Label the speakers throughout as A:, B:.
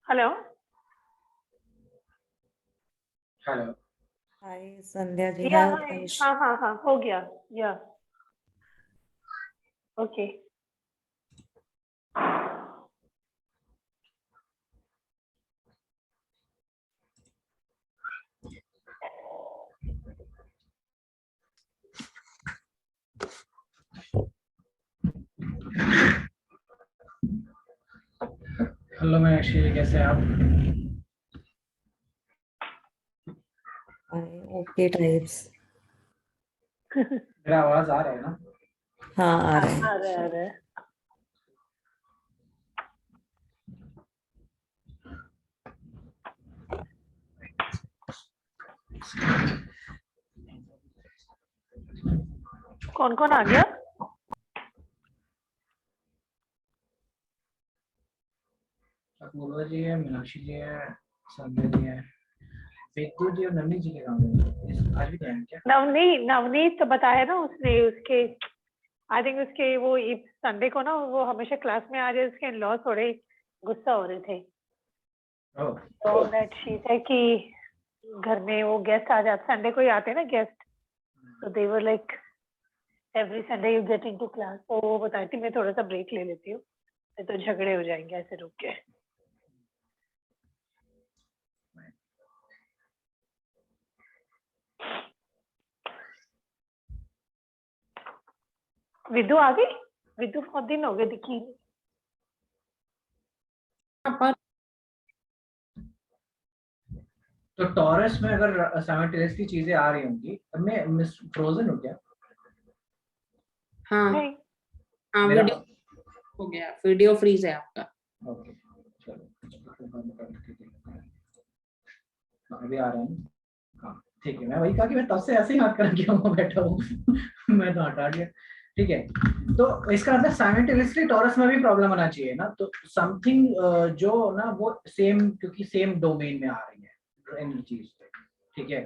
A: Hello
B: hello.
C: हाय संध्या जी।
A: या
C: हाय
A: हाय
C: उत्कर्ष।
A: हाँ हो गया या ओके
B: हेलो मीनाक्षी जी, कैसे हैं आप?
C: Okay types.
B: मेरा आवाज आ रहा है ना?
C: हाँ आ रहे हैं।
A: अरे कौन कौन आ गया?
B: अपूर्वा जी है, मीनाक्षी जी है, संध्या जी है, वेदू जी और नन्नी जी के काम है। आज भी टाइम क्या?
A: नवनीत तो बताया ना उसने उसके आई थिंक उसके वो संडे को ना वो हमेशा क्लास में आ रहे उसके लॉ थोड़े गुस्सा हो रहे थे
B: ओह,
A: तो दैट शी है कि घर में वो गेस्ट आ जाते संडे को ही आते हैं ना गेस्ट तो they were like every Sunday you get into class तो वो बताई थी मैं थोड़ा सा ब्रेक ले लेती हूँ नहीं तो झगड़े हो जाएंगे ऐसे रुक के। विदु आ गई? विदु बहुत दिन हो गए दिखी नहीं।
B: तो टॉरस में अगर साइमल्टेनियस की चीजें आ रही होंगी तब मैं मिस फ्रोजन हूँ क्या?
D: हाँ
A: नहीं
D: हाँ
B: मेरा
D: वीडियो हो गया, वीडियो फ्रीज है आपका।
B: ओके, चलो बंद कर देते हैं। हाँ, अभी आ रहा है ना? हाँ ठीक है, मैं वही कहा कि मैं तब से ऐसे ही हाथ कर किया हूँ बैठा हूँ। मैं तो हटा दिया। ठीक है, तो इसका मतलब साइमल्टेनियसली टॉरस में भी प्रॉब्लम आना चाहिए ना, तो समथिंग जो ना वो सेम, क्योंकि सेम डोमेन में आ रही है एनर्जीज। ठीक है,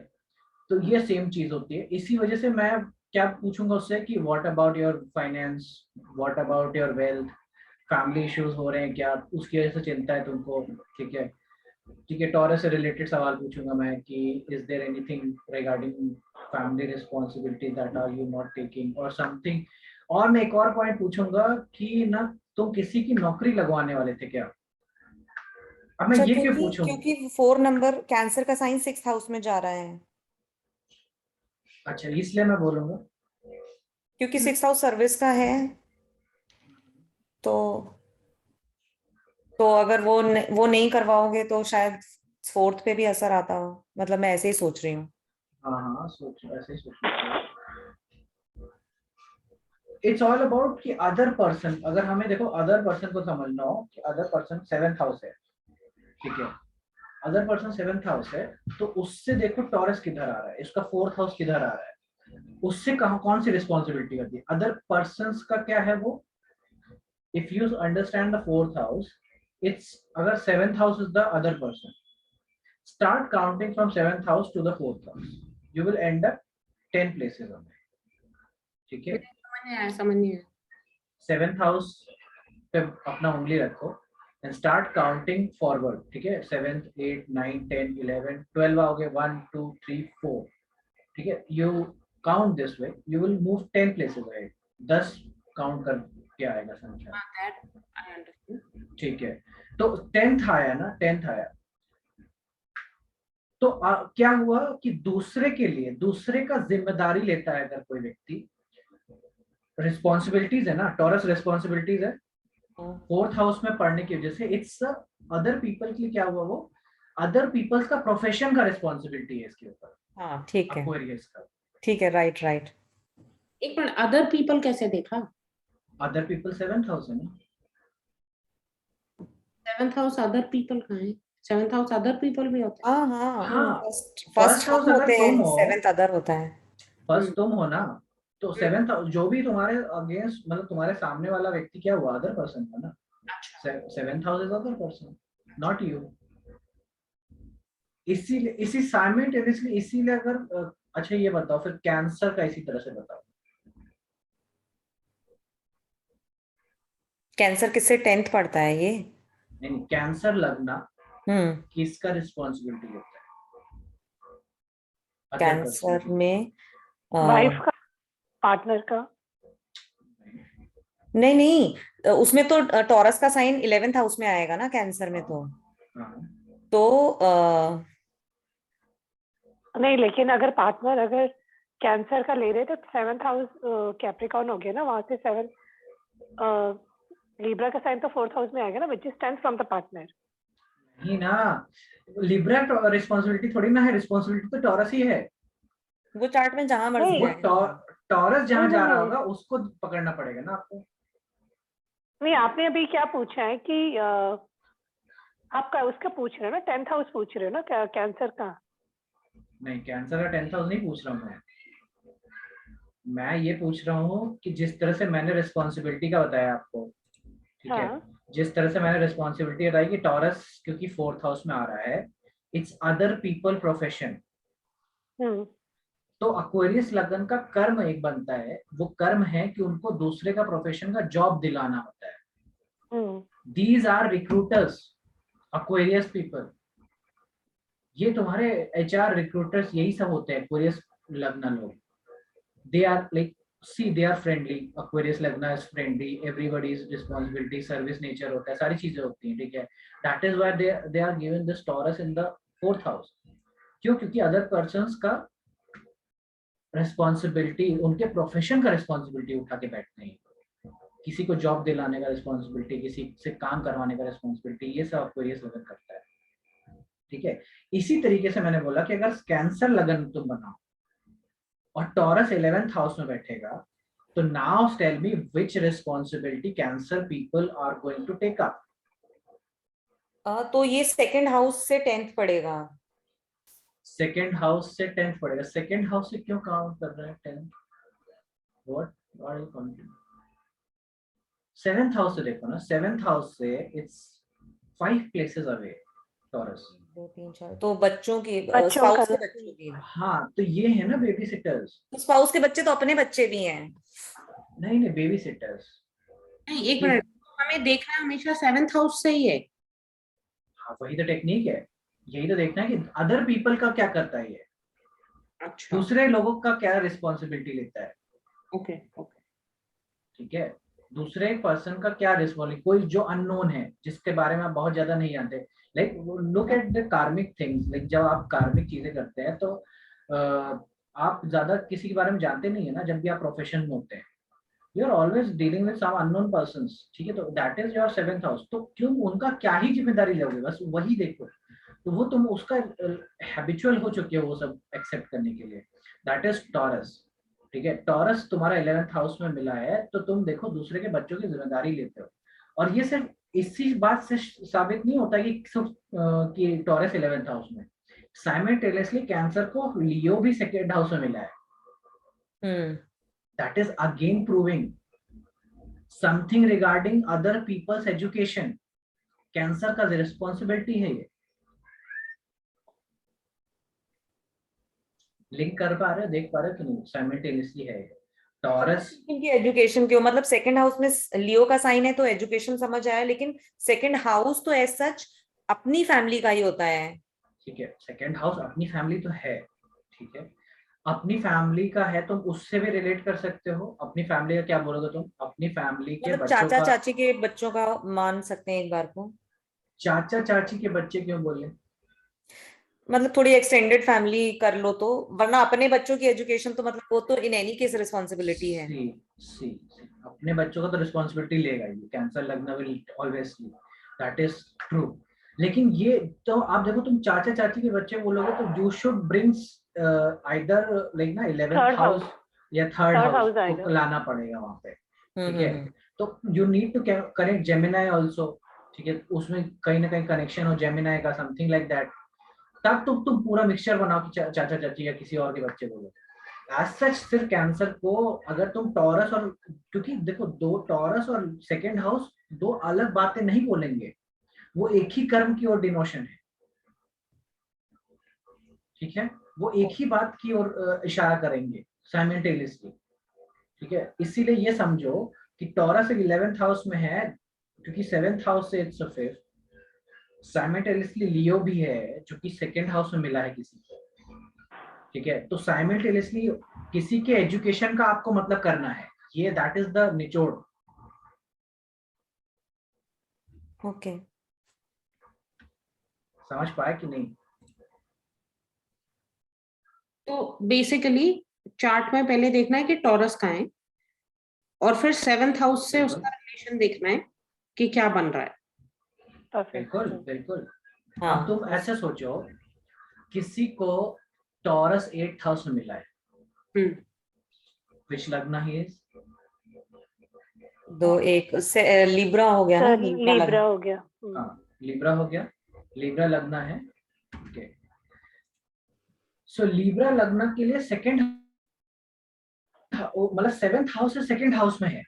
B: तो ये सेम चीज होती है, इसी वजह से मैं क्या पूछूंगा उससे कि what about your finance, what about your wealth, family issues हो रहे हैं क्या, उसकी वजह से चिंता है तुमको। ठीक है, ठीक है, टॉरस से रिलेटेड सवाल पूछूंगा मैं कि is there anything regarding family responsibility that are you not taking और समथिंग। और मैं एक और पॉइंट पूछूंगा कि ना तुम किसी की नौकरी लगवाने वाले थे क्या? अब मैं
C: अच्छा,
B: ये क्यों
C: क्योंकि
B: पूछूं?
C: क्योंकि 4 नंबर कैंसर का साइन 6th हाउस में जा रहा है,
B: अच्छा, इसलिए मैं बोलूंगा।
C: क्योंकि 6th हाउस सर्विस का है। तो अगर वो नहीं करवाओगे तो शायद 4th पे भी असर आता हो। मतलब मैं ऐसे ही सोच रही हूँ।
B: हाँ हाँ, सोच ऐसे ही सोच। इट्स ऑल अबाउट कि अदर पर्सन, अगर हमें देखो अदर पर्सन को समझना हो कि अदर पर्सन 7th हाउस है। ठीक है, अदर पर्सन 7th हाउस है, तो उससे देखो टॉरस किधर आ रहा है, इसका 4th हाउस किधर आ रहा है, उससे कहाँ कौन सी रिस्पॉन्सिबिलिटी होती है अदर पर्सन का, क्या है वो। If you understand the 4th house, it's अगर 7th house is the other person, start counting from 7th house to the 4th house, you will end up 10 places on it. ठीक है,
D: समझ नहीं आया।
B: 7th हाउस पे अपना उंगली रखो एंड स्टार्ट काउंटिंग फॉरवर्ड। ठीक है, 7th 8 9 10 11 12 आओगे, 1 2 3 4। ठीक है, you count this way, you will move 10 places ahead. 10 count कर के आएगा संख्या।
D: That I understand.
B: ठीक है, तो 10th आया ना, 10th आया, तो क्या हुआ कि दूसरे के लिए दूसरे का जिम्मेदारी लेता है अगर कोई व्यक्ति, रिस्पॉन्सिबिलिटीज है ना, टॉरस रिस्पॉन्सिबिलिटीज है। 4th हाउस में पढ़ने की वजह से इट्स अदर पीपल के लिए क्या हुआ, वो अदर पीपल्स का प्रोफेशन का रिस्पॉन्सिबिलिटी है इसके ऊपर।
C: हाँ ठीक है,
B: एक्वेरियस का।
C: ठीक है, राइट राइट।
D: एक मिनट, अदर पीपल कैसे देखा?
B: अदर पीपल 7th हाउस है ना।
D: 7th हाउस अदर पीपल कहाँ है? 7th हाउस अदर पीपल भी होता
C: हाँ हाँ,
B: हाँ,
C: फर्स्ट
B: फर्स्ट
C: फर्स्ट
B: हाउस
C: हम
B: अगर
C: होते
B: तुम
C: हैं,
B: हो,
C: 7th अदर होता है।
D: है।
B: फर्स्ट तुम हो ना, तो 7th जो भी तुम्हारे अगेंस्ट, मतलब तुम्हारे सामने वाला व्यक्ति क्या हुआ, अदर पर्सन था ना। 7th house is other person, not you. इसीलिए इसी साइमल्टेनियसली, इसीलिए अगर अच्छा ये बताओ फिर कैंसर का इसी तरह से बताओ।
C: कैंसर किससे 10th पड़ता है ये?
B: नहीं, कैंसर लगना किसका रिस्पॉन्सिबिलिटी होता है? Other
C: कैंसर
B: person
C: में
A: वाइफ का, पार्टनर का।
C: नहीं नहीं, उसमें तो टॉरस का साइन 11th हाउस में आएगा ना कैंसर में, तो
B: हाँ,
A: नहीं, लेकिन अगर पार्टनर अगर कैंसर का ले रहे तो 7th हाउस कैप्रिकॉर्न हो गया ना, वहां से 7 लिब्रा का साइन तो 4th हाउस में आएगा ना, which is 10th from the partner.
B: नहीं ना, लिब्रा रिस्पॉन्सिबिलिटी थोड़ी ना है, रिस्पॉन्सिबिलिटी तो टॉरस ही है।
C: वो चार्ट में जहां मर्जी
A: नहीं,
B: वो
C: आएगा।
B: टॉरस जहां
A: नहीं,
B: जा रहा
A: नहीं,
B: होगा उसको पकड़ना पड़ेगा ना आपको।
A: नहीं, आपने अभी क्या पूछा है कि आपका उसका पूछ रहे हो ना, 10th हाउस पूछ रहे हो ना, कैंसर का।
B: नहीं, कैंसर का 10th हाउस नहीं पूछ रहा हूँ मैं ये पूछ रहा हूँ कि जिस तरह से मैंने रिस्पॉन्सिबिलिटी का बताया आपको, ठीक है,
A: हाँ।
B: जिस तरह से मैंने रिस्पॉन्सिबिलिटी बताई कि टॉरस क्योंकि 4th हाउस में आ रहा है, इट्स अदर पीपल प्रोफेशन। तो एक्वेरियस लगन का कर्म एक बनता है, वो कर्म है कि उनको दूसरे का प्रोफेशन का जॉब दिलाना होता है। These are recruiters, Aquarius people. ये तुम्हारे एचआर रिक्रूटर्स यही सब होते हैं एक्वेरियस लग्न लोग। They are like, see they are friendly, Aquarius lagna is friendly, everybody is responsibility, service nature होता है, सारी चीजें होती हैं, ठीक है। That is why they are given this Taurus in the 4th house. क्यों? क्योंकि अदर पर्संस का रिस्पॉन्सिबिलिटी, उनके प्रोफेशन का रिस्पॉन्सिबिलिटी उठा के बैठते हैं। किसी को जॉब दिलाने का रिस्पॉन्सिबिलिटी, किसी से काम करवाने का रिस्पॉन्सिबिलिटी, ये सब एक्वेरियस लगन करता है, ठीक है। इसी तरीके से मैंने बोला कि अगर कैंसर लगन तुम बनाओ और टॉरस 11th हाउस में बैठेगा, तो now tell me which responsibility Cancer people are going to take up.
C: तो ये 2nd हाउस से 10th पड़ेगा।
B: सेकेंड हाउस से 10th पड़ेगा। सेकेंड हाउस से क्यों काउंट कर रहे हैं 10th? What are you counting? 7th house से देखो ना, 7th हाउस से इट्स 5 प्लेसेस अवे टॉरस।
C: 2 3 4, तो बच्चों की,
A: बच्चों का।
C: स्पाउस के बच्चों की।
B: हाँ, तो ये है ना बेबी सिटर्स।
C: तो स्पाउस के बच्चे तो अपने बच्चे भी हैं।
B: नहीं नहीं, बेबी सिटर्स।
D: नहीं, एक मिनट, हमें देखना हमेशा 7th हाउस से ही है।
B: हाँ, वही तो टेक्निक है, यही तो देखना है कि अदर पीपल का क्या करता है ये,
D: अच्छा,
B: दूसरे लोगों का क्या रिस्पॉन्सिबिलिटी लेता है,
D: ओके ओके।
B: ठीक है। दूसरे पर्सन का क्या रिस्पॉन्सिबिलिटी, कोई जो अननोन है, जिसके बारे में आप बहुत ज्यादा नहीं जानते, लाइक लुक एट द कार्मिक थिंग्स। लाइक जब आप कार्मिक चीजें करते हैं तो आप ज्यादा किसी के बारे में जानते नहीं है ना, जब भी आप प्रोफेशन में होते हैं, you are always dealing with some unknown persons, ठीक है। तो that is your 7th house. तो क्यों उनका क्या ही जिम्मेदारी लोगे, बस वही देखो, तो वो तुम उसका हैबिचुअल हो चुके हो वो सब एक्सेप्ट करने के लिए। दैट इज टॉरस, ठीक है। टॉरस तुम्हारा 11th हाउस में मिला है, तो तुम देखो दूसरे के बच्चों की जिम्मेदारी लेते हो। और ये सिर्फ इसी बात से साबित नहीं होता कि सिर्फ कि टॉरस 11th हाउस में, साइमल्टेनियसली कैंसर को लियो भी 2nd हाउस में मिला है। That is again proving something regarding other peoples education. Cancer का रिस्पॉन्सिबिलिटी है ये। लिंक कर पा रहे हो, देख पा रहे हो कि नहीं? साइमल्टेनियसली है टॉरस।
C: इनकी एजुकेशन क्यों, मतलब 2nd हाउस में लियो का साइन है तो एजुकेशन समझ आया, लेकिन 2nd हाउस तो एज सच अपनी फैमिली का ही होता है।
B: ठीक है, 2nd हाउस अपनी फैमिली तो है, ठीक है। अपनी फैमिली का है, तुम उससे भी रिलेट कर सकते हो। अपनी फैमिली का क्या बोलोगे तुम? अपनी फैमिली के
C: मतलब
B: बच्चों
C: चाचा
B: का।
C: चाची के बच्चों का मान सकते हैं एक बार को।
B: चाचा चाची के बच्चे क्यों बोले?
C: मतलब थोड़ी एक्सटेंडेड फैमिली कर लो तो, वरना अपने बच्चों की एजुकेशन तो मतलब वो तो इन एनी केस रिस्पॉन्सिबिलिटी है।
B: सी सी अपने बच्चों का तो रिस्पॉन्सिबिलिटी लेगा ही, कैंसर लगना will always, that is true. लेकिन ये तो आप देखो, तुम चाचा चाची के बच्चे बोलोगे तो you should brings either like ना 11th हाउस या 3rd हाउस को लाना पड़ेगा वहां पे, ठीक है। तो you need to connect Gemini also, ठीक है। उसमें कहीं ना कहीं कनेक्शन हो जेमिनाई का, समथिंग लाइक दैट। तब तुम पूरा मिक्सचर बनाओ कि चाचा चाची या किसी और के बच्चे बोलो। एज सच सिर्फ कैंसर को अगर तुम टॉरस और, क्योंकि देखो दो टॉरस और 2nd हाउस दो अलग बातें नहीं बोलेंगे, वो एक ही कर्म की ओर डिनोशन है, ठीक है। वो एक ही बात की ओर इशारा करेंगे साइमल्टेनियसली, ठीक है। इसीलिए ये समझो कि टॉरस 11th हाउस में है, क्योंकि 7th हाउस से इट्स 5th, साइमल्टेनियसली लियो भी है जो कि सेकंड हाउस में मिला है किसी को, ठीक है। तो साइमल्टेनियसली किसी के एजुकेशन का आपको मतलब करना है, ये दैट इज द निचोड़।
C: ओके,
B: समझ पाए कि नहीं?
D: तो बेसिकली चार्ट में पहले देखना है कि टॉरस कहाँ है, और फिर 7th हाउस से
B: बिल्कुल।
D: उसका रिलेशन देखना है कि क्या बन रहा है।
A: परफेक्ट।
B: बिल्कुल बिल्कुल। अब
C: हाँ,
B: तुम ऐसे सोचो, किसी को टॉरस 8th हाउस में मिला है,
D: हम्म
B: विच लग्न ही इज?
C: दो एक से लिब्रा हो गया ना,
A: सर
C: लिब्रा
A: लिब्रा
C: लग्न।
A: हो गया।
B: हाँ, लिब्रा हो गया, लिब्रा लग्न है, ओके। सो लिब्रा लग्न के लिए सेकंड, मतलब 7th हाउस से सेकंड हाउस में है।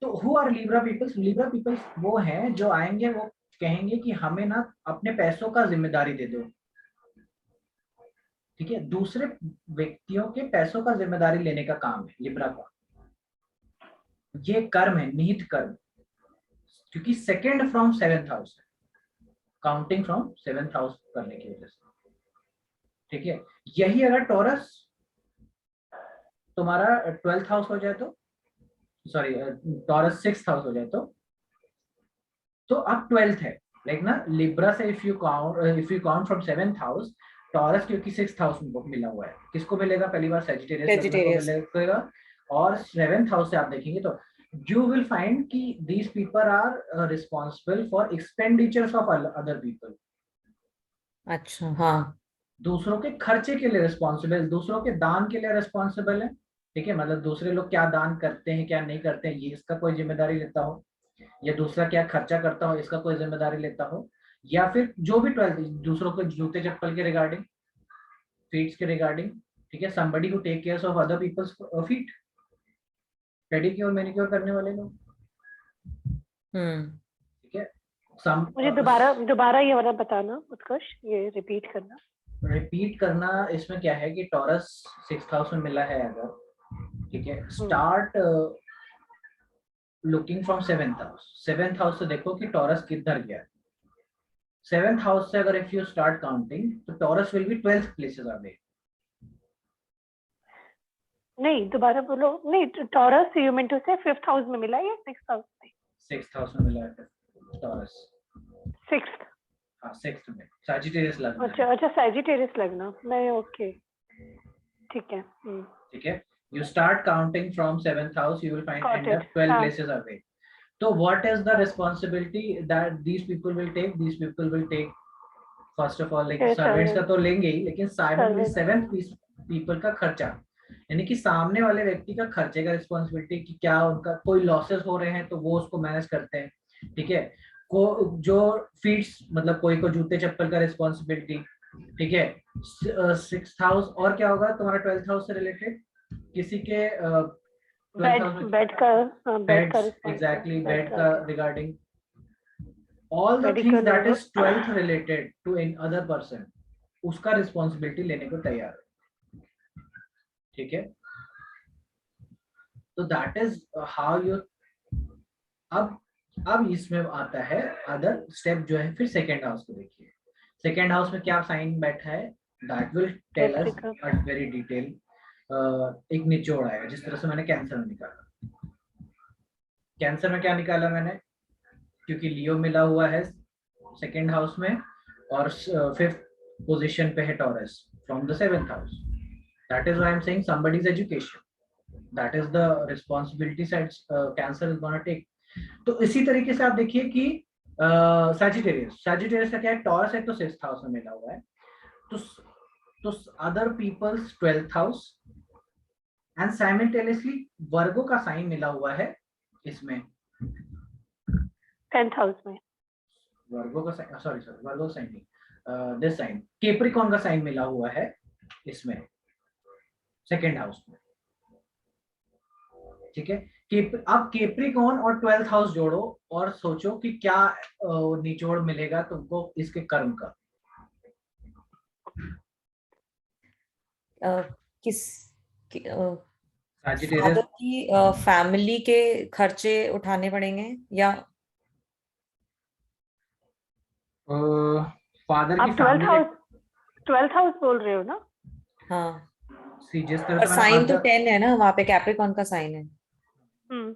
B: तो who are Libra peoples? Libra peoples वो हैं जो आएंगे, वो कहेंगे कि हमें ना अपने पैसों का जिम्मेदारी दे दो, ठीक है। दूसरे व्यक्तियों के पैसों का जिम्मेदारी लेने का काम है लिब्रा का, ये कर्म है, निहित कर्म, क्योंकि सेकंड फ्रॉम 7th हाउस है, काउंटिंग फ्रॉम 7th हाउस करने की वजह से, ठीक है। यही अगर टॉरस तुम्हारा 12th हाउस हो जाए तो, सॉरी टॉरस 6th हाउस हो जाए तो अब 12th है, लाइक ना लिब्रा से if you count from 7th house, taurus क्योंकि 6th हाउस में मिला हुआ है, किसको मिलेगा? पहली बार सजिटेरियस लग्न को मिलेगा। और 7th हाउस से आप देखेंगे तो you will find कि these people are responsible for expenditures of other people.
C: अच्छा, हाँ,
B: दूसरों के खर्चे के लिए रिस्पॉन्सिबल, दूसरों के दान के लिए रिस्पॉन्सिबल है, ठीक है। मतलब दूसरे लोग क्या दान करते हैं क्या नहीं करते हैं, ये इसका कोई जिम्मेदारी लेता हो, या दूसरा क्या खर्चा करता हो इसका कोई जिम्मेदारी लेता हो, या फिर जो भी 12th दूसरों के जूते चप्पल के रिगार्डिंग, फीट्स के रिगार्डिंग, ठीक है। somebody who take care of other people's feet, pedicure manicure करने वाले लोग, ठीक है।
A: मुझे दोबारा ये वाला बताना उत्कर्ष, ये रिपीट करना।
B: रिपीट करना इसमें क्या है कि टॉरस 6th हाउस में मिला है अगर, ठीक है, start looking from 7th house. 7th house से देखो कि टॉरस किधर गया है। 7th हाउस से अगर इफ यू स्टार्ट काउंटिंग तो taurus will be 12th places away.
A: नहीं दोबारा बोलो, नहीं टॉरस यू मीन टू से 5th हाउस में मिला या 6th हाउस में?
B: 6th हाउस में मिला है टॉरस।
A: 6th,
B: हाँ 6th में सजिटेरियस लगना
A: अच्छा अच्छा सैजिटेरियस लगना, नहीं ओके ठीक है।
B: ठीक है। You start counting from 7th house, you will find
A: Got
B: end
A: it.
B: up 12
A: हाँ.
B: places away. So what is the responsibility that these people will take? These people will take first of all like
A: Okay,
B: servants का
A: servant.
B: तो लेंगे ही, लेकिन Simon में
A: Servant.
B: 7th people का खर्चा, यानी कि सामने वाले व्यक्ति का खर्चे का रिस्पॉन्सिबिलिटी कि क्या उनका कोई लॉसेस हो रहे हैं तो वो उसको मैनेज करते हैं, ठीक है। को जो फीड्स, मतलब कोई को जूते चप्पल का रिस्पॉन्सिबिलिटी, ठीक है। 6th हाउस और क्या होगा तुम्हारा 12th हाउस से रिलेटेड? किसी के
A: बेड का
B: एग्जैक्टली बेड का regarding, all the things that is 12th related to another person, उसका रिस्पॉन्सिबिलिटी लेने को तैयार है, ठीक है। तो दैट इज हाउ यू। अब इसमें आता है अदर स्टेप जो है, फिर सेकेंड हाउस को देखिए। सेकेंड हाउस में क्या साइन बैठा है, that will tell us at very detail. एक निचोड़ आएगा, जिस तरह से मैंने कैंसर में निकाला। कैंसर में क्या निकाला मैंने, क्योंकि लियो मिला हुआ है सेकेंड हाउस में और 5th पोजीशन पे है taurus from the 7th house, that is why I am saying somebody's education, that is the responsibility side cancer is gonna take। तो इसी तरीके से आप देखिए कि सैजिटेरियस का क्या है, टॉरस है तो 6th हाउस में मिला हुआ है, तो other peoples 12th house and simultaneously Virgo का साइन मिला हुआ है इसमें
A: 10th हाउस में।
B: वर्गो का साइन, सॉरी वर्गो साइन नहीं, दिस साइन कैप्रिकॉर्न का साइन मिला हुआ है इसमें सेकेंड हाउस में, ठीक है। अब कैप्रिकॉर्न और 12th हाउस जोड़ो और सोचो कि क्या निचोड़ मिलेगा तुमको इसके कर्म का।
C: किस
B: Sagittarius
C: फादर की फैमिली के खर्चे उठाने पड़ेंगे या
B: फादर की
A: आप
B: फैमिली,
A: 12th हाउस बोल रहे हो ना?
C: हाँ,
B: सी जिस तरह
C: और
B: से मैंने
C: साइन तो
B: अदर
C: 10 है ना, वहां पे कैप्रिकॉन का साइन है।
A: हम्म।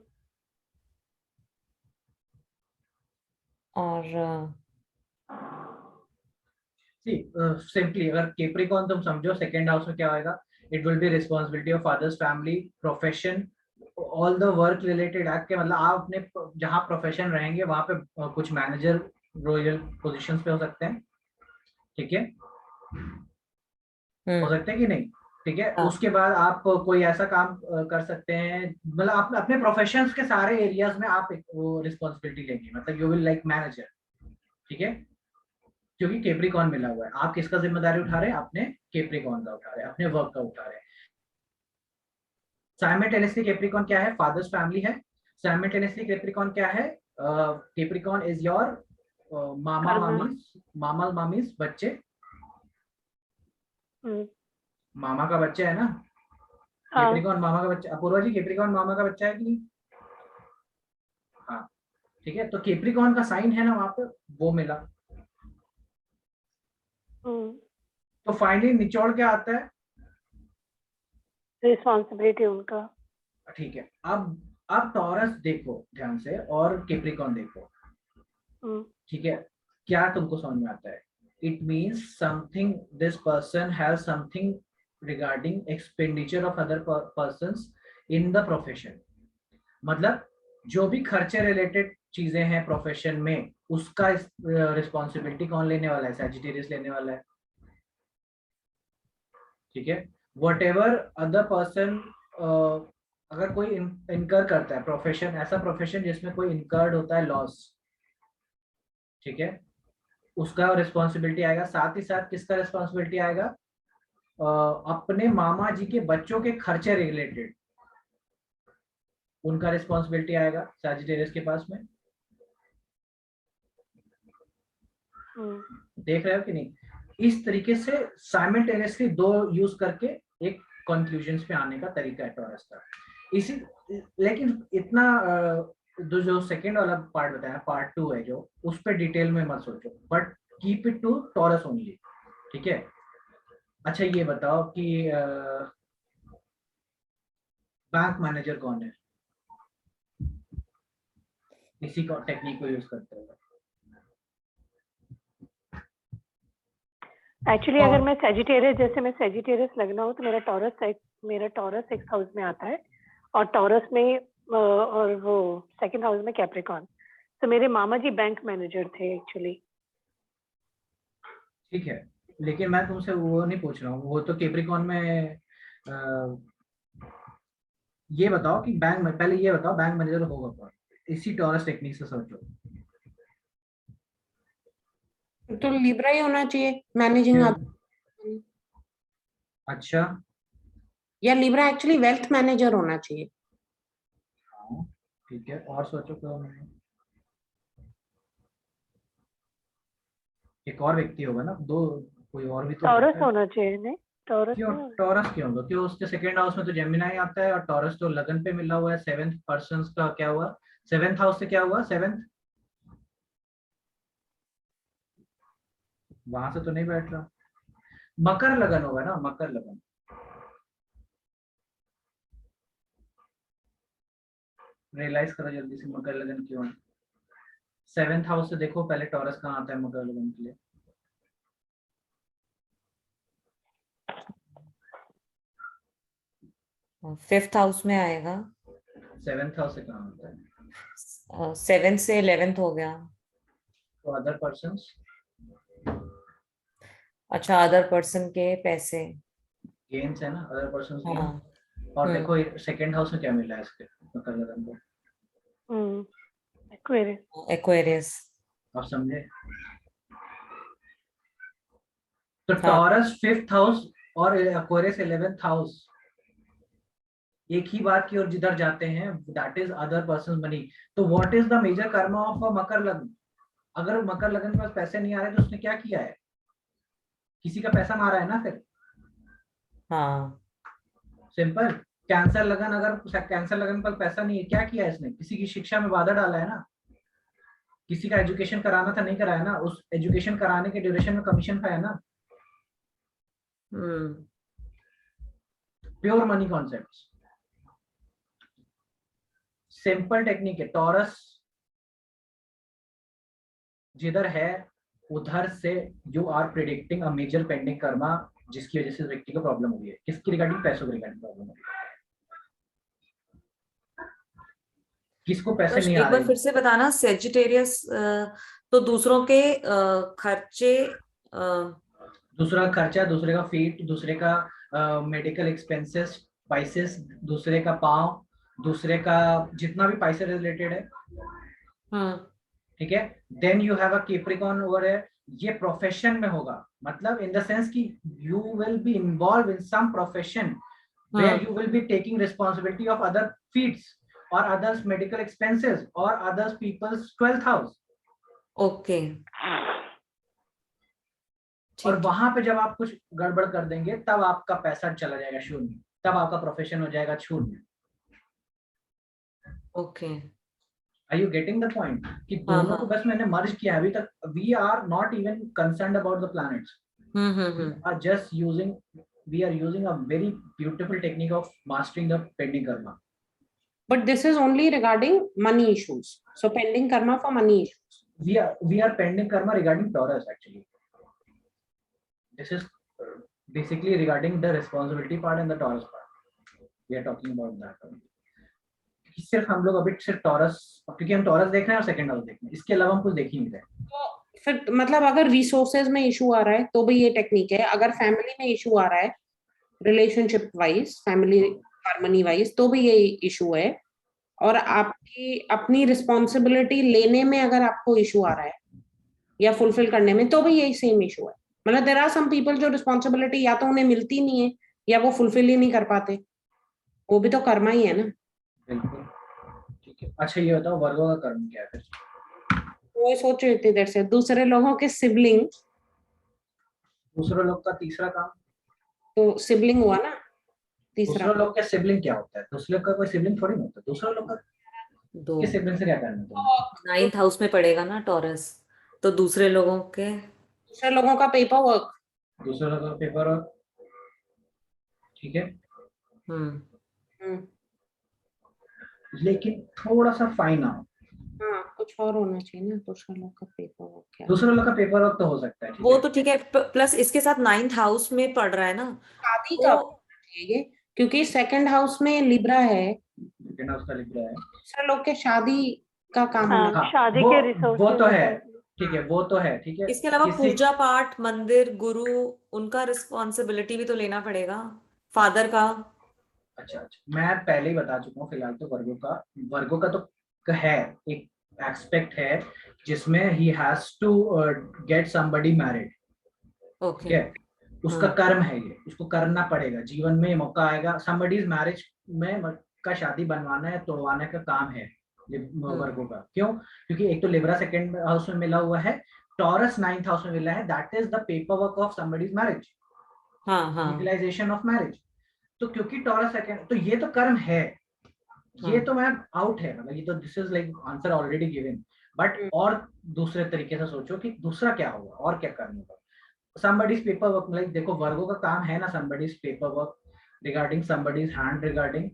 C: और
B: सी सिंपली अगर केप्रिकॉन तुम समझो, सेकंड हाउस में क्या होएगा, it will be responsibility of fathers family, profession, all the work related आपके, मतलब आप अपने जहाँ प्रोफेशन रहेंगे वहां पे कुछ मैनेजर रॉयल पोजीशंस पे हो सकते हैं, ठीक है, हो सकते हैं कि नहीं, ठीक है।
C: हाँ,
B: उसके बाद आप कोई ऐसा काम कर सकते हैं, मतलब आप अपने प्रोफेशंस के सारे एरियाज में आप वो रिस्पॉन्सिबिलिटी लेंगे, मतलब यू विल लाइक मैनेजर, ठीक है, क्योंकि केप्रिकॉन मिला हुआ है। आप किसका जिम्मेदारी उठा रहे हैं, अपने केप्रिकॉन का उठा रहे हैं, अपने वर्क का उठा रहे हैं। साइमल्टेनियसली केप्रिकॉन क्या है, फादर्स फैमिली है। साइमल्टेनियसली केप्रिकॉन क्या है, Capricorn is your mama
A: Karma.
B: Mommy's, mama mommy's बच्चे,
A: हम्म।
B: मामा का बच्चा है ना,
A: हाँ।
B: केप्रिकॉन मामा का बच्चा। अपूर्वा जी, केप्रिकॉन मामा का बच्चा है कि नहीं? हाँ, ठीक है, तो केप्रिकॉन का साइन है ना वहां पे, वो मिला। तो फाइनली निचोड़ क्या आता है,
A: रिस्पॉन्सिबिलिटी उनका।
B: ठीक है। अब टॉरस देखो ध्यान से और केप्रिकॉन देखो,
A: हम्म।
B: ठीक है, क्या तुमको समझ में आता है? It means something, this person has something regarding expenditure of other persons in the profession, मतलब जो भी खर्चे रिलेटेड चीजें हैं प्रोफेशन में, उसका रिस्पॉन्सिबिलिटी कौन लेने वाला है, सैजिटेरियस लेने वाला है, ठीक है। वट एवर अदर पर्सन, अगर कोई इनकर करता है प्रोफेशन, ऐसा प्रोफेशन जिसमें कोई इनकर्ड होता है लॉस, ठीक है, उसका रिस्पॉन्सिबिलिटी आएगा। साथ ही साथ किसका रिस्पॉन्सिबिलिटी आएगा, अपने मामा जी के बच्चों के खर्चे रिलेटेड, उनका रिस्पॉन्सिबिलिटी आएगा सैजिटेरियस के पास में। देख रहे हो कि नहीं? इस तरीके से साइमल्टेनियसली दो यूज करके एक कंक्लूजन्स पे आने का तरीका है टॉरस का। इसी, लेकिन इतना जो सेकंड वाला पार्ट बताया, पार्ट 2 है जो, उस पर डिटेल में मत सोचो, but keep it to Taurus only, ठीक है। अच्छा ये बताओ कि बैंक मैनेजर कौन है, इसी को टेक्निक को यूज करते हुए?
A: एक्चुअली अगर मैं सेजिटेरियस, जैसे मैं सेजिटेरियस लगना हो तो मेरा टॉरस 6th हाउस में आता है, और टॉरस में और वो 2nd हाउस में कैप्रिकॉन। तो मेरे मामा जी बैंक मैनेजर थे एक्चुअली।
B: ठीक है, लेकिन मैं तुमसे वो नहीं पूछ रहा हूँ, वो तो कैप्रिकॉन में ये बताओ कि बैंक में, पहले ये बताओ बैंक मैनेजर होगा कौन, इसी टॉरस टेक्निक से सोचो।
D: तो लिब्रा ही होना चाहिए मैनेजिंग।
B: अच्छा,
D: या लिब्रा एक्चुअली वेल्थ मैनेजर होना चाहिए।
B: हाँ ठीक है, और सोचो कौन है, एक और व्यक्ति होगा ना, दो, कोई और भी तो हो
A: टॉरस
B: सकता है।
A: होना चाहिए, नहीं? टॉरस
B: क्यों
A: नहीं होना?
B: टॉरस क्यों होगा, क्यों? उसके सेकंड हाउस में तो जेमिनाई आता है, और टॉरस तो लगन पे मिला हुआ है। सेवेंथ पर्सन का क्या हुआ, सेवेंथ हाउस से क्या हुआ, सेवेंथ वहां से तो नहीं बैठ रहा, मकर लगन होगा ना, मकर लगन। रियलाइज करो जल्दी से, मकर लगन क्यों है? सेवेंथ हाउस से देखो पहले टॉरस कहाँ आता है मकर लगन के लिए।
C: 5th हाउस में आएगा।
B: सेवेंथ हाउस से कहाँ आता है?
C: 7 से 11th हो गया।
B: तो अदर पर्सन,
C: अच्छा, अदर पर्सन के पैसे।
B: गेन्स है ना, अदर पर्सन गेन।
C: हाँ।
B: और
C: हम्म।
B: देखो सेकंड हाउस में क्या मिला है इसके, मकर लगन को,
A: एक्वेरियस।
C: एक्वेरियस।
B: आप समझे? तो
C: हाँ।
B: टॉरस 5th हाउस और एक्वेरियस 11th हाउस एक ही बात की ओर जिधर जाते हैं, that is other person money. तो what is the major karma of a makar lagna? अगर मकर लग्न के पास पैसे नहीं आ रहे तो उसने क्या किया है, किसी का पैसा मारा है ना फिर,
C: हाँ।
B: सिंपल। कैंसर लगन, अगर कैंसर लगन पर पैसा नहीं है, क्या किया है इसने, किसी की शिक्षा में बाधा डाला है ना। किसी का एजुकेशन कराना था, नहीं कराया ना, उस एजुकेशन कराने के ड्यूरेशन में कमीशन खाया ना। Pure money concept, simple technique है। टॉरस जिधर है उधर से you are predicting a major pending karma, जिसकी वजह से व्यक्ति को प्रॉब्लम हुई है। किसकी रिगार्डिंग? पैसों के रिगार्डिंग प्रॉब्लम हुई है। किसको पैसे नहीं आ
C: एक बार
B: रहे?
C: फिर से बताना। सेजिटेरियस तो दूसरों के खर्चे,
B: दूसरा खर्चा, दूसरे का फीट, दूसरे का मेडिकल एक्सपेंसेस, स्पाइसेस, दूसरे का पाँव, दूसरे का जितना भी पैसे रिलेटेड है, ठीक है। Then you have a Capricorn over है, ये प्रोफेशन में होगा, मतलब इन द सेंस कि you will be involve in some profession where you will be taking responsibility of other feets और अदर्स मेडिकल एक्सपेंसेस और others peoples 12th house.
C: Okay.
B: और वहां पे जब आप कुछ गड़बड़ कर देंगे तब आपका पैसा चला जाएगा शून्य, तब आपका प्रोफेशन हो जाएगा शून्य।
C: Okay,
B: are you getting the point? कि दोनों को बस मैंने मर्ज किया है। अभी तक we are not even concerned about the planets, are just using, we are using a very beautiful technique of mastering the pending karma.
D: But this is only regarding money issues. So pending karma for money issues.
B: We are pending karma regarding Taurus actually. This is basically regarding the responsibility part and the Taurus part. We are talking about that. सिर्फ हम लोग अभी सिर्फ taurus, क्योंकि हम taurus देख रहे हैं और सेकंड हाउस देख रहे हैं, इसके अलावा हम कुछ देख ही नहीं रहे।
D: तो फिर मतलब अगर रिसोर्सेज में इशू आ रहा है तो भी ये टेक्निक है, अगर फैमिली में इशू आ रहा है relationship wise, family harmony wise, तो भी ये इशू है, और आपकी अपनी रिस्पॉन्सिबिलिटी लेने में अगर आपको इशू आ रहा है या फुलफिल करने में, तो भी यही सेम इशू है। मतलब देयर आर सम पीपल जो रिस्पॉन्सिबिलिटी या तो उन्हें मिलती नहीं है या वो फुलफिल ही नहीं कर पाते, वो भी तो कर्मा ही है ना।
B: बिल्कुल, ठीक है। अच्छा ये बताओ वर्गो का कर्म क्या है फिर?
D: वो सोच रही थी देर से, दूसरे लोगों के सिबलिंग,
B: दूसरे लोग का तीसरा काम,
D: तो सिबलिंग हुआ ना तीसरा।
B: दूसरे लोग का सिबलिंग क्या होता है? दूसरे का कोई सिबलिंग थोड़ी ना होता है। दूसरे लोग का
C: दो
B: किस सिबलिंग से क्या करना है?
C: 9th हाउस में पड़ेगा ना टॉरस, तो दूसरे लोगों के,
D: दूसरे लोगों का पेपर वर्क,
B: दूसरे लोग का पेपर वर्क, ठीक है। लेकिन थोड़ा सा फाइन आओ,
D: हाँ कुछ और होना चाहिए ना। दूसरे लोग का पेपर वर्क क्या?
B: दूसरे लोग का पेपर वर्क तो हो सकता है,
C: वो तो ठीक है, प्लस इसके साथ 9th हाउस में पड़ रहा है ना,
D: शादी का होना चाहिए, क्योंकि सेकंड हाउस में लिब्रा है,
B: सेकंड हाउस का लिख रहा है।
D: दूसरे लोग के शादी का काम
A: हाँ,
D: होना।
A: शादी
B: वो,
A: के रिसोर्सेज
B: वो तो है, ठीक है, वो तो है, ठीक है।
C: इसके अलावा
B: किसी
C: पूजा पाठ, मंदिर, गुरु, उनका रिस्पॉन्सिबिलिटी भी तो लेना पड़ेगा, फादर का।
B: अच्छा, मैं पहले ही बता चुका हूँ। फिलहाल तो वर्गो का तो है, एक एक्सपेक्ट है जिसमें he has to get somebody married, ठीक है। उसका कर्म है ये, उसको करना पड़ेगा। जीवन में मौका आएगा, समबडीज मैरिज में का शादी बनवाना है, तोड़वाने का काम है वर्गो का। क्यों? क्योंकि एक तो लिब्रा सेकंड हाउस में मिला हुआ है, टॉरस 9th हाउस में मिला है, that is the paper work of somebody's marriage, utilisation of marriage. तो क्योंकि टॉरस सेकंड, तो ये तो कर्म है, ये तो मैं आउट है, मतलब ये तो this is like answer already given. But और दूसरे तरीके से सोचो कि दूसरा क्या होगा और क्या करना होगा। somebody's पेपर वर्क, लाइक देखो वर्गो का काम है ना, somebody's paper work regarding somebody's hand, regarding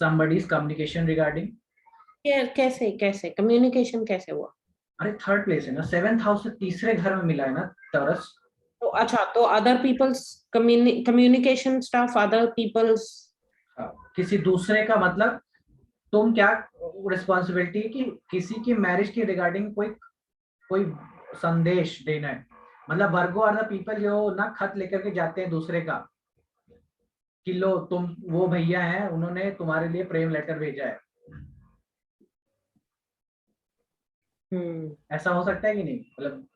B: somebody's communication, regarding
D: कैसे कैसे कम्युनिकेशन कैसे हुआ?
B: अरे थर्ड प्लेस है ना, 7th हाउस से तीसरे घर में मिला है ना टॉरस।
D: तो अच्छा, तो other peoples communication stuff, other peoples,
B: किसी दूसरे का, मतलब तुम क्या रिस्पॉन्सिबिलिटी कि किसी की मैरिज के रिगार्डिंग कोई संदेश देना है। मतलब वर्गो आर द पीपल जो ना खत लेकर के जाते हैं दूसरे का कि लो तुम वो भैया हैं, उन्होंने तुम्हारे लिए प्रेम लेटर भेजा है। ऐसा हो सकता है कि नहीं? मतलब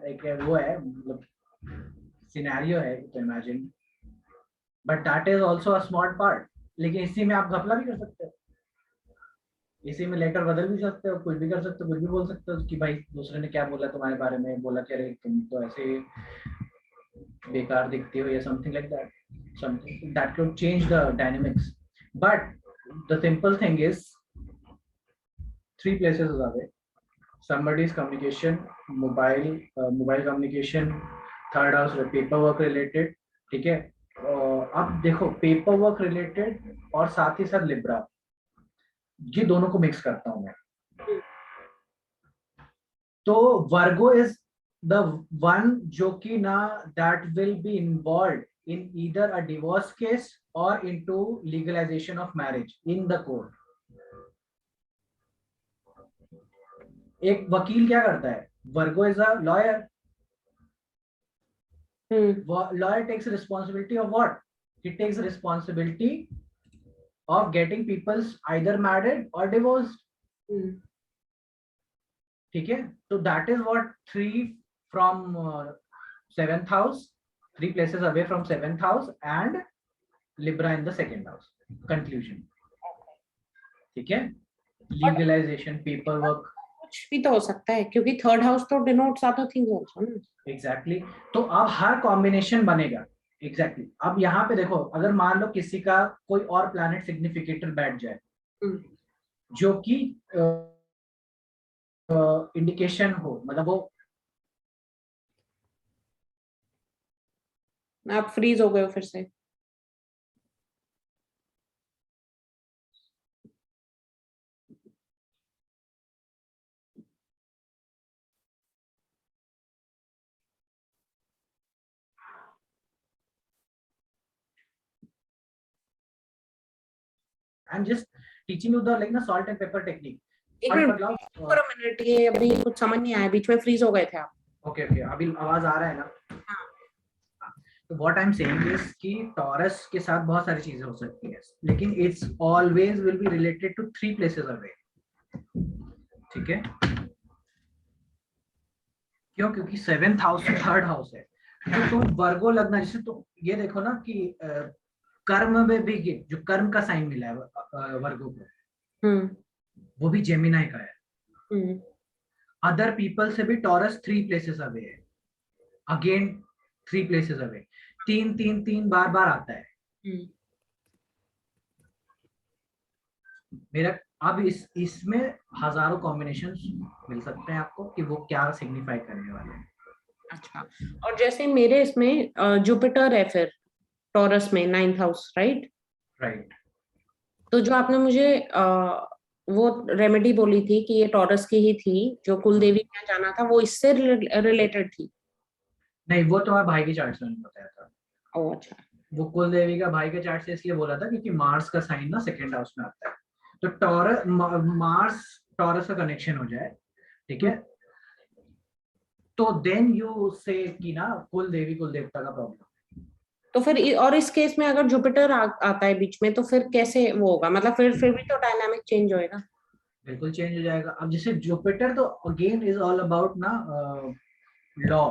B: एक वो है, मतलब सिनेरियो है तो imagine, but that is also a small part. लेकिन इसी में आप घपला भी कर सकते हो, इसी में लेटर बदल भी सकते हो, कुछ भी कर सकते हो, कुछ भी बोल सकते हो कि भाई दूसरे ने क्या बोला तुम्हारे बारे में, बोला कि अरे तुम तो ऐसे बेकार दिखती हो या something like that, something that could change the dynamics. But the simple thing is 3 places आ गए, somebody's communication, mobile communication, third house paper work related, ठीक है। अब देखो पेपर वर्क रिलेटेड और साथ ही साथ लिब्रा, ये दोनों को मिक्स करता हूं मैं। तो वर्गो इज द वन जो कि ना that will be involve in either a divorce case और into legalisation of marriage in the court. एक वकील क्या करता है, Virgo is a lawyer. Lawyer takes responsibility of what? He takes responsibility of getting people either married or divorced. ठीक है, तो that is what 3 from 7th house, 3 places away from 7th house and Libra in the 2nd house. Conclusion. ठीक है, legalization, paperwork,
D: कुछ भी तो हो सकता है क्योंकि थर्ड हाउस तो डिनोट्स अदर थिंग्स आल्सो ना।
B: एग्जैक्टली तो अब हर कॉम्बिनेशन बनेगा। एग्जैक्टली अब यहाँ पे देखो, अगर मान लो किसी का कोई और प्लैनेट सिग्निफिकेटर बैठ जाए जो कि इंडिकेशन हो, मतलब वो
D: आप फ्रीज हो गए हो फिर से।
B: I'm just teaching you the like na salt and pepper technique.
D: एक मिनट ये अभी कुछ समझ नहीं आया, बीच में फ्रीज हो गए थे आप।
B: ओके अभी आवाज आ रहा है ना? तो what I am saying is कि टॉरस के साथ बहुत सारी चीजें हो सकती है, लेकिन it's always will be related to 3 places away. ठीक है, क्यों? क्योंकि 7th हाउस से 3rd हाउस है। तो तुम वर्गो लगना, जैसे तो ये देखो ना कि कर्म में भी जो कर्म का साइन मिला है वर्गो को, वो भी जेमिनाई का है। अदर पीपल से भी टॉरस 3 प्लेसेस अवे है, अगेन 3 प्लेसेस अवे, 3 बार आता है। मेरा अब इसमें हजारों कॉम्बिनेशंस मिल सकते हैं आपको कि वो क्या सिग्निफाई करने वाले हैं।
D: अच्छा, और जैसे मेरे इसमें जुपिटर है फिर टॉरस में 9th हाउस, राइट। तो जो आपने मुझे वो रेमेडी बोली थी कि ये टॉरस की ही थी, जो कुलदेवी में जाना था, वो इससे रिलेटेड थी?
B: नहीं, वो तुम्हारे भाई के चार्ट से मैंने बताया था।
D: ओह अच्छा।
B: वो कुलदेवी का भाई के चार्ट से इसलिए बोला था क्योंकि मार्स का साइन ना 2nd हाउस में आता है, तो टॉरस मार्स टॉरस का कनेक्शन हो जाए, ठीक है, तो देन यू से कि ना कुल देवी कुल देवता का प्रॉब्लम।
D: तो फिर और इस केस में अगर जुपिटर आता है बीच में तो फिर कैसे वो होगा? मतलब फिर भी तो डायनामिक चेंज होएगा।
B: बिल्कुल चेंज हो जाएगा। अब जैसे जुपिटर तो अगेन इज ऑल अबाउट ना लॉ,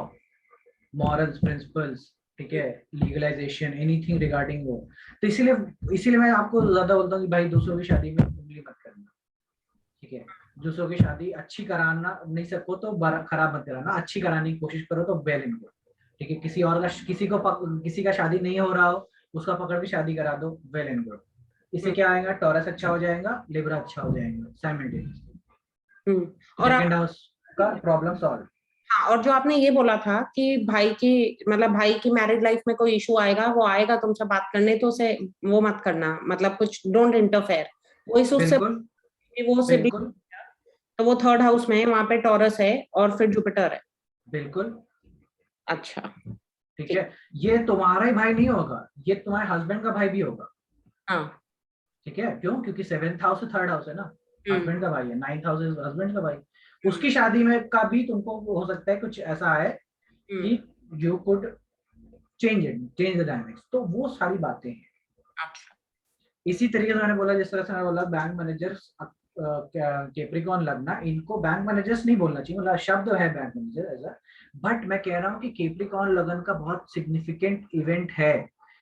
B: मॉरल्स, प्रिंसिपल्स, ठीक है, लीगलाइजेशन, एनीथिंग रिगार्डिंग वो। तो इसीलिए मैं आपको ज्यादा बोलता हूँ कि भाई दूसरों की शादी में उंगली मत करना, ठीक है। दूसरों की शादी अच्छी कराना नहीं सको तो खराब मत कराना, अच्छी कराने की कोशिश करो तो वेल एंड गुड, ठीक है। किसी का शादी नहीं हो रहा हो, उसका पकड़ के शादी करा दो, वेल एंड गुड। इससे क्या आएगा? टॉरस अच्छा हो जाएगा, लिब्रा अच्छा हो जाएगा साइमल्टेनियसली,
D: और
B: सेकंड हाउस का प्रॉब्लम सॉल्व।
D: हाँ, और जो आपने ये बोला था कि भाई की मैरिड लाइफ में कोई इशू आएगा, वो आएगा तुमसे बात करने, तो उसे वो मत करना, मतलब कुछ डोंट इंटरफेयर। वो इस उससे वो सिबलिंग, तो वो 3rd हाउस में है, वहां पे टॉरस है और फिर जुपिटर है।
B: बिल्कुल
D: अच्छा,
B: ठीक है। ये तुम्हारा ही भाई नहीं होगा, ये तुम्हारे हस्बैंड का भाई भी होगा।
D: हाँ
B: ठीक है, क्यों? क्योंकि 7th हाउस से 3rd हाउस है ना, हस्बैंड का भाई है। 9th हाउस इज हस्बैंड का भाई। उसकी शादी में का भी तुमको हो सकता है कुछ ऐसा है कि you could change the dynamics. तो वो सारी बातें हैं।
D: अच्छा,
B: इसी तरीके से मैंने बोला, जिस तरह से मैंने बोला बैंक मैनेजर्स कैप्रिकॉर्न लगना, इनको बैंक मैनेजर्स नहीं बोलना चाहिए, मतलब शब्द है बैंक मैनेजर ऐसा, बट मैं कह रहा हूँ कि कैप्रिकॉर्न लगन का बहुत सिग्निफिकेंट इवेंट है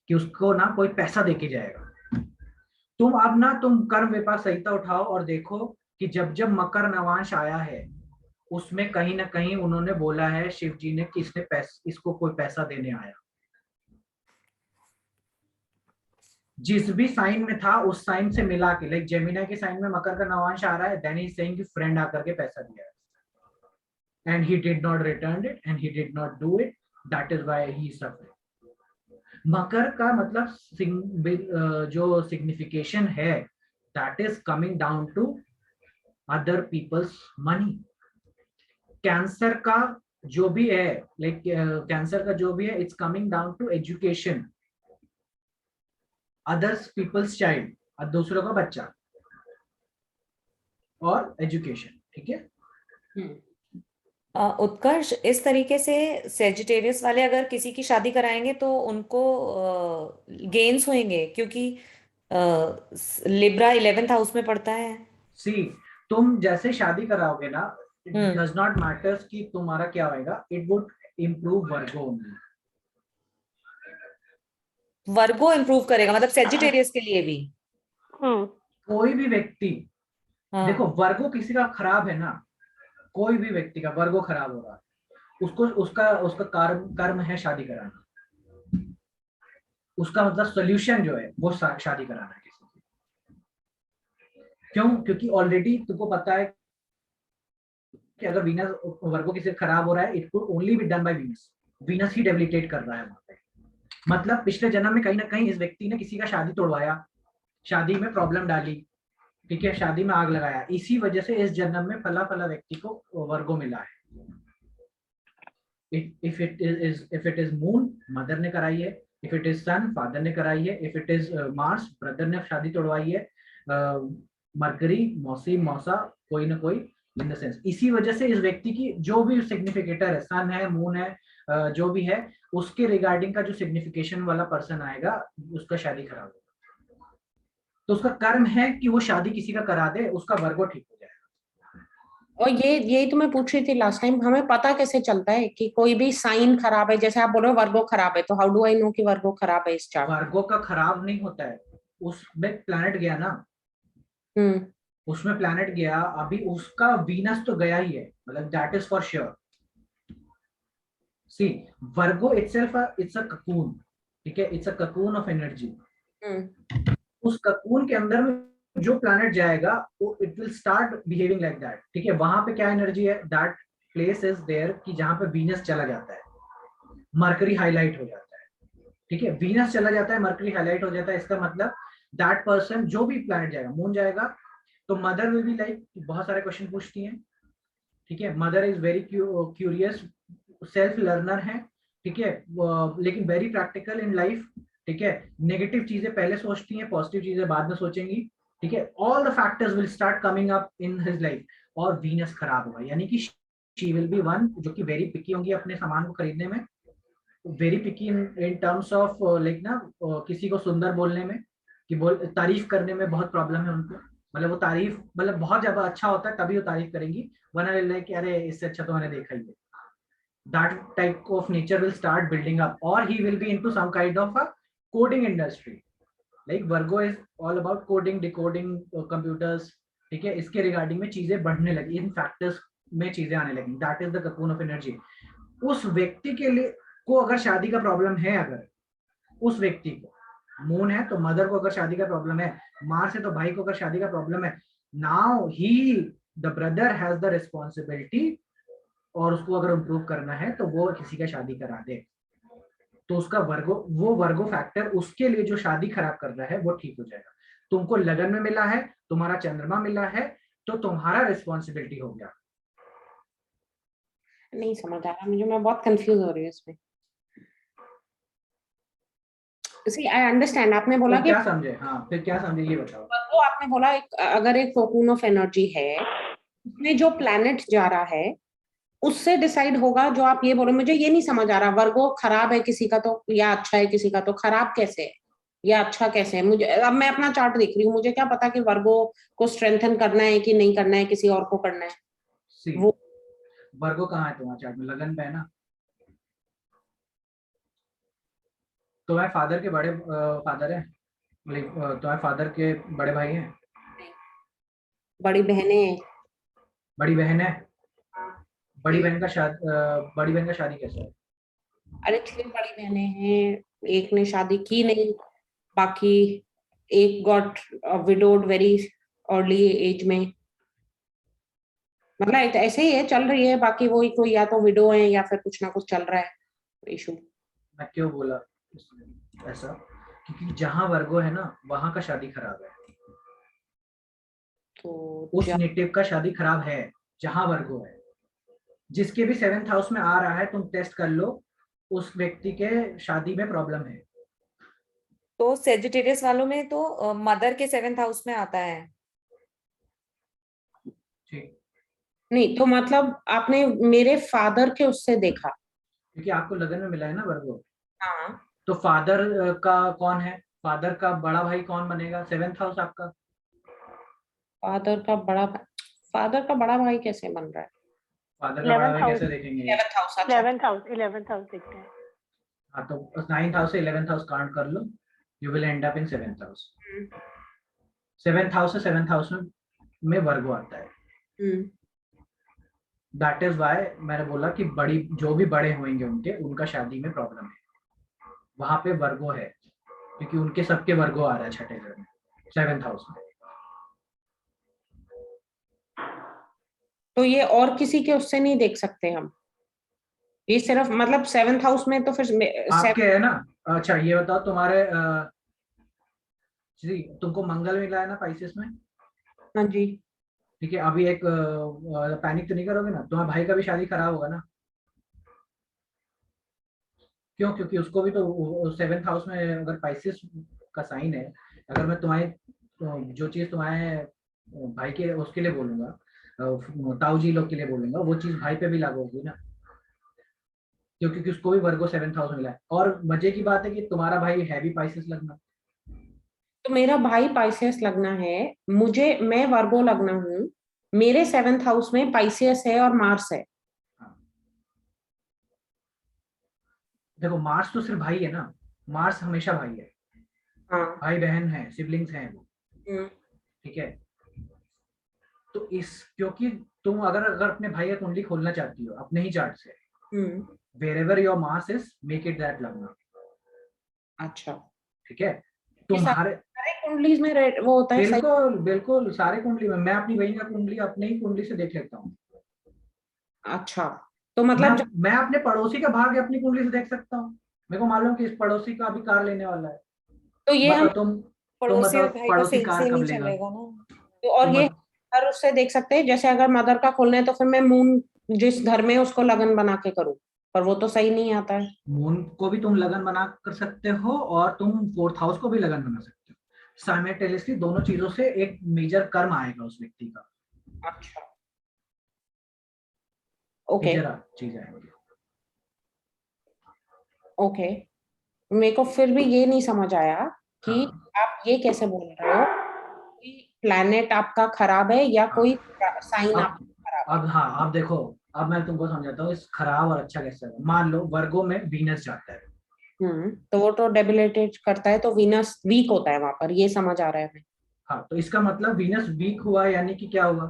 B: कि उसको ना कोई पैसा देके जाएगा। तुम कर्म व्यापार संहिता उठाओ और देखो कि जब मकर नवांश आया है, उसमें कहीं ना कहीं उन्होंने बोला है शिव जी ने कि इसको कोई पैसा देने आया। जिस भी साइन में था उस साइन से मिला के, लाइक जेमिनी के साइन में मकर का नवांश आ रहा है, देन ही सेइंग कि फ्रेंड आकर के पैसा दिया है। and he did not return it and he did not do it, that is why he suffered. मकर का मतलब जो सिग्निफिकेशन है, that is coming down to other people's money. Cancer का जो भी है, लाइक कैंसर का जो भी है, it's coming down to education, others peoples child, दूसरों का बच्चा और एजुकेशन. ठीक है.
C: उत्कर्ष, इस तरीके से सेजिटेरियस वाले अगर किसी की शादी कराएंगे तो उनको गेन्स होंगे, क्योंकि लिब्रा 11th हाउस में पड़ता है.
B: सी, तुम जैसे शादी कराओगे ना, इट डज नॉट मैटर्स कि तुम्हारा क्या होएगा, it would improve Virgo only.
C: Virgo improve करेगा, मतलब सेजिटेरियस के लिए भी.
B: कोई भी व्यक्ति, देखो वर्गो किसी का खराब है ना, कोई भी व्यक्ति का वर्गो खराब हो रहा है, उसको उसका कर्म है शादी कराना. उसका मतलब सोल्यूशन जो है वो शादी कराना है किसी की. क्यों? क्योंकि ऑलरेडी तुमको पता है कि अगर वीनस वर्गो किसी खराब हो रहा है, it could only be done by Venus. Venus he debilitate कर रहा है वहां पे. मतलब पिछले जन्म में कहीं ना कहीं इस व्यक्ति ने किसी का शादी तोड़वाया, शादी में प्रॉब्लम डाली, ठीक है, शादी में आग लगाया, इसी वजह से इस जन्म में फला फला व्यक्ति को वर्गो मिला है. If it is Moon, mother ने कराई है. If it is Sun, father ने कराई है. If it is Mars, brother ने शादी तोड़वाई है. मरकरी, मौसी, मौसा, कोई ना कोई, इन द सेंस. इसी वजह से इस व्यक्ति की जो भी सिग्निफिकेटर है, सन है, मून है, जो भी है, उसके रिगार्डिंग का जो सिग्निफिकेशन वाला पर्सन आएगा, उसका शादी खराब होगा. तो उसका कर्म है कि वो शादी किसी का करा दे, उसका वर्गो ठीक हो जाएगा.
D: और यही तो मैं पूछ रही थी लास्ट टाइम, हमें पता कैसे चलता है कि कोई भी साइन खराब है? जैसे आप बोल रहे हो वर्गो खराब है, तो हाउ डू आई नो कि वर्गो खराब है इस चार्ट?
B: वर्गो का खराब नहीं होता है, उसमें प्लैनेट गया ना, उसमें प्लैनेट गया, अभी उसका वीनस तो गया ही है, मतलब that is for sure. See, Virgo itself it's a cocoon. ठीक है, it's a cocoon of energy. उस ककून के अंदर में जो प्लैनेट जाएगा वो it will start behaving like that. ठीक है, वहां पे क्या एनर्जी है, दैट प्लेस इज देयर कि जहां पे वीनस चला जाता है, मरकरी हाईलाइट हो जाता है. ठीक है, वीनस चला जाता है, मरकरी हाईलाइट हो जाता है. इसका मतलब दैट पर्सन, जो भी प्लैनेट जाएगा, मून जाएगा, तो मदर विल बी लाइक, बहुत सारे क्वेश्चन पूछती हैं. ठीक है, mother is very curious, self learner है. ठीक है, लेकिन वेरी प्रैक्टिकल इन लाइफ. ठीक है, नेगेटिव चीजें पहले सोचती हैं, पॉजिटिव चीजें बाद में सोचेंगी. ठीक है, all the factors will start coming up in his life. और वीनस खराब होगा, यानी कि शी विल बी वन जो कि वेरी पिकी होंगी अपने सामान को खरीदने में, very picky in terms of like ना, किसी को सुंदर बोलने में, कि तारीफ करने में बहुत प्रॉब्लम है उनको. मतलब वो तारीफ, मतलब बहुत ज्यादा अच्छा होता है तभी वो तारीफ करेंगी, वरना लाइक अरे इससे अच्छा तो मैंने देखा ही है. That type of nature will start building up, or he will be into some kind of a coding industry. Like Virgo is all about coding, decoding, computers. ठीक है, इसके रिगार्डिंग में चीजें बढ़ने लगी, इन फैक्टर्स में चीजें आने लगी. That is the cocoon of energy. उस व्यक्ति के लिए को अगर शादी का प्रॉब्लम है, अगर उस व्यक्ति को मून है तो मदर को अगर शादी का प्रॉब्लम है, मार्स है तो भाई को अगर शादी का प्रॉब्लम है, now he the brother has the responsibility, और उसको अगर इम्प्रूव करना है तो वो किसी का शादी करा दे. तो उसका वो वर्गो फैक्टर उसके लिए जो शादी खराब कर रहा है वो ठीक हो जाएगा. तुमको लगन में मिला है, तुम्हारा चंद्रमा मिला है, तो तुम्हारा रिस्पॉन्सिबिलिटी हो गया.
D: नहीं समझ आ रहा मुझे, मैं बहुत कंफ्यूज हो रही हूँ इसमें. See, I understand. आपने बोला
B: तो
D: कि
B: क्या समझे? हाँ, फिर क्या समझे ये बताओ.
D: वो आपने बोला अगर एक कोकून ऑफ एनर्जी है, उसमें जो प्लैनेट जा रहा है उससे डिसाइड होगा. जो आप ये बोले, मुझे ये नहीं समझ आ रहा, वर्गो खराब है किसी का तो या अच्छा है किसी का, तो खराब कैसे है या अच्छा कैसे है? मुझे अब मैं अपना चार्ट देख रही हूँ, मुझे क्या पता कि वर्गो को स्ट्रेंथन करना है कि नहीं करना है, किसी और को करना है. वो
B: वर्गो कहाँ है तुम्हारे चार्ट में? लगन पे है ना. तुम्हारे फादर के बड़े फादर है, तुम्हारे फादर के बड़े भाई हैं?
D: बड़ी बहनें,
B: बड़ी बहन है. बड़ी बहन का शादी कैसे है?
D: अरे 6 बड़ी बहनें हैं, एक ने शादी की नहीं, बाकी एक got widowed very early age में. मतलब ऐसे ही है, चल रही है, बाकी वो कोई या तो विडो है या फिर कुछ ना कुछ चल रहा है इशू।
B: मैं क्यों बोला ऐसा, क्योंकि जहां वर्गो है ना वहां का शादी खराब है,
D: तो
B: उस नेटिव का शादी खराब है जहां वर्गो है। जिसके भी 7th हाउस में आ रहा है तुम टेस्ट कर लो, उस व्यक्ति के शादी में प्रॉब्लम है।
C: तो सेजिटेरियस वालों में तो मदर के 7th हाउस में आता है।
B: ठीक,
D: नहीं, तो मतलब आपने मेरे फादर के उससे देखा।
B: क्योंकि आपको लगन में मिला है ना वर्गो,
D: हाँ,
B: तो फादर का कौन है, फादर का बड़ा भाई कौन बनेगा, 7th हाउस आपका।
D: फादर का बड़ा भाई कैसे बन रहा है?
B: फादर का बड़ा
A: 11th
B: भाई
A: हाउस,
B: कैसे देखेंगे?
D: 11th हाउस, अच्छा।
A: 11th हाउस देखते हैं।
B: हाँ, तो 9th हाउस से 11th हाउस काउंट कर लो, you will end up in 7th house. 7th house से 7th हाउस में वर्गो आता है। दैट इज वाई मैंने बोला कि बड़ी जो भी बड़े होंगे उनके, उनका शादी में प्रॉब्लम है, वहां पे वर्गो है, क्योंकि उनके सबके वर्गो आ रहा है छठे घर में, 7th हाउस में।
D: तो ये और किसी के उससे नहीं देख सकते हम, ये सिर्फ मतलब 7th हाउस में तो फिर
B: आपके है ना। अच्छा ये बताओ, तुम्हारे जी तुमको मंगल मिला है ना पाइसेस में।
D: हाँ जी।
B: ठीक है, अभी एक पैनिक तो नहीं करोगे ना, तुम्हारे भाई का भी शादी खराब होगा ना। क्यों? क्योंकि उसको भी तो 7th हाउस में अगर पाइसेस का साइन है, अगर मैं तुम्हारे जो चीज तुम्हारे भाई के उसके लिए बोलूंगा, ताऊ जी लोग के लिए बोलूंगा, वो चीज भाई पे भी लागू होगी ना, क्योंकि उसको भी वर्गो 7th हाउस में मिला है। और मजे की बात है कि तुम्हारा भाई हैवी पाइसेस लगना।
D: तो मेरा भाई पाइसेस लगना है, मैं वर्गो लगना हूँ, मेरे 7th हाउस में पाइसेस है और मार्स है।
B: हाँ। देखो मार्स तो सिर्फ भाई है ना, मार्स हमेशा भाई है,
D: हाँ।
B: भाई बहन है, सिबलिंग्स हैं वो।
D: हम्म।
B: ठीक है, तो इस क्योंकि तुम अगर अपने भाई का कुंडली खोलना चाहती हो अपने ही चार्ट से,
D: हम्म।
B: wherever your mass is make it that लगना।
D: अच्छा,
B: ठीक है,
D: ये
B: तुम्हारे
D: सारे कुंडलीज में वो होता है सही?
B: बिल्कुल बिल्कुल सारे कुंडली में, मैं अपनी बहन का कुंडली अपने ही कुंडली से देख लेता हूँ।
D: अच्छा, तो
B: मैं
D: मतलब
B: मैं अपने पड़ोसी का भाग्य अपनी कुंडली से देख सकता हूँ। मेरे को मालूम कि इस पड़ोसी का अभी कार लेने वाला है।
D: तो ये हम
B: बताओ तुम
C: पड़ोसी
B: बताओ
C: और भाई का
B: पड़ोसी
C: सिंक
B: कार
C: से
B: कब
C: नहीं
B: लेगा।
C: चलेगा ना।
D: तो और
B: तुम
D: ये हर उससे देख सकते हैं, जैसे अगर मदर का खोलना है तो फिर मैं मून जिस घर में उसको लगन बना के करूं, पर वो तो सही नहीं आता है।
B: मून को भी तुम लगन बना कर सकते हो, और तुम 4th हाउस को भी लगन बना सकते हो। साइमल्टेनियसली दोनों चीजों से एक मेजर कर्म आएगा उस व्यक्ति का।
D: अच्छा, ओके।
B: मेजर चीज आएगी।
D: ओके, मेरे को फिर भी ये नहीं समझ आया कि
B: हाँ
D: आप ये कैसे बोल रहे हो कि प्लैनेट आपका खराब है या
B: हाँ।
D: कोई साइन
B: अब
D: आपका खराब है।
B: हाँ, अब देखो, अब मैं तुमको समझाता हूँ इस खराब और अच्छा कैसे है। मान लो वर्गो में वीनस जाता है।
D: तो वो तो डेबिलिटेट करता है, तो वीनस वीक होता है वहां पर, ये समझ आ रहा है हमें।
B: हाँ, तो इसका मतलब वीनस वीक हुआ, यानी कि क्या हुआ,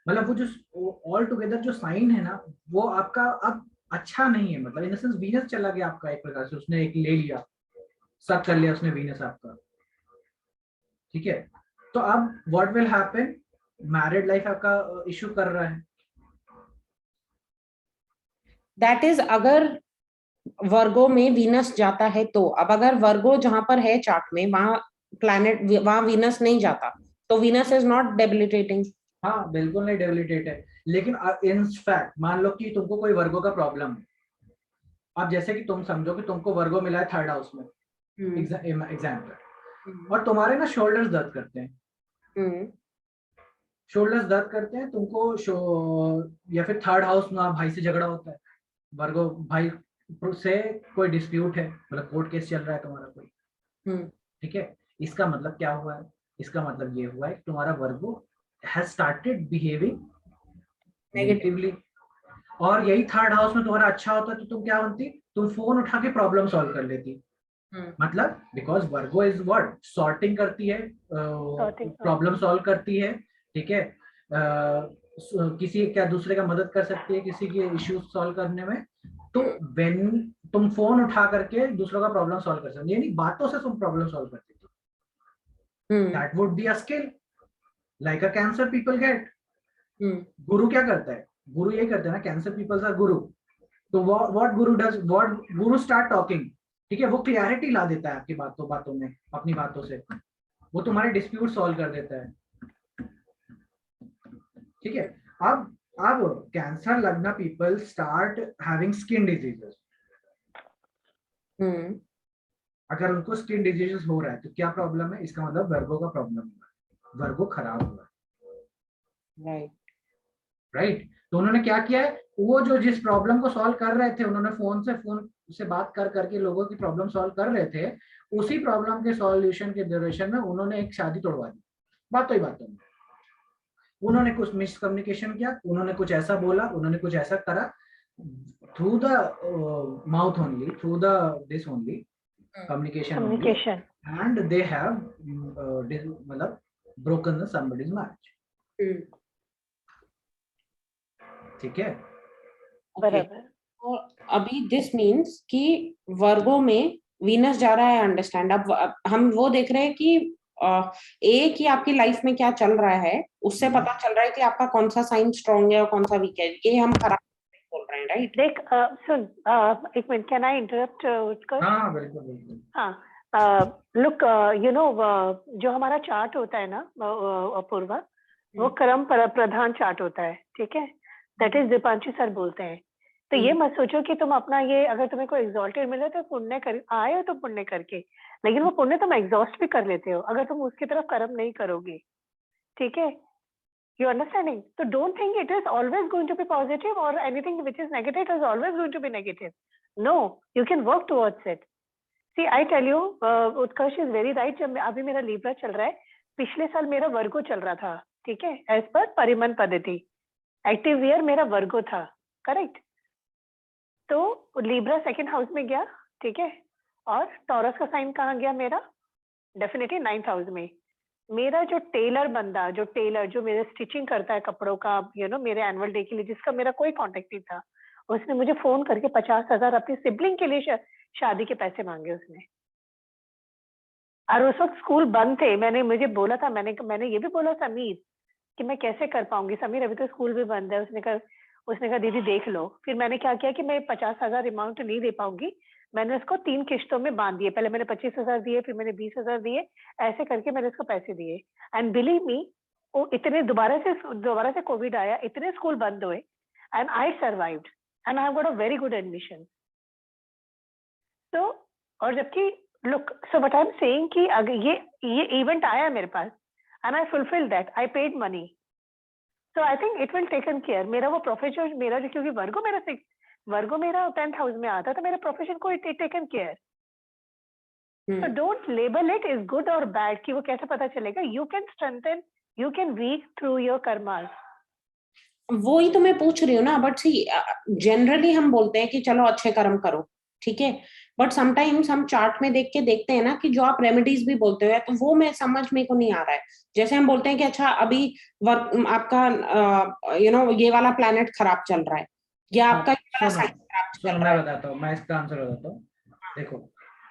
B: मतलब वो जो ऑल टुगेदर जो साइन है ना, वो आपका अब अच्छा नहीं है। मतलब इन द सेंस वीनस चला गया आपका, एक प्रकार से उसने एक ले लिया, सब कर लिया उसने वीनस आपका। ठीक है, तो अब what will happen, married life आपका इशू कर रहा है।
D: दैट इज अगर वर्गो में वीनस जाता है तो, अब अगर वर्गो जहां पर है चार्ट में वहां प्लैनेट, वहां वीनस नहीं जाता, तो वीनस इज नॉट डेबिलिटेटिंग।
B: हाँ बिल्कुल नहीं डेबिलिटेट है, लेकिन इन फैक्ट मान लो कि तुमको कोई वर्गो का प्रॉब्लम है। अब जैसे कि तुम समझो कि तुमको वर्गो मिला है 3rd हाउस में, एग्जाम्पल, और तुम्हारे ना शोल्डर्स दर्द करते हैं, शोल्डर्स दर्द करते हैं तुमको या फिर 3rd हाउस में भाई से झगड़ा होता है, वर्गो भाई से कोई डिस्प्यूट है, मतलब कोर्ट केस चल रहा है तुम्हारा कोई। ठीक है, इसका मतलब क्या हुआ है, इसका मतलब ये हुआ है कि तुम्हारा Virgo has started behaving
D: negative.
B: Negatively. और यही 3rd हाउस में तुम्हारा अच्छा होता तो तुम क्या बनती, तुम फोन उठा के प्रॉब्लम सॉल्व कर लेती। मतलब because Virgo is what, sorting करती है, प्रॉब्लम सॉल्व करती है। ठीक है, किसी क्या दूसरे का मदद कर सकती है किसी के इश्यूज सॉल्व करने में। तो व्हेन तुम फोन उठा करके दूसरों का प्रॉब्लम सॉल्व कर सकते, यानी बातों से तुम प्रॉब्लम सॉल्व करती थी, that would be a skill, like a cancer people get. गुरु क्या करता है? गुरु ये करते हैं ना, कैंसर पीपल्स आर गुरु। तो what Guru does, what Guru start talking, ठीक है, वो क्लियरिटी ला देता है आपकी बातों में, अपनी बातों से वो तुम्हारे डिस्प्यूट सॉल्व कर देता है, ठीक है। अब कैंसर लगना people start having skin diseases. अगर उनको स्किन डिजीजेस हो रहा है तो क्या प्रॉब्लम है? इसका मतलब वर्गो का प्रॉब्लम हुआ है, वर्गो खराब हुआ है, राइट। तो उन्होंने क्या किया है, वो जो जिस प्रॉब्लम को सॉल्व कर रहे थे, उन्होंने फोन से बात कर करके लोगों की प्रॉब्लम सॉल्व कर रहे थे, उसी प्रॉब्लम के सॉल्यूशन के ड्यूरेशन में उन्होंने एक शादी तोड़वा दी, बातों ही बातों में। उन्होंने कुछ मिसकम्युनिकेशन किया, उन्होंने कुछ ऐसा बोला, उन्होंने कुछ ऐसा करा, through the mouth only, through the this only communication and they have मतलब broken the somebody's marriage, ठीक है।
A: बराबर।
D: और अभी दिस मीन्स कि वर्गो में वीनस जा रहा है, अंडरस्टैंड। अब हम वो देख रहे हैं कि एक ही आपकी लाइफ में क्या चल रहा है, उससे पता चल रहा है कि आपका कौन सा साइन स्ट्रॉन्ग है और कौन सा वीक है। ये हम खराब बोल रहे हैं, राइट?
A: देख सुन, एक मिनट, कैन आई इंटरप्ट उत्कर्ष?
B: हाँ बिल्कुल।
A: हाँ, लुक, यू नो, जो हमारा चार्ट होता है ना अपूर्वा, वो क्रम प्रधान चार्ट होता है, ठीक है। दैट इज दीपांशु सर बोलते हैं। तो ये मत सोचो कि तुम अपना ये, अगर तुम्हें कोई एग्जॉल्टेड मिले तो पुण्य कर आए हो, तो पुण्य करके, लेकिन वो पुण्य तुम एग्जॉस्ट भी कर लेते हो अगर तुम उसकी तरफ कर्म नहीं करोगे, ठीक है। You understanding? So don't think it is always going to be positive or anything which is negative is always going to be negative. No, you can work towards it. See, I tell you, Utkarsh is very right. जब अभी मेरा Libra चल रहा है, पिछले साल मेरा वर्गो चल रहा था, ठीक है, एज पर परिमन पद्धति। एक्टिव ईयर मेरा वर्गो था, करेक्ट। तो लिब्रा सेकंड हाउस में गया, ठीक है, और टॉरस का साइन कहाँ गया मेरा? डेफिनेटली 9th हाउस में। मेरा जो टेलर बंदा, जो मेरे स्टिचिंग करता है कपड़ों का, यू नो, मेरे एनुअल डे के लिए, जिसका मेरा कोई कांटेक्ट नहीं था, उसने मुझे फोन करके 50,000 अपनी सिबलिंग के लिए शादी के पैसे मांगे उसने। और उस वक्त स्कूल बंद थे। मुझे बोला था, मैंने ये भी बोला समीर कि मैं कैसे कर पाऊंगी समीर, अभी तो स्कूल भी बंद है। उसने कहा दीदी देख लो। फिर मैंने क्या किया कि मैं 50,000 अमाउंट नहीं दे पाऊंगी, मैंने उसको 3 किश्तों में बांध दिए। पहले मैंने 25,000 दिए, फिर मैंने 20,000 दिए, ऐसे करके मैंने उसको पैसे दिए। एंड बिलीव मी, वो इतने दोबारा से कोविड आया, इतने स्कूल बंद हुए, and I survived and I have got a very good admission. तो और जबकि look, so what I am saying कि अगर ये इवेंट आया मेरे पास and I fulfil that, I paid money, so I think it will taken care. मेरा वो प्रोफेशन, मेरा जो, क्योंकि वर्गो मेरा 10th हाउस में आता था, मेरे प्रोफेशन को it taken care. So don't label it is good or bad कि वो कैसे पता चलेगा? You can strengthen, you can weak through your karmas.
D: वो ही तो मैं पूछ रही हूँ ना। बट सी, जनरली हम बोलते हैं कि चलो अच्छे कर्म करो, ठीक है, बट समटाइम्स हम चार्ट में देख के देखते हैं ना कि जो आप रेमेडीज भी बोलते हो, तो वो मैं समझ में को नहीं आ रहा है। जैसे हम बोलते हैं कि अच्छा अभी आपका यू नो ये वाला प्लैनेट खराब चल रहा है, या आपका ये वाला साइन खराब चल रहा है।
B: मैं बताता हूँ, मैं इसका आंसर बताता हूँ। देखो,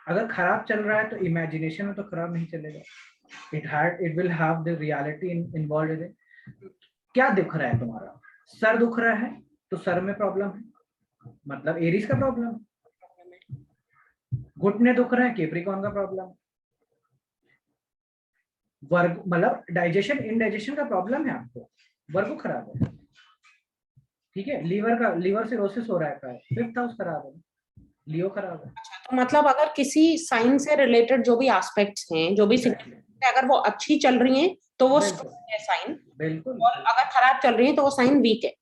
B: अगर खराब चल रहा है तो इमेजिनेशन में तो खराब नहीं चलेगा, it will have the reality involved in it. क्या दुख रहा है तुम्हारा? सर दुख रहा है तो सर में प्रॉब्लम है, मतलब एरीज का प्रॉब्लम। घुटने दुख रहे हैं, कैप्रिकॉर्न का प्रॉब्लम। वर्ग मतलब डाइजेशन, इनडाइजेशन का प्रॉब्लम है आपको, वर्गो खराब है, ठीक है। लीवर सिरोसिस हो रहा है, 5th हाउस खराब है, लियो खराब है।
D: तो मतलब अगर किसी साइन से रिलेटेड जो भी एस्पेक्ट्स हैं, जो भी अगर वो अच्छी चल रही हैं तो वो स्ट्रॉन्ग है साइन,
B: बिल्कुल।
D: और अगर खराब चल रही है तो वो साइन वीक है,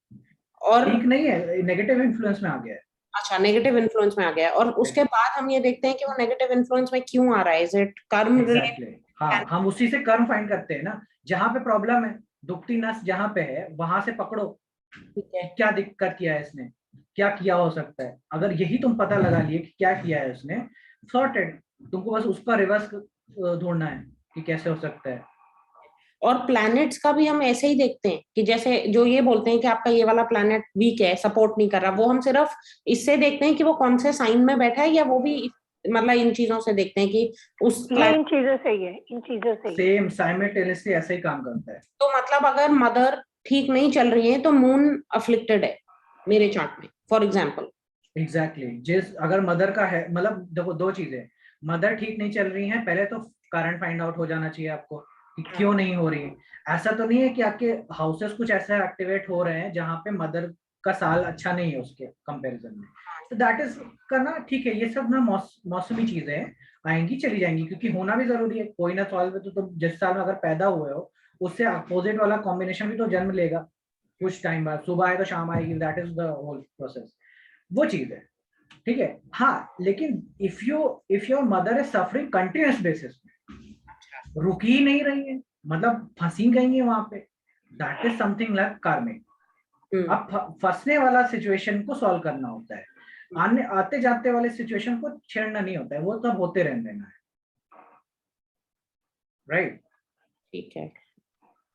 D: और
B: वीक नहीं है, नेगेटिव इन्फ्लुएंस में आ गया है।
D: अच्छा, नेगेटिव इन्फ्लुएंस में आ गया है। और उसके बाद हम ये देखते हैं कि वो नेगेटिव इन्फ्लुएंस में क्यों आ रहा है, इज इट कर्म रिलेटेड?
B: हाँ, हम उसी से कर्म फाइंड करते हैं ना। जहाँ पे प्रॉब्लम है, दुखती नस जहाँ पे है, वहां से पकड़ो, ठीक है, क्या दिक्कत किया है इसने, क्या किया हो सकता है। अगर यही तुम पता लगा लिए कि क्या किया है उसने, सॉर्टेड। तुमको बस उसका रिवर्स ढूंढना है कि कैसे हो सकता है।
D: और प्लैनेट्स का भी हम ऐसे ही देखते हैं कि जैसे जो ये बोलते हैं कि आपका ये वाला प्लैनेट वीक है, सपोर्ट नहीं कर रहा, वो हम सिर्फ इससे देखते हैं कि वो कौन से साइन में बैठा है, या वो भी मतलब इन चीजों से देखते हैं कि उस
A: इन चीजों से ही है, इन चीजों से
B: सेम साइमल्टेनियसली ऐसे ही काम करता है।
D: तो मतलब अगर मदर ठीक नहीं चल रही है तो मून अफ्लिक्टेड है मेरे चार्ट में, फॉर एग्जाम्पल।
B: एग्जैक्टली जिस अगर मदर का है, मतलब देखो दो चीजें, मदर ठीक नहीं चल रही है, पहले तो कारण फाइंड आउट हो जाना चाहिए आपको कि क्यों नहीं हो रही है। ऐसा तो नहीं है कि आपके हाउसेस कुछ ऐसे एक्टिवेट हो रहे हैं जहाँ पे मदर का साल अच्छा नहीं है उसके कंपैरिजन में, तो दैट इज करना ठीक है। ये सब ना मौसमी चीजें हैं, आएंगी चली जाएंगी, क्योंकि होना भी जरूरी है। कोई ना साल में तो तुम जिस साल में अगर पैदा हुए हो उससे अपोजिट वाला कॉम्बिनेशन भी तो जन्म लेगा कुछ टाइम बाद, सुबह आए तो शाम आएगी, that is the whole process. वो चीज है, ठीक है। हाँ लेकिन if your mother is suffering continuous basis, रुक ही नहीं रही है, मतलब फंसी गई है वहां पे, दैट इज समथिंग लाइक कार्मिक। अब फंसने वाला सिचुएशन को सॉल्व करना होता है, आने आते जाते वाले सिचुएशन को छेड़ना नहीं होता है, वो तब होते रहने देना है, राइट?
D: ठीक है।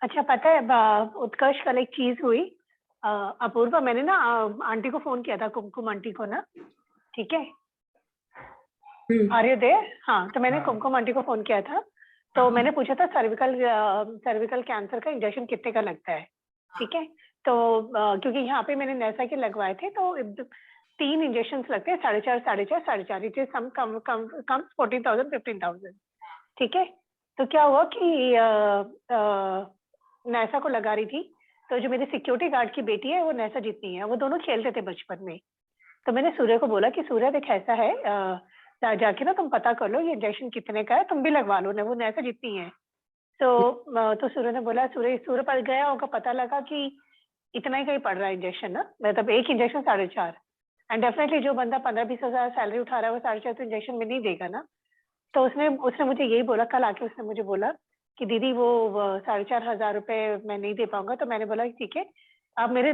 A: अच्छा पता है उत्कर्ष, कल एक चीज हुई। अपूर्वा, मैंने ना आंटी को फोन किया था, कुमकुम आंटी को ना, ठीक है, आर यू देयर? हाँ, तो मैंने कुमकुम आंटी को फोन किया था, तो मैंने पूछा था सर्विकल कैंसर का इंजेक्शन कितने का लगता है, ठीक है। तो क्योंकि यहाँ पे मैंने नैसा के लगवाए थे, तो 3 इंजेक्शन लगते हैं, 4.5 इट इज सम कम 14,000 15,000, ठीक है। तो क्या हुआ कि नैसा को लगा रही थी, तो जो मेरी सिक्योरिटी गार्ड की बेटी है वो नैसा जितनी है, वो दोनों खेलते थे बचपन में। तो मैंने सूर्य को बोला कि सूर्य देख ऐसा है, जाके ना तुम पता कर लो ये इंजेक्शन कितने का है, तुम भी लगवा लो ना, वो नैसा जितनी है। तो सूर्य ने बोला, सूर्य पर गया होगा, पता लगा कि इतना ही कहीं पड़ रहा है इंजेक्शन ना, मतलब एक इंजेक्शन 4.5, एंड डेफिनेटली जो बंदा 15-20 हजार सैलरी उठा रहा है वो 4.5 तो इंजेक्शन में नहीं देगा ना। तो उसने मुझे यही बोला, कल आके उसने मुझे बोला कि दीदी वो 4,500 रुपए मैं नहीं दे पाऊंगा। तो मैंने बोला ठीक है, आप मेरे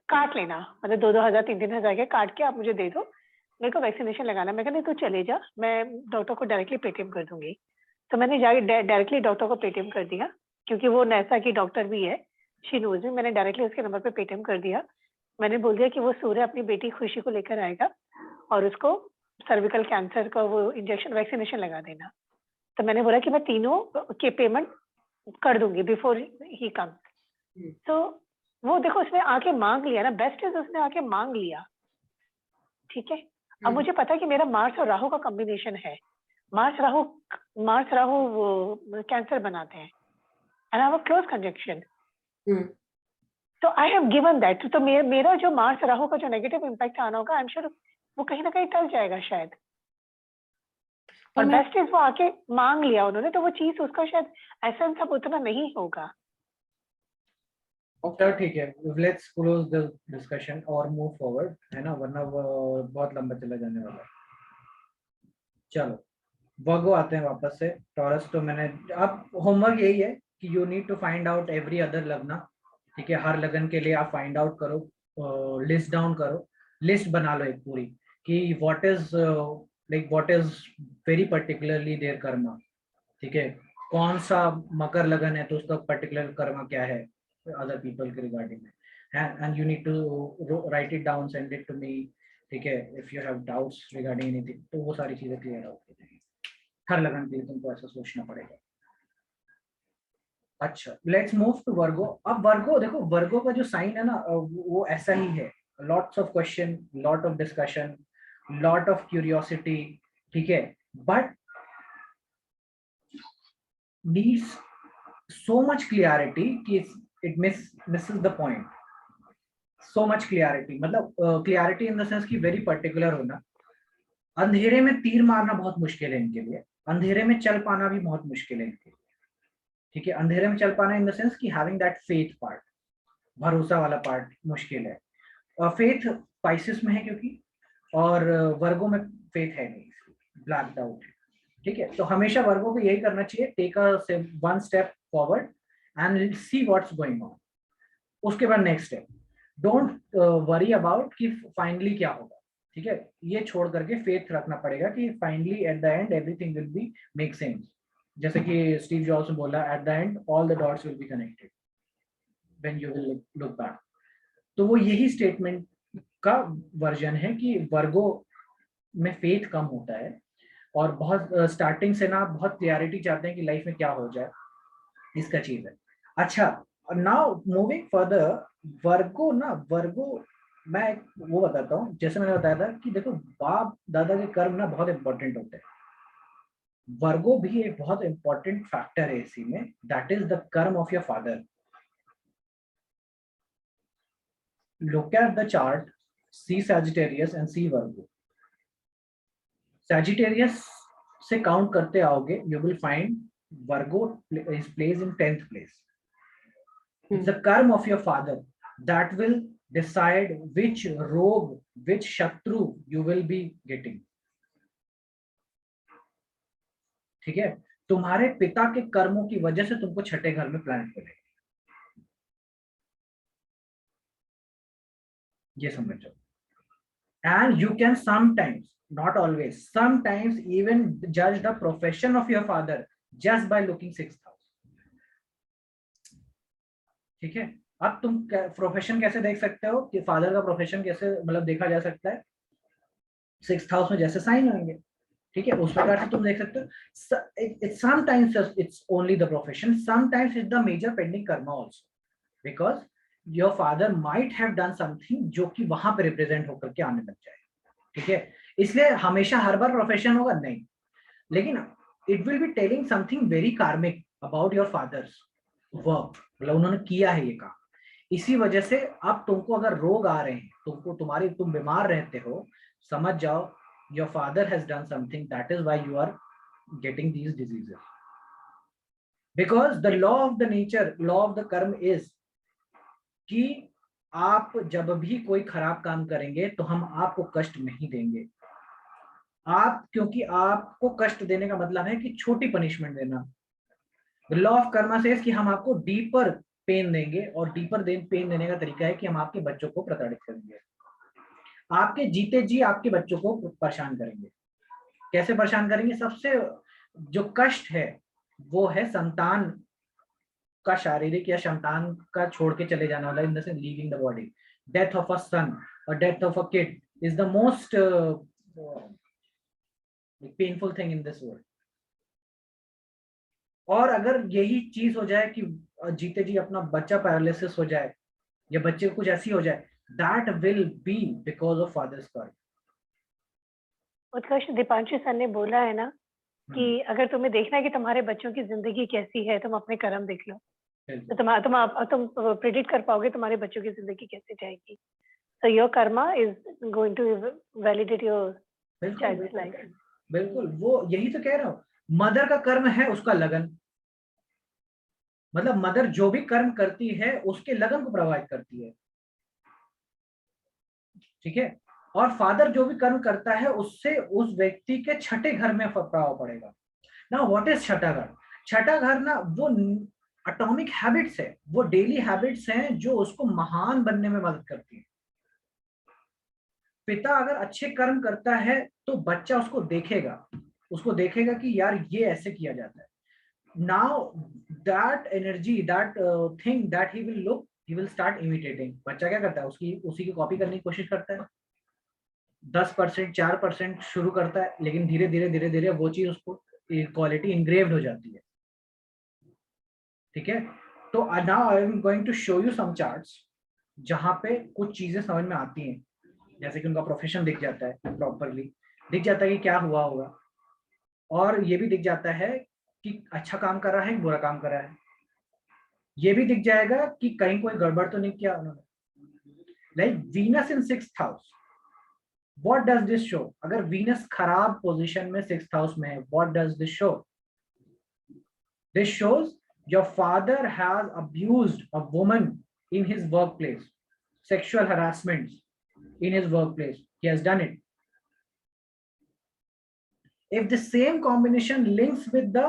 A: काट लेना, मतलब 2-2 हजार 3-3 हजार के काट के आप मुझे दे दो, मेरे को वैक्सीनेशन लगाना। मैं कहना तू चले जा, मैं डॉक्टर को डायरेक्टली पेटीएम कर दूंगी। तो मैंने जाके डायरेक्टली डॉक्टर को पेटीएम कर दिया, क्योंकि वो नैसा की डॉक्टर भी है, शी नोज मी। मैंने डायरेक्टली उसके नंबर पे पेटीएम कर दिया। मैंने बोल दिया कि वो सूर्य अपनी बेटी खुशी को लेकर आएगा और उसको सर्विकल कैंसर का वो इंजेक्शन वैक्सीनेशन लगा देना। तो मैंने बोला कि मैं तीनों के पेमेंट कर दूंगी बिफोर ही कम। तो वो देखो, उसने आके मांग लिया ना, बेस्ट इज उसने आके मांग लिया, ठीक है। अब मुझे पता है कि मेरा मार्स और राहु का कॉम्बिनेशन है, मार्स राहु वो कैंसर बनाते हैं, and I have a close conjunction. तो आई हैव गिवन दैट। तो मेरा जो मार्स राहु का जो नेगेटिव इम्पैक्ट आना होगा, आई एम श्योर वो कहीं ना कहीं टल जाएगा शायद। और बेस्ट इज वो आके मांग लिया उन्होंने, तो वो चीज उसका शायद एसेंस अब उतना नहीं होगा।
B: चलो ठीक है, लेट्स क्लोज द डिस्कशन और मूव फॉरवर्ड, है ना, वरना वो बहुत लंबा चला जाने वाला है। चलो वर्गो आते हैं वापस से। टॉरस तो मैंने, अब होमवर्क यही है कि you need to find out every other lagna, ठीक है। हर लगन के लिए आप फाइंड आउट करो, लिस्ट डाउन करो, लिस्ट बना लो एक पूरी कि what is very particularly their karma, ठीक है। कौन सा मकर लगन है तो उसका पर्टिकुलर कर्मा क्या है अदर पीपल के रिगार्डिंग में, and you need to write it down, send it to me, ठीक है। If you have doubts regarding anything तो वो सारी चीजें क्लियर आउट हो जाएगी। हर लगन के लिए तुमको ऐसा सोचना पड़ेगा। अच्छा लेट्स मूव टू वर्गो। अब वर्गो देखो, वर्गो का जो साइन है ना वो ऐसा ही है, lots of question, lot of discussion, lot of curiosity, ठीक है, but needs so much clarity कि it misses the point. so much clarity मतलब clarity in the sense कि very particular होना। अंधेरे में तीर मारना बहुत मुश्किल है इनके लिए, अंधेरे में चल पाना भी बहुत मुश्किल है इनके लिए, ठीक है। अंधेरे में चल पाना इन द सेंस कि हैविंग दैट फेथ पार्ट, भरोसा वाला पार्ट मुश्किल है। फेथ स्पाइसेस में है क्योंकि, और वर्गो में फेथ है नहीं, ब्लैक आउट है, ठीक है। तो हमेशा वर्गो को यही करना चाहिए, take a one step forward and see what's going on. उसके बाद next step, don't worry about कि फाइनली क्या होगा, ठीक है। ये छोड़ करके फेथ रखना पड़ेगा कि finally at the end everything will be make sense. जैसे कि स्टीव जॉब्स ने बोला, at the end all the dots will be connected when you will look back. तो वो यही स्टेटमेंट का वर्जन है कि वर्गो में फेथ कम होता है और बहुत स्टार्टिंग से ना बहुत क्लियरिटी चाहते हैं कि लाइफ में क्या हो जाए, इसका चीज है। अच्छा नाउ मूविंग फर्दर, वर्गो ना, वर्गो मैं वो बताता हूँ, जैसे मैंने बताया था कि देखो बाप दादा के कर्म ना बहुत इंपॉर्टेंट होते हैं, वर्गो भी एक बहुत इंपॉर्टेंट फैक्टर है इसी में, दैट इज द कर्म of your father. Look at the chart, see Sagittarius and see Virgo. Sagittarius से काउंट करते आओगे, you will find Virgo is placed in 10th place. It's the karma of your father that will decide which rogue, which shatru you will be getting. ठीक है, तुम्हारे पिता के कर्मों की वजह से तुमको छठे घर में प्लैनेट मिलेगा, ये समझो. And you can sometimes, not always, sometimes even judge the profession of your father just by looking sixth house. ठीक है, अब तुम प्रोफेशन कैसे देख सकते हो कि फादर का प्रोफेशन कैसे मतलब देखा जा सकता है, सिक्स्थ हाउस में जैसे साइन होंगे, ठीक है, उस प्रकार से तुम देख सकते हो. Sometimes it's only the profession, sometimes it's the major pending karma also, because your father might have done something जो कि वहां पे रिप्रेजेंट होकर के आने लग जाए. ठीक है, इसलिए हमेशा हर बार प्रोफेशन होगा नहीं, लेकिन it will be telling something very कार्मिक अबाउट योर फादर्स वर्क, मतलब उन्होंने किया है ये काम. इसी वजह से अब तुमको अगर रोग आ रहे हैं, तुम बीमार रहते हो, समझ जाओ your father has done something, that is why you are getting these diseases. Because the law of the nature, law of the karma is कि आप जब भी कोई खराब काम करेंगे तो हम आपको कष्ट नहीं देंगे. आप, क्योंकि आपको कष्ट देने का मतलब है कि छोटी पनिशमेंट देना. लॉ ऑफ कर्मा से कि हम आपको डीपर पेन देंगे, और डीपर पेन देने का तरीका है कि हम आपके बच्चों को प्रताड़ित करेंगे, आपके जीते जी आपके बच्चों को परेशान करेंगे. कैसे परेशान करेंगे? सबसे जो कष्ट है वो है संतान का शारीरिक या संतान का छोड़ के चले जाने वाला, in the sense leaving the body. Death of a son और death of a kid is the most painful thing in this world. और अगर यही चीज हो जाए कि जीते जी अपना बच्चा पैरालिसिस हो जाए या बच्चे को कुछ ऐसी हो जाए, that will be because of father's karma.
A: Utkarsh, Deepanshu sir ने बोला है ना कि अगर तुम्हें देखना है कि तुम्हारे बच्चों की जिंदगी कैसी है, तुम अपने कर्म देख लो, तो तुम प्रेडिक्ट कर पाओगे तुम्हारे बच्चों की जिंदगी कैसे जाएगी. So your karma is going to validate your child's life.
B: बिल्कुल, वो यही तो कह रहा हूँ. मदर का कर्म है उसका लगन, मतलब मदर जो भी कर्म करती है उसके लगन को प्रभावित करती है. ठीक है, और फादर जो भी कर्म करता है उससे उस व्यक्ति के छठे घर में प्रभाव पड़ेगा. ना व्हाट इज छठा घर? छठा घर ना वो एटॉमिक हैबिट्स है, वो डेली हैबिट्स हैं जो उसको महान बनने में मदद करती है. पिता अगर अच्छे कर्म करता है तो बच्चा उसको देखेगा कि यार ये ऐसे किया जाता है. Now that energy, that thing that he will look, he will start imitating. बच्चा क्या करता है? उसी की कॉपी करने की कोशिश करता है. 10% 4% शुरू करता है, लेकिन धीरे धीरे वो चीज उसको क्वालिटी इंग्रेव्ड हो जाती है. ठीक है, तो now I am going to show you some charts जहां पे कुछ चीजें समझ में आती हैं, जैसे कि उनका प्रोफेशन दिख जाता है, प्रॉपरली दिख जाता है कि क्या हुआ होगा, और ये भी दिख जाता है कि अच्छा काम कर रहा है, बुरा काम कर रहा है. ये भी दिख जाएगा कि कहीं कोई गड़बड़ तो नहीं किया उन्होंने. Like Venus in sixth house, what does this show? अगर वीनस खराब पोजीशन में सिक्स्थ हाउस में है, what does this show? This shows your father has abused a woman in his work place, sexual harassment in his workplace, he has done it. If the same combination links with the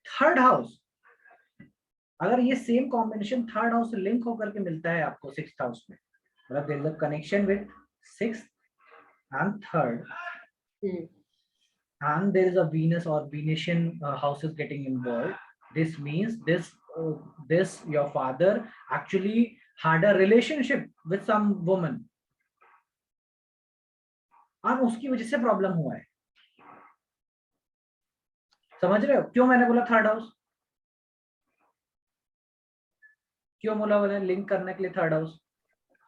B: third house, अगर ये same combination third house से link होकर के मिलता है आपको sixth house में, मतलब there is a connection with sixth and third, and there is a Venus or Venetian houses getting involved, this means this your father actually had a relationship with some woman, और उसकी वजह से problem हुआ है. समझ रहे हो क्यों मैंने बोला थर्ड हाउस? क्यों बोला बोले लिंक करने के लिए थर्ड हाउस?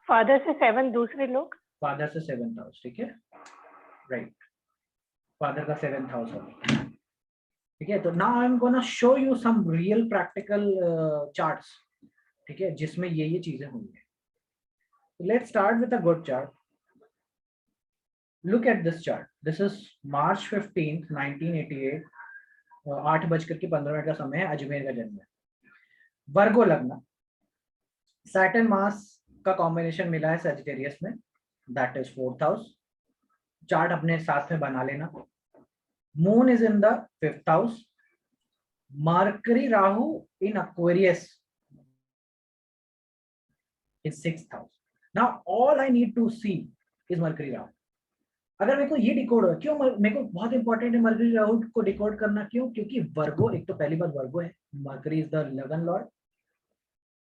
A: फादर से 7 दूसरे लोग,
B: फादर से 7th हाउस, ठीक है, राइट, फादर का 7th हाउस होगा, ठीक है। तो now I am gonna show you some real practical charts, ठीक है, जिसमें ये चीजें होंगी। Let's start with a good chart. Look at this chart, this is March 15th 1988, 8:15 का समय है, अजमेर का जन्म है, वर्गो लग्न, सैटर्न मास का कॉम्बिनेशन मिला है सजिटेरियस में, that is 4th house. Chart अपने साथ में बना लेना। Moon is in the 5th house, Mercury Rahu in Aquarius in 6th house. Now all I need to see is mercury Rahu. अगर मेरे को ये डिकोड हो, क्यों मेरे को बहुत इंपॉर्टेंट है मरकरी राहु को डिकोड करना, क्यों? क्योंकि वर्गो, एक तो पहली बात वर्गो है, मरकरी इज द लगन लॉर्ड,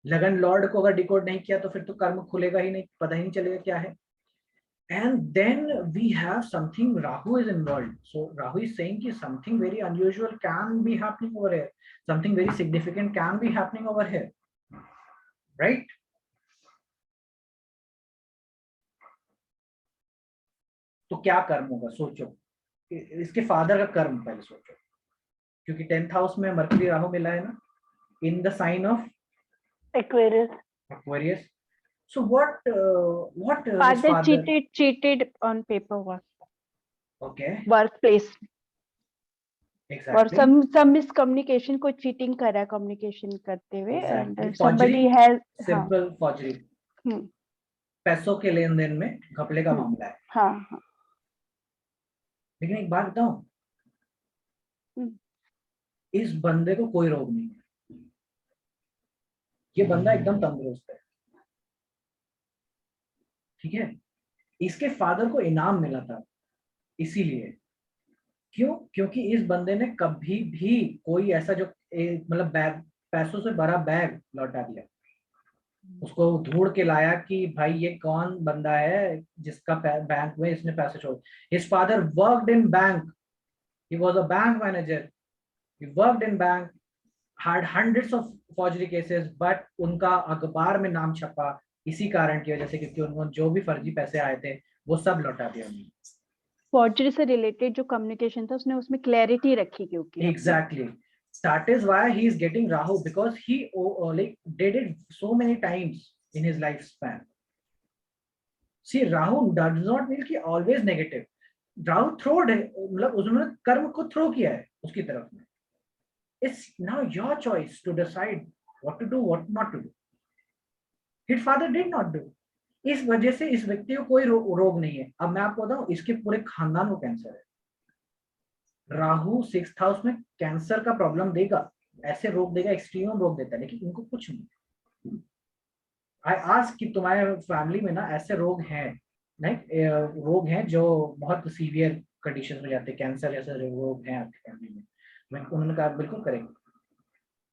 B: लगन लॉर्ड को अगर डिकोड नहीं किया तो फिर तो कर्म खुलेगा ही नहीं, पता ही नहीं चलेगा क्या है। And then we have something, Rahu is involved. So Rahu is saying that something very unusual can be happening over here. Something very significant can be happening over here. Right? तो क्या कर्म होगा सोचो, इसके फादर का कर्म पहले सोचो, क्योंकि 10th हाउस में मरकरी राहु मिला है ना, in the sign of Aquarius. So what his
E: Father cheated on paperwork,
B: Okay,
E: workplace, और
B: exactly.
E: some miscommunication, को cheating करा communication करते हुए,
B: Exactly.
E: and somebody has, हाँ,
B: Simple forgery. पैसों के लेन देन में घपले का मामला है।
E: हाँ।
B: लेकिन एक बात बताऊं, इस बंदे को कोई रोग नहीं है, ये बंदा एकदम तंदुरुस्त है, ठीक है। इसके फादर को इनाम मिला था, इसीलिए, क्यों? क्योंकि इस बंदे ने कभी भी कोई ऐसा जो मतलब बैग, पैसों से भरा बैग लौटा दिया, उसको ढूंढ के लाया कि भाई ये कौन बंदा है जिसका बैंक में इसने पैसे छोड़। His father worked in bank, he was a bank manager, he worked in bank, had hundreds of forgery cases, but उनका अखबार में नाम छपा इसी कारण की वजह से, क्योंकि उनको जो भी फर्जी पैसे आए थे वो सब लौटा दिया उन्होंने।
E: फॉर्जरी से रिलेटेड जो कम्युनिकेशन था उसने उसमें क्लैरिटी रखी, क्योंकि
B: Exactly. That is why he is getting Rahu, because he like did it so many times in his lifespan. See, Rahu does not mean कि always negative. Rahu throwed है, मतलब उसने कर्म को थ्रो किया है उसकी तरफ में। It's now your choice to decide what to do, what not to do. His father did not do. इस वजह से इस व्यक्ति को कोई रोग नहीं है। अब मैं आपको बताऊं, इसके पूरे खानदान को कैंसर है। राहु 6th हाउस में कैंसर का प्रॉब्लम देगा, ऐसे रोग देगा, एक्सट्रीम रोग देता है, लेकिन इनको कुछ नहीं। आई आस्क कि तुम्हारे फैमिली में ना ऐसे रोग हैं, नहीं रोग हैं जो बहुत सीवियर कंडीशन में जाते हैं, कैंसर जैसे रोग हैं आपकी फैमिली में? मैं उन्होंने कहा बिल्कुल करेंगे।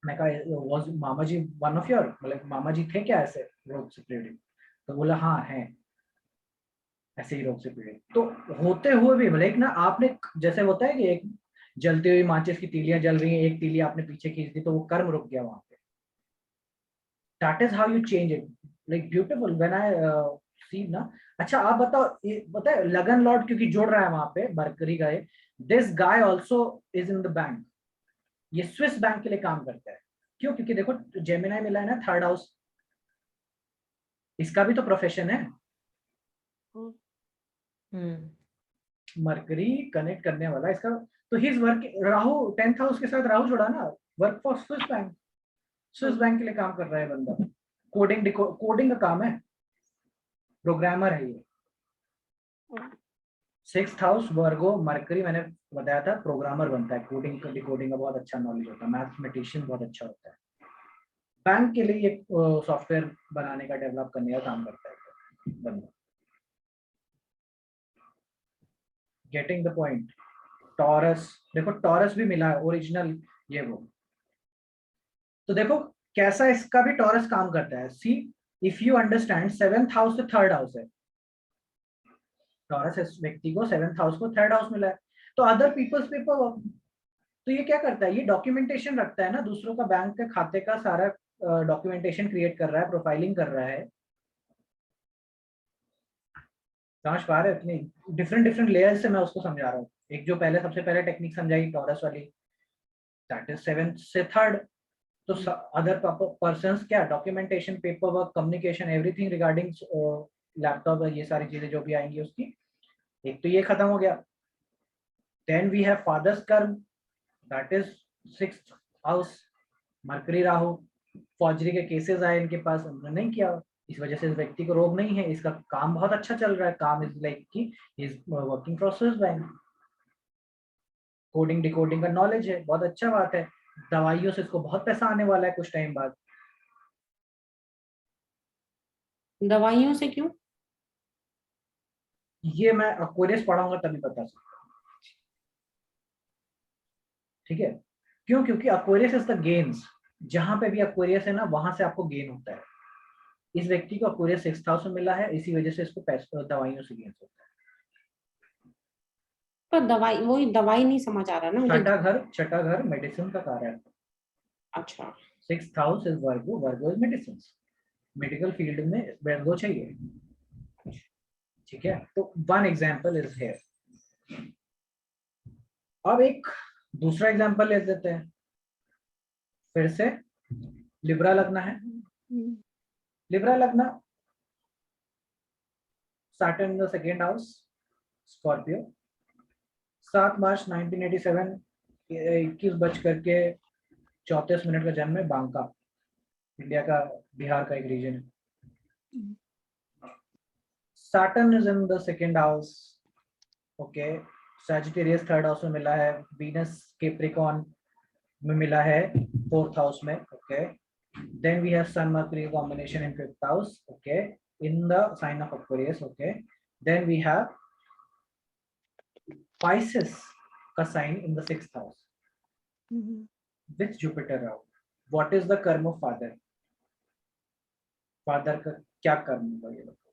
B: मैं कहा was mama ji one of your, मतलब मामा जी थे क्या ऐसे रोग से पीड़ित? तो बोला हाँ है, ऐसे ही रोग से पीड़ित। तो होते हुए भी मतलब ना, आपने जैसे होता है कि एक जलती हुई माचिस की तीलियां जल रही हैं, एक तीली आपने पीछे खींच दी तो वो कर्म रुक गया वहां पे। That is how you change it. Like beautiful when I see ना। अच्छा आप बताओ, ये बताए लगन लॉर्ड क्योंकि जोड़ रहा है वहां पे मरकरी का, this guy also is in the bank, ये स्विस बैंक के लिए काम करता है। क्यों? क्योंकि देखो जेमिनी मिला है ना 3rd हाउस, इसका भी तो प्रोफेशन है। मरकरी कनेक्ट करने वाला इसका, तो his work, Rahu 10th house के साथ राहु जुड़ा ना, work for Swiss bank, Swiss bank के लिए काम कर रहा है बंदा। कोडिंग का काम है, प्रोग्रामर है ये। 6th हाउस वर्गो मरकरी, मैंने बताया था प्रोग्रामर बनता है, कोडिंग का डिकोडिंग का बहुत अच्छा नॉलेज होता है, मैथमेटिशियन बहुत अच्छा होता है। बैंक के लिए एक सॉफ्टवेयर बनाने का, डेवलप करने का काम करता है बंदा। Getting the point. टॉरस, देखो टॉरस भी मिला है ओरिजिनल, ये वो। तो देखो कैसा इसका भी टॉरस काम करता है। See if you understand, 7th house से 3rd हाउस है, टॉरस इस व्यक्ति को 7th हाउस को 3rd हाउस मिला है, तो अदर पीपल्स पेपर वर्क। तो ये क्या करता है, ये डॉक्यूमेंटेशन रखता है ना दूसरों का, बैंक के खाते का सारा डॉक्यूमेंटेशन क्रिएट कर रहा है, प्रोफाइलिंग कर रहा है। समझ पा रहे हो? इतनी डिफरेंट डिफरेंट लेयर्स से मैं उसको समझा रहा हूँ। एक जो पहले सबसे पहले टेक्निक समझाई टॉरस वाली, दैट इज 7th से 3rd। तो अदर पर्सन्स क्या, documentation, paper work, communication, everything regarding laptop, ये सारी चीजें जो भी आएंगी उसकी, एक तो ये खत्म हो गया। Then we have father's karma, that is 6th house, Mercury Rahu. फौजरी के केसेस आए इनके पास, उन्होंने नहीं किया, इस वजह से इस व्यक्ति को रोग नहीं है, इसका काम बहुत अच्छा चल रहा है, काम इज लाइक कि is working process bank, coding decoding का नॉलेज है, बहुत अच्छा बात है। दवाइयों से इसको बहुत पैसा आने वाला है कुछ टाइम बाद।
D: दवाइयों से क्यों?
B: ये मैं एक्वेरियस पढ़ाऊंगा तभी बता सकता हूँ, ठीक है? क्यों? क्योंकि एक्वेरियस इज द गेन्स, जहां पे भी एक्वेरियस है ना वहां से आपको गेन होता है। इस व्यक्ति को एक्वेरियस 6th हाउस में मिला है, इसी वजह से इसको पैसे दवाइयों से गेन होता है।
D: पर दवाई, वही दवाई नहीं समझ आ रहा ना मुझे।
B: छठा घर मेडिसिन का कार्य है।
D: अच्छा,
B: 6th house is Virgo, Virgo is medicine, medical field में वर्गो चाहिए, ठीक है? तो वन एग्जांपल इज हियर। अब एक दूसरा एग्जांपल ले लेते हैं, फिर से लिब्रा लग्न है। लिब्रा लग्न, Saturn in the 2nd house, Scorpio, 7 मार्च 1987, 21:34 का जन्म है, बांका, इंडिया का, बिहार का एक रीजन है। Saturn is in the 2nd house, okay, Sagittarius 3rd house में मिला है, Venus Capricorn में मिला है 4th हाउस में, okay, then we have Sun Mercury combination in 5th house, okay, in the sign of Aquarius, okay, then we have Pisces का sign in the 6th house with Jupiter out. What is the karma of father? Father का क्या कर्म होगा ये बताओ?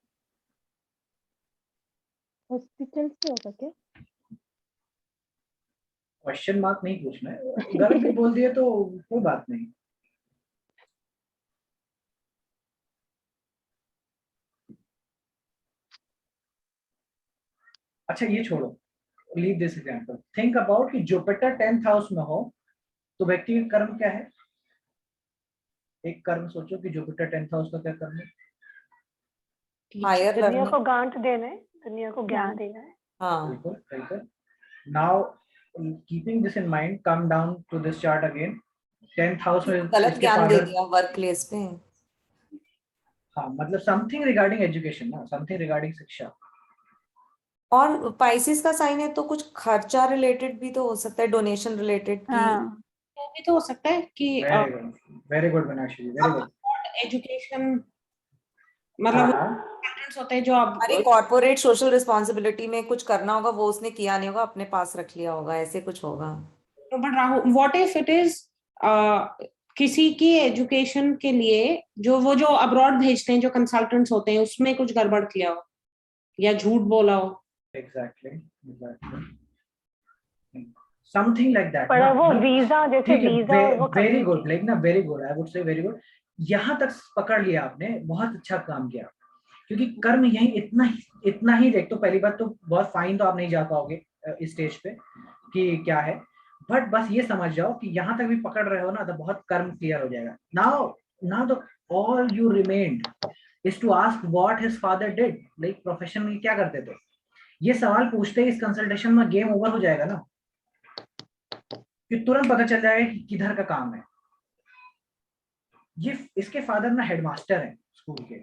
E: Hospital से होगा क्या?
B: क्वेश्चन मार्क नहीं पूछना है, गलत भी बोल दिए तो कोई बात नहीं। अच्छा ये छोड़ो, leave this example, think about कि जुपिटर 10th हाउस में हो तो व्यक्ति का कर्म क्या है? एक कर्म सोचो कि जुपिटर 10th हाउस का क्या कर्म है?
C: हायर
A: दुनिया
C: लर्निंग।
A: को गांठ देना है, दुनिया को ज्ञान
E: ज्ञान।
A: देना है।
C: हाँ,
B: बिल्कुल बिल्कुल। Now keeping this in mind, come down to this chart again. 10th house में
C: गलत
B: इसके
C: ज्ञान दे
B: फादर,
C: दिया वर्क प्लेस पे।
B: हाँ मतलब समथिंग रिगार्डिंग एजुकेशन ना, समथिंग रिगार्डिंग शिक्षा।
C: और पाइसिस का साइन है तो कुछ खर्चा रिलेटेड भी तो हो सकता है, डोनेशन रिलेटेड की।
E: हाँ,
D: वो भी तो हो सकता है कि
B: वेरी गुड मीनाक्षी जी, वेरी गुड।
D: एजुकेशन, मतलब
B: हाँ
D: पेरेंट्स होते हैं जो आप
C: अरे कॉर्पोरेट सोशल रिस्पॉन्सिबिलिटी में कुछ करना होगा, वो उसने किया नहीं होगा, अपने पास रख लिया होगा, ऐसे कुछ होगा।
D: But Rahu, what if it is किसी की एजुकेशन के लिए जो अब्रॉड भेजते हैं, जो कंसल्टेंट्स होते हैं, उसमें कुछ गड़बड़ किया हो या झूठ बोला हो।
B: एग्जैक्टली समथिंग लाइक दैट
A: पर
B: ना,
A: वो वीजा, जैसे
B: ठीक है,
A: वीजा और वो
B: वेरी गुड, लाइक ना very good, I would say very good. यहाँ तक पकड़ लिया आपने, बहुत अच्छा काम किया, क्योंकि कर्म यही इतना ही देख, तो पहली बात तो बहुत फाइन, तो आप नहीं जा पाओगे इस स्टेज पे कि क्या है, बट बस ये समझ जाओ कि यहाँ तक भी पकड़ रहे हो ना तो बहुत कर्म क्लियर हो जाएगा। Now the all you remained is to ask what his father did, like profession में क्या करते थे। ये सवाल पूछते ही इस कंसल्टेशन में गेम ओवर हो जाएगा ना, कि तुरंत पता चल जाएगा कि किधर का काम है। ये इसके फादर ना हेडमास्टर हैं स्कूल के।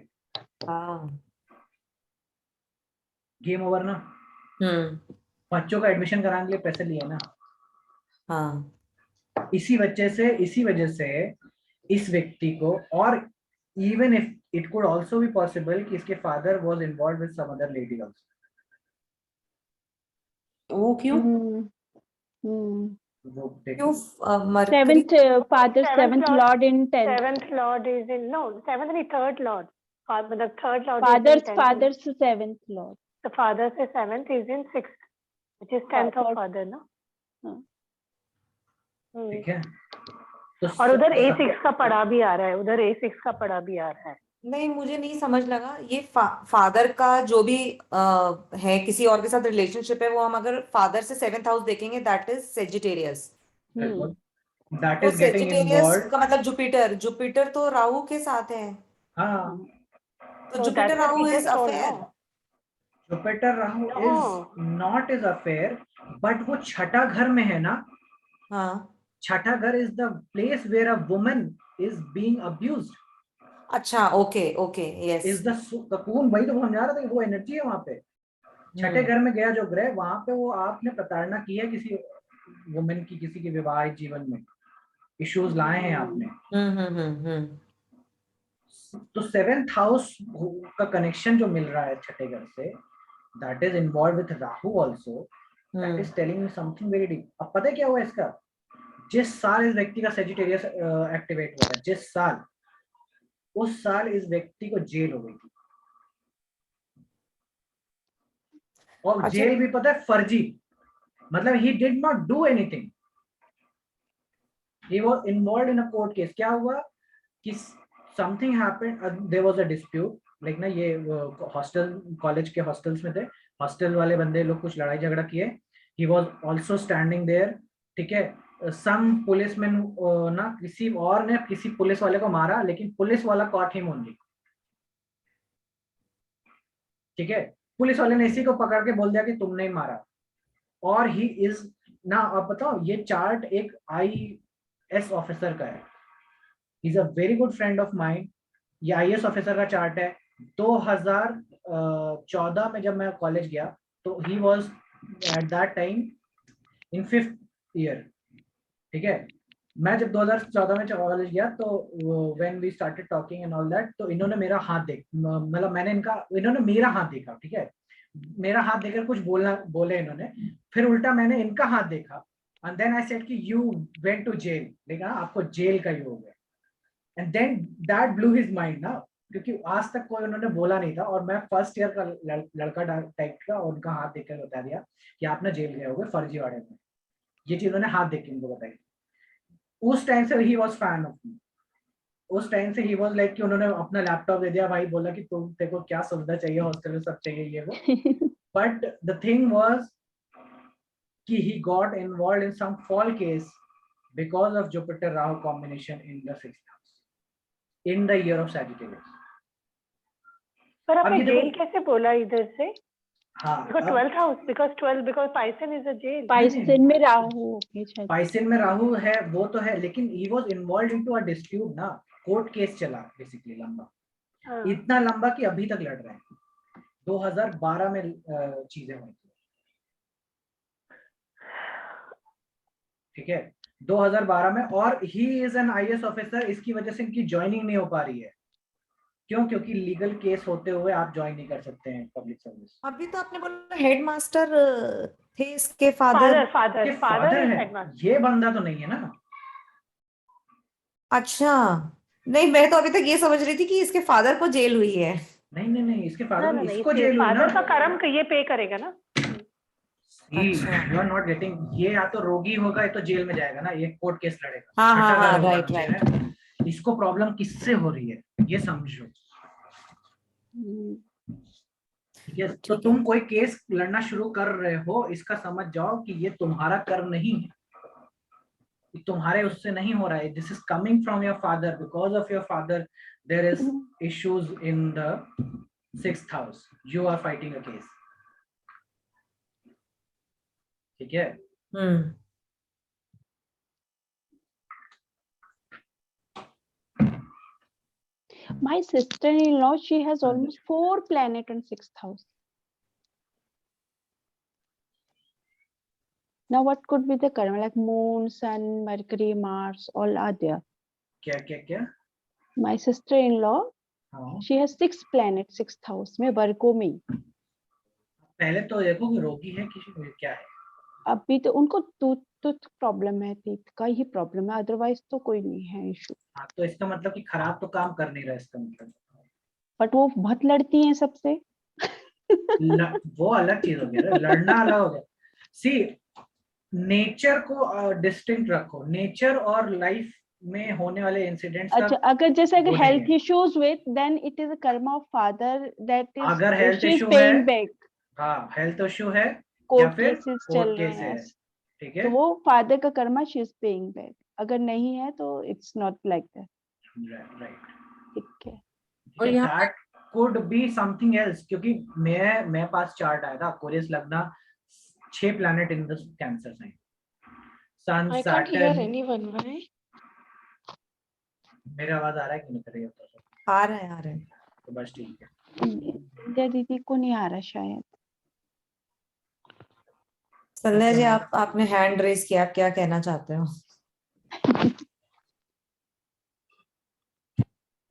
C: हाँ।
B: गेम ओवर ना, बच्चों का एडमिशन कराने के लिए पैसे लिए ना।
C: हाँ।
B: इसी वजह से इस व्यक्ति को, और even if it could also be possible कि इसके father was involved with some other lady also.
D: वो क्यों?
B: वो
C: क्यों?
B: Mercury,
E: seventh father, seventh lord in 10th।
A: Seventh lord is in, no seventh नहीं, थर्ड लॉर्ड, मतलब third lord
E: father's seventh lord.
A: the father से seventh is in 6th, which is 10th of father, ना?
B: ठीक है? तो
A: और उधर A6 का पड़ा भी आ रहा है, उधर A6 का पड़ा भी आ रहा है।
C: नहीं, मुझे नहीं समझ लगा ये फादर का जो भी है किसी और के साथ रिलेशनशिप है, वो हम अगर फादर से 7th हाउस देखेंगे दैट इज सेजिटेरियस।
B: दैट
C: तो
B: इज गेटिंग
C: सेजिटेरियस
B: इन्वॉल्व।
C: का मतलब जुपिटर, जुपिटर तो राहु के साथ है,
B: हाँ,
C: तो
A: So
C: Jupiter
A: that's what
C: Rahu
A: we
C: is
A: just told,
C: affair.
A: no?
B: Jupiter Rahu
A: No.
B: Is not is affair, but वो छठा घर में है ना।
C: हाँ,
B: छठा घर is the place where a woman is being abused.
C: अच्छा, okay okay, yes.
B: Is the cocoon, वही तो समझा रहा था कि वो एनर्जी है वहां पे। छठे घर में गया जो ग्रह, वहां पे वो आपने प्रताड़ना की है किसी वुमेन की, किसी के विवाहित जीवन में इश्यूज लाए हैं आपने। तो 7th हाउस का कनेक्शन जो मिल रहा है छठे घर से, that is involve with Rahu also, that is telling me something very deep. अब पता है क्या हुआ इसका? जिस साल इस व्यक्ति का सेजिटेरियस एक्टिवेट हुआ था, जिस साल, उस साल इस व्यक्ति को जेल हो गई थी। और
C: अच्छा।
B: जेल भी पता है फर्जी, मतलब he did not do anything, he was involved in a court case। क्या हुआ कि something happened, there was a dispute, like ना ये हॉस्टल, कॉलेज के हॉस्टल्स में थे, हॉस्टल वाले बंदे लोग कुछ लड़ाई झगड़ा किए, he was also standing there, ठीक है। some policemen ना किसी और ने किसी पुलिस वाले को मारा, लेकिन पुलिस वाला caught him only, ठीक है। पुलिस वाले ने इसी को पकड़ के बोल दिया कि तुमने ही मारा, और ही इज ना। अब बताओ, ये चार्ट एक IAS ऑफिसर का है, is a very good friend of mind. ये IAS ऑफिसर का चार्ट है। 2014 में जब मैं कॉलेज गया, तो he was at that time in 5th year, ठीक है। मैं जब 2014 में कॉलेज गया, तो when we started talking and all that, तो इन्होंने मेरा हाथ मतलब मैंने इन्होंने मेरा हाथ देखा, ठीक है। मेरा हाथ देखकर कुछ बोले इन्होंने, फिर उल्टा मैंने इनका हाथ देखा, एंड देन आई सेड कि यू वेंट टू जेल, देखा आपको जेल का ही हो गया। And then that blew his mind ना, क्योंकि आज तक कोई उन्होंने बोला नहीं था, और मैं फर्स्ट ईयर का लड़का टाइप का, और उनका हाथ देखकर बता दिया कि आप ना जेल गए होगे फर्जीवाड़े में। ये चीज उन्होंने हाथ देख के उनको बताई। उस टाइम से he was fan of me. उस टाइम से ही वाज लाइक कि उन्होंने अपना लैपटॉप दे दिया, भाई बोला कि तुम तेरे को क्या सुविधा चाहिए हॉस्टल में, सब चाहिए ये वो। बट द थिंग वाज कि he got involved in some fall case because of Jupiter Rahu combination in the 6th house in the year of Sagittarius।
A: पर
B: अब
A: आपने
B: ये देखो,
A: जेल कैसे बोला इधर से?
B: हाँ,
A: Because 12th house, because Pisces is a jail.
E: पाइसेन में राहु होगी शायद।
B: पाइसेन में राहु है, वो तो है, लेकिन he was involved into a dispute ना, कोर्ट केस चला बेसिकली लंबा,
A: हाँ।
B: इतना लंबा कि अभी तक लड़ रहे हैं। 2012 में चीजें हुई थी, ठीक है, 2012 में। और he is an IAS officer, इसकी वजह से इनकी ज्वाइनिंग नहीं हो पा रही है। क्यों? क्योंकि लीगल केस होते हुए आप ज्वाइन नहीं कर सकते हैं पब्लिक सर्विस।
C: अभी तो आपने बोला हेडमास्टर थे इसके फादर।
A: फादर
B: ये
A: फादर
B: फादर
A: इज
B: है,
A: हेडमास्टर।
B: ये बंदा तो नहीं है ना।
C: अच्छा, नहीं, मैं तो अभी तक ये समझ रही थी कि इसके फादर को जेल हुई है।
B: नहीं नहीं नहीं, इसके
A: ना
B: फादर,
A: ना नहीं,
B: इसको जेल हुई ना।
A: फादर का कर्म ये पे करेगा ना।
C: अच्छा।
B: यू आर नॉट गेटिंग, ये या तो रोगी होगा या तो जेल में जाएगा ना, ये कोर्ट केस लड़ेगा।
C: हाँ हाँ
B: छठा घर
C: हाँ,
B: होगा
C: राइट
B: नीचे
C: राइट।
B: है। इसको प्रॉब्लम किससे हो रही है ये समझो, ठीक है। तो तुम कोई केस लड़ना शुरू कर रहे हो, इसका समझ जाओ कि ये तुम्हारा कर्म नहीं है, तुम्हारे उससे नहीं हो रहा है। This is coming from your father, because of your father there is issues in the 6th house, you are fighting a case, ठीक है।
E: My sister-in-law, she has almost 4 planets in 6th house. Now, what could be the karma? Like Moon, Sun, Mercury, Mars, all are there.
B: क्या क्या क्या?
E: My sister-in-law,
B: हाँ,
E: she has 6 planets 6th house में, Virgo में.
B: पहले तो देखो कि रोगी है कि क्या है।
E: अभी तो उनको टूथ प्रॉब्लम है, टीथ का ही प्रॉब्लम है, अदरवाइज तो कोई नहीं है इशू।
B: हाँ, तो इसका मतलब कि खराब तो काम कर नहीं रहा, इसका मतलब।
E: बट वो बहुत लड़ती हैं सबसे।
B: वो अलग चीज हो गया, लड़ना अलग हो गया। सी, नेचर को डिस्टिंक्ट रखो, नेचर और लाइफ में होने वाले इंसिडेंट्स का
E: अच्छा, अगर जैसे अगर
B: वो नहीं
E: हेल्थ
B: है।
E: Issues with, then it is a karma of father that
B: अगर
E: is
B: health
E: she is
B: issue है,
E: पेइंग बैक,
B: हाँ हेल्थ इशू है या
E: कोर्ट
B: फिर
E: केसेस
B: कोर्ट
E: चल रहे
B: केस
E: हैं,
B: है, ठीक है,
E: तो वो फादर का karma, she is paying back. अगर नहीं है तो it's not like that.
B: Right,
E: ठीक है।
D: और यहाँ
B: that could be something else, क्योंकि मेरे पास चार्ट आया था कोरियस लगना 6 planet in the Cancer sign, sun
F: I can't hear
B: Saturn.
F: anyone. Why?
B: मेरा आवाज आ रहा है कि नहीं कर रही है तो
C: आ रहे हैं, आ रहे हैं।
B: बस ठीक है।
E: संध्या दीदी को नहीं आ रहा शायद।
C: संध्या जी,
B: अच्छा,
C: आपने हैंड रेज किया, क्या कहना चाहते हो?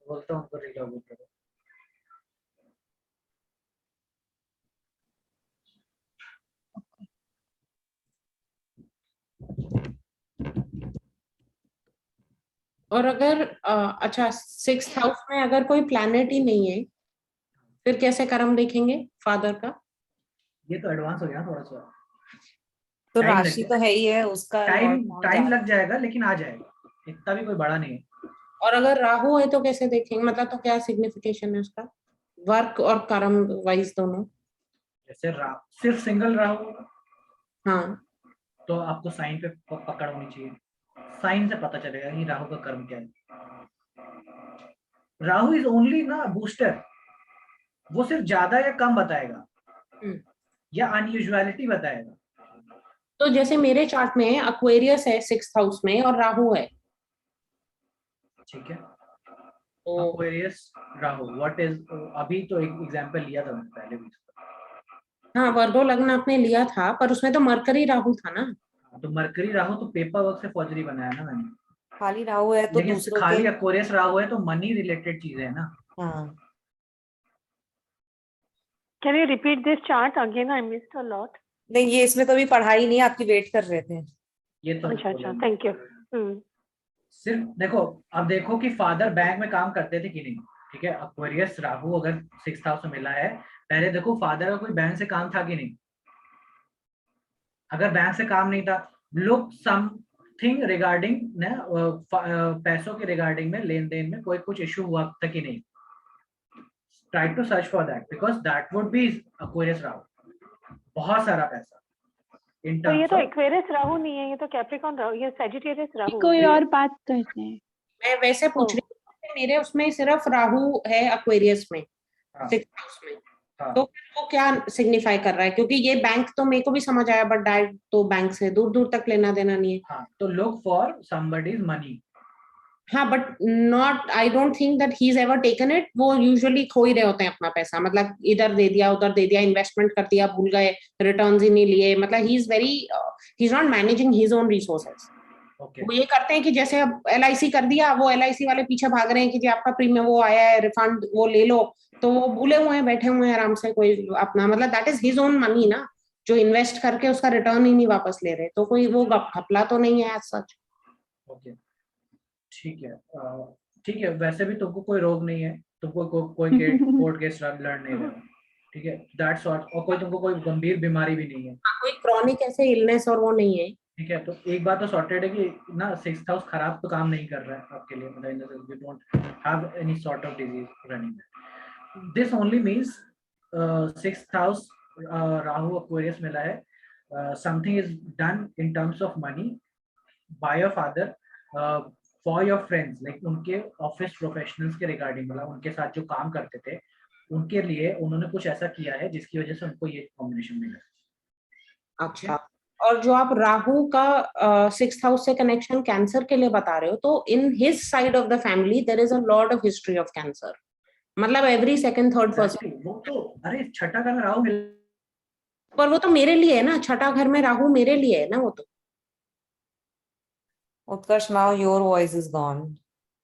B: बोलता हूँ उनको रिलॉग करो।
D: और अगर अच्छा 6th हाउस में अगर कोई प्लैनेट ही नहीं है, फिर कैसे कर्म देखेंगे फादर का?
B: ये तो एडवांस हो गया थोड़ा सा,
C: तो
B: टाइम लग
C: राशि
B: जाएगा,
C: तो है ही है, उसका
B: टाइम
C: लॉर्ड कौन
B: टाइम
C: जा रहा
B: लग जाएगा लेकिन आ जाएगा, इतना भी कोई बड़ा नहीं है।
D: और अगर राहु है तो कैसे देखेंगे, मतलब तो क्या सिग्निफिकेशन है उसका, वर्क और कर्म वाइज दोनों?
B: जैसे सिर्फ सिंगल राहु
D: हाँ,
B: तो आपको साइन पे पकड़ होनी चाहिए, साइन से पता चलेगा कि राहु का कर्म क्या है। राहु इज ओनली ना बूस्टर, वो सिर्फ ज्यादा या कम बताएगा या अनयूजुअलिटी बताएगा।
D: तो जैसे मेरे चार्ट में अक्वेरियस है 6th हाउस में और राहु है,
B: ठीक है,
D: तो
B: एक्वेरियस राहु व्हाट इज, अभी तो एक एग्जांपल लिया था मैंने पहले भी।
D: हाँ वर्गो लग्न आपने लिया था, पर उसमें तो मरकरी राहु था ना।
B: तो मरकरी राहु तो पेपर वर्क से फौजरी बनाया ना मैंने,
C: खाली राहु है तो
B: लेकिन
C: दूसरों के।
B: खाली एक्वेरियस राहु है तो मनी रिलेटेड चीजें है ना।
C: हाँ,
A: Can you repeat this chart again? I missed a lot.
C: नहीं ये इसमें तो अभी पढ़ाई नहीं, आपकी वेट कर रहे थे।
B: ये तो
A: अच्छा, thank you.
B: सिर्फ देखो, अब देखो कि फादर बैंक में काम करते थे कि नहीं, ठीक है, एक्वेरियस राहु अगर 6th हाउस में मिला है, पहले देखो फादर का कोई बैंक से काम था कि नहीं। अगर बैंक से काम नहीं था, लुक समथिंग रिगार्डिंग पैसों के रिगार्डिंग में, लेन देन में कोई कुछ इशू हुआ था कि नहीं। Try to search for that because that would be Aquarius Rahu, बहुत सारा पैसा इन
A: तो ये
B: टर्म्स
A: तो
B: ऑफ।
A: एक्वेरियस राहु नहीं है, ये तो कैप्रिकॉन राहु, ये सेजिटेरियस राहु
E: कोई
A: है।
E: और बात करते हैं।
D: मैं वैसे पूछ रही हूँ कि मेरे उसमें सिर्फ राहु है एक्वेरियस में,
B: हाँ,
D: 6th हाउस में,
B: हाँ,
D: तो वो क्या सिग्निफाई कर रहा है? क्योंकि ये बैंक तो मेरे को भी समझ आया, बट डायरेक्ट तो बैंक से दूर दूर तक लेना देना नहीं है।
B: हाँ, तो लुक फॉर समबडीज मनी।
D: हाँ but not, I don't think that he is ever taken it. वो यूजुअली खो ही रहे होते हैं अपना पैसा, मतलब इधर दे दिया उधर दे दिया, इन्वेस्टमेंट कर दिया, भूल गए, रिटर्न्स ही नहीं लिए, मतलब he is not managing his own resources.
B: Okay,
D: वो ये करते हैं कि जैसे अब LIC कर दिया, वो LIC वाले पीछे भाग रहे हैं कि जी आपका प्रीमियम वो आया है, रिफंड वो ले लो, तो वो भूले हुए हैं, बैठे हुए हैं आराम से, कोई अपना मतलब that is his own money ना, जो इन्वेस्ट करके उसका रिटर्न ही नहीं वापस ले रहे, तो कोई वो घपला तो नहीं है एज सच।
B: ओके, ठीक है, ठीक है, वैसे भी तुमको कोई रोग नहीं है, तुमको कोई कोर्ट केस लड़ नहीं रहे हो, ठीक है, दैट्स व्हाट, और कोई तुमको कोई गंभीर बीमारी भी नहीं है,
D: कोई क्रॉनिक ऐसे इलनेस और वो नहीं है।
B: ठीक है। तो एक बात तो सॉर्टेड है कि ना 6th हाउस खराब तो काम नहीं कर रहा है आपके लिए, मतलब you don't have any sort of disease running. This only means 6th house Rahu Aquarius मिला है, something is done in terms of money by your father for your friends, like उनके ऑफिस प्रोफेशनल्स के रिगार्डिंग, मतलब उनके साथ जो काम करते थे उनके लिए उन्होंने कुछ ऐसा किया है जिसकी वजह से उनको ये कॉम्बिनेशन मिला।
D: अच्छा, और जो आप राहु का 6th हाउस से कनेक्शन कैंसर के लिए बता रहे हो, तो in his side of the family there is a lot of history of cancer, मतलब एवरी सेकंड थर्ड पर्सन।
B: वो तो अरे छठा का राहु मिल,
D: पर वो तो मेरे लिए है ना, छठा घर में राहु मेरे लिए है ना, वो तो
C: Utkarsh, now your voice is gone.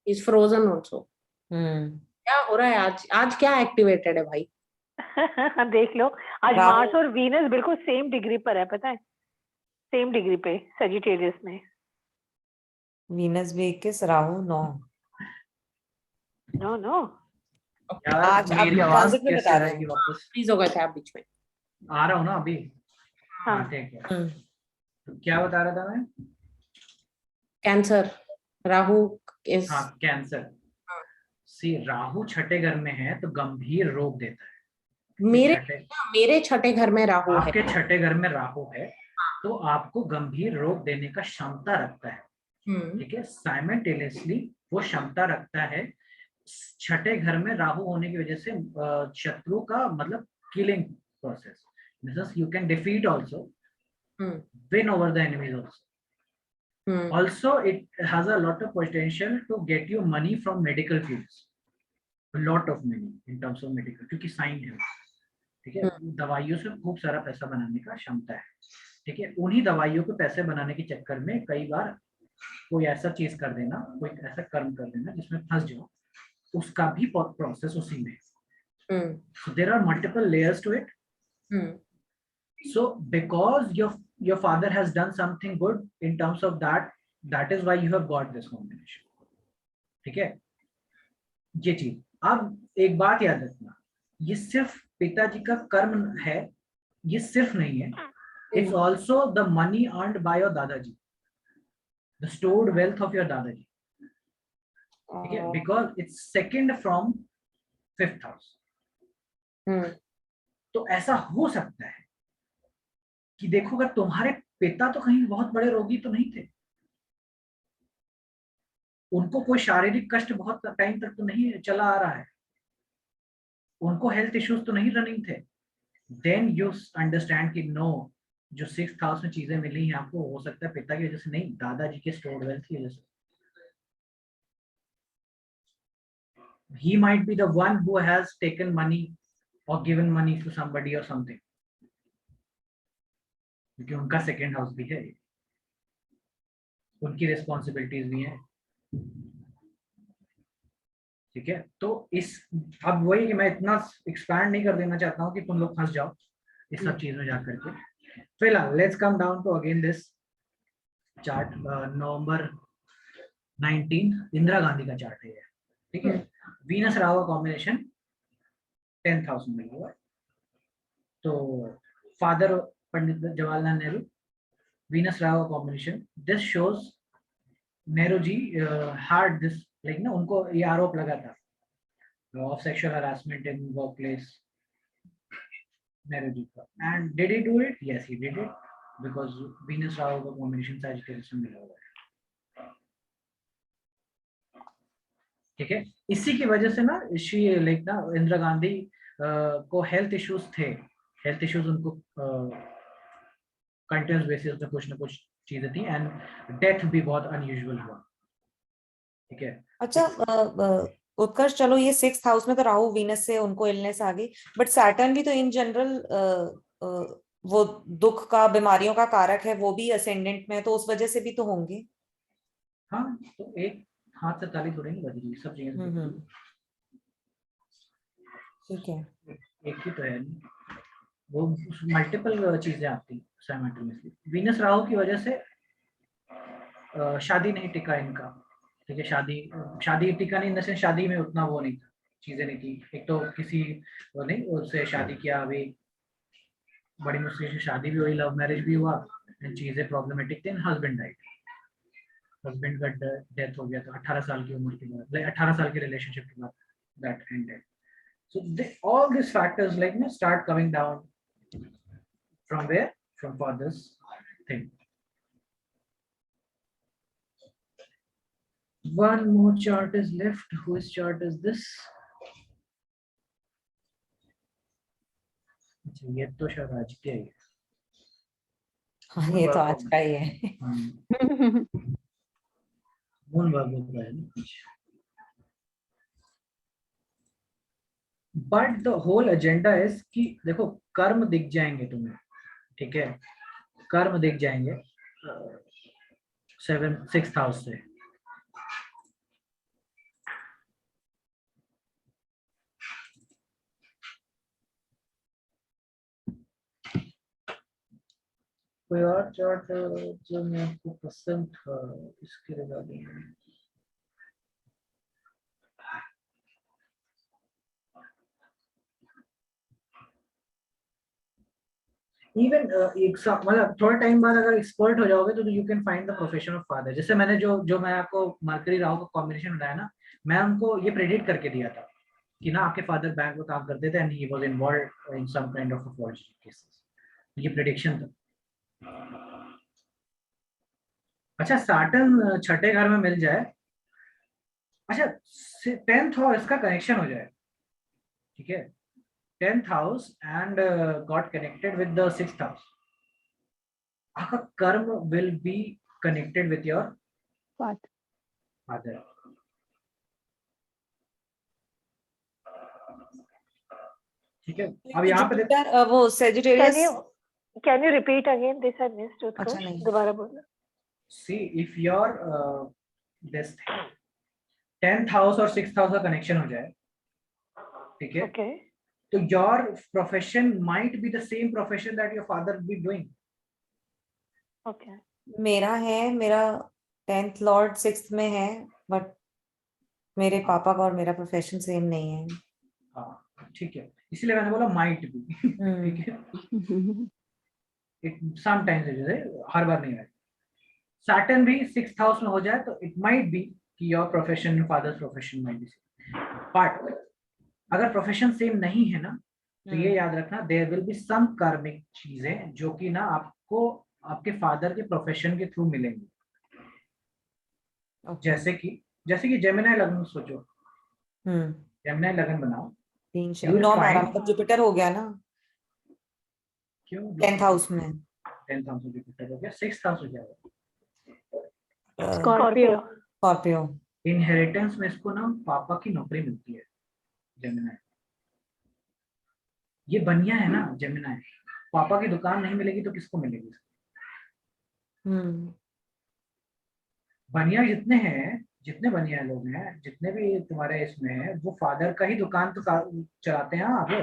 D: Is frozen also.
C: Hmm.
D: क्या हो रहा है आज? आज क्या एक्टिवेटेड है भाई?
A: देख लो, आज
C: राहु-
A: मार्स और वीनस बिल्कुल सेम डिग्री पर है, पता है, सेम डिग्री पे सेजिटेरियस में।
C: वीनस भी 21, राहु 9।
A: नो नो,
B: यार
C: आज आप
B: मेरी आवाज
C: ट्रांजिट में
B: कैसे
C: बता रहे
B: आएगी
C: हैं।
B: वापस?
D: प्लीज हो गए थे आप बीच में।
B: आ रहा हूँ ना अभी, हाँ
A: हाँ
B: ठीक है। तो क्या बता रहा था मैं?
D: कैंसर। राहु इज
B: हाँ कैंसर। सी राहु छठे घर में है तो गंभीर रोग देता है।
D: मेरे
B: छठे,
D: मेरे छठे घर में राहु है।
B: आपके छठे घर में राहु है तो आपको गंभीर रोग देने का क्षमता रखता है, ठीक है। साइमल्टेनियसली वो क्षमता रखता है। छठे घर में राहु होने की वजह से शत्रु का मतलब killing process, means you can defeat also, win over the enemies also. Also, it has a lot of potential to get you money from medical fields, a lot of money in terms of medical, क्योंकि sign है, ठीक है। दवाइयों से खूब सारा पैसा बनाने का क्षमता है, ठीक है। उन्हीं दवाइयों को पैसे बनाने के चक्कर में कई बार कोई ऐसा चीज कर देना, कोई ऐसा कर्म कर देना जिसमें फंस जाओ, उसका भी प्रोसेस उसी में। So there are multiple layers to it. So because your father has done something good in terms of that, that is why you have got this combination, ठीक है। ये चीज, अब एक बात याद रखना, ये सिर्फ पिताजी का कर्म है, ये सिर्फ नहीं है, it's also the money earned by your dadaji, the stored wealth of your dadaji, ठीक है, because it's second from 5th house. तो ऐसा हो सकता है कि देखो अगर तुम्हारे पिता तो कहीं बहुत बड़े रोगी तो नहीं थे, उनको कोई शारीरिक कष्ट बहुत टाइम तक तो नहीं चला आ रहा है, उनको हेल्थ इश्यूज तो नहीं रनिंग थे, देन यू अंडरस्टैंड कि नो, जो 6th हाउस में चीजें मिली हैं आपको, हो सकता है पिता की वजह से नहीं, दादाजी के स्टोर्ड वेल्थ की वजह से। He might be the one who has taken money or given money to somebody or something, क्योंकि उनका 2nd हाउस भी है, उनकी रिस्पॉन्सिबिलिटीज भी हैं, ठीक है। तो इस, अब वही कि मैं इतना एक्सपैंड नहीं कर देना चाहता हूँ कि तुम लोग फंस जाओ इस सब चीज में जाकर के। फिलहाल let's come down to again this chart, नवंबर 19 इंदिरा गांधी का चार्ट है, ठीक है। Venus Rahu combination 10th house में मिला हुआ है। तो father Pandit Jawaharlal Nehru, Venus Rahu combination, this shows Nehru ji hard this, like ना, उनको ये आरोप लगा था of sexual harassment in work place, Nehru ji का। And did he do it? Yes he did it, because Venus Rahu का कॉम्बिनेशन सैजिटेरियस में मिला हुआ है, ठीक है। इसी की वजह से ना शी, लाइक ना, इंदिरा गांधी को हेल्थ इश्यूज थे, हेल्थ इश्यूज उनको कंटिन्यूस बेसिस पे कुछ ना कुछ चीजें थी, एंड डेथ भी बहुत अनयूजुअल हुआ, ठीक है।
C: अच्छा, उत्कर्ष, चलो ये 6th हाउस में तो राहु वीनस से उनको इलनेस आ गई, बट सैटर्न भी तो इन जनरल वो दुख का, बीमारियों का कारक है, वो भी असेंडेंट में, तो उस वजह से भी तो होंगे।
B: हाँ, तो एक हाथ से ताली थोड़ी नहीं बजेगी, सब चीजें
C: ठीक है।
B: एक ही तो है, वो मल्टीपल चीजें आती साइमल्टेनियसली। वीनस राहु की वजह से शादी नहीं टिका इनका, ठीक है। शादी टिका नहीं, जैसे शादी में उतना वो नहीं था, चीजें नहीं थी। एक तो किसी वो नहीं, उससे शादी किया, अभी बड़ी मुश्किल से शादी भी हुई, लव मैरिज भी हुआ, चीजें प्रॉब्लमेटिक थी, हस्बैंड डाइड, हस्बैंड का डेथ हो गया था 18 साल की उम्र के बाद, 18 साल के रिलेशनशिप के बाद that ended. So all these factors like start coming down from where? From father's thing. One more chart is left. Whose chart is this? ये तो शायद आज के ही है।
C: हाँ, ये तो आज का ही है।
B: मून बाबू का है। But the whole agenda is कि देखो कर्म दिख जाएंगे तुम्हें, ठीक है, कर्म दिख जाएंगे 6th हाउस से। कोई और चार्ट जो मैं आपको पसंद था इसके रिगार्डिंग? इवन मतलब थोड़ा टाइम बाद अगर एक्सपर्ट हो जाओगे तो you can find the profession of father. जैसे मैंने जो मैं आपको मरकरी राहु का कॉम्बिनेशन बताया ना, मैं उनको ये प्रेडिक्ट करके दिया था कि ना आपके फादर बैंक में काम करते थे and he was involved in some kind of forgery cases. ये प्रेडिक्शन था। अच्छा सैटर्न छठे घर में मिल जाए, अच्छा 10th और इसका कनेक्शन हो जाए, ठीक है, 10th house and got connected with the 6th house, आपका कर्म will be connected with your father. ठीक है, अब यहाँ पे
C: जुपिटर वो Sagittarius,
A: Can you repeat again this? I missed it.
C: अच्छा नहीं,
A: दोबारा बोलना।
B: see if your this 10th house और 6th हाउस का कनेक्शन हो जाए, ठीक है,
A: Okay.
B: तो your profession might be the same profession that your father be doing.
A: Okay.
C: मेरा है, मेरा 10th लॉर्ड 6th में है, बट मेरे पापा का और मेरा प्रोफेशन सेम नहीं है।
B: हाँ ठीक है, इसलिए मैंने बोला माइट भी। ठीक है, इट समटाइम्स जैसे हर बार नहीं है। सैटर्न भी 6th हाउस में हो जाए तो इट माइट बी कि your profession father's profession might be same, but अगर प्रोफेशन सेम नहीं है ना, तो ये याद रखना देयर विल बी सम कार्मिक चीजें जो कि ना आपको आपके फादर के प्रोफेशन के थ्रू मिलेंगी। जैसे कि जेमिनी लग्न सोचो, जेमिनी लग्न बनाओ,
C: 3 9 12 मतलब जुपिटर हो गया ना,
B: क्यों
C: 10th हाउस में,
B: 10th हाउस में जुपिटर हो गया, 6th हाउस हो जाएगा
A: Scorpio.
C: स्कॉर्पियो।
B: इनहेरिटेंस में इसको ना पापा की नौकरी मिलती है जेमिनी, ये बनिया है ना जेमिनी, पापा की दुकान नहीं मिलेगी तो किसको मिलेगी? बनिया जितने बनिया लोग हैं, जितने भी तुम्हारे इसमें है, वो फादर का ही दुकान तो चलाते हैं आगे।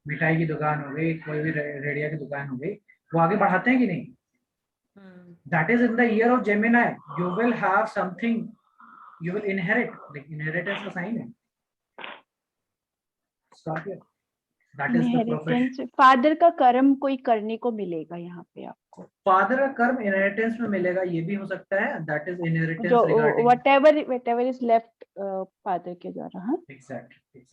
B: मिठाई की दुकान हो गई, कोई भी रेडिया की दुकान हो गई, वो आगे बढ़ाते हैं कि नहीं? That is in the year of Gemini, you will have something, you will inherit, like inheritance का साइन है Scorpio, that is the profession.
E: Father का कर्म कोई करने को मिलेगा यहाँ पे आपको,
B: फादर का कर्म इनहेरिटेंस में मिलेगा, ये भी हो सकता है, दैट इज इनहेरिटेंस
E: जो
B: regarding
E: whatever is left father के द्वारा। हाँ
B: एग्जैक्टली।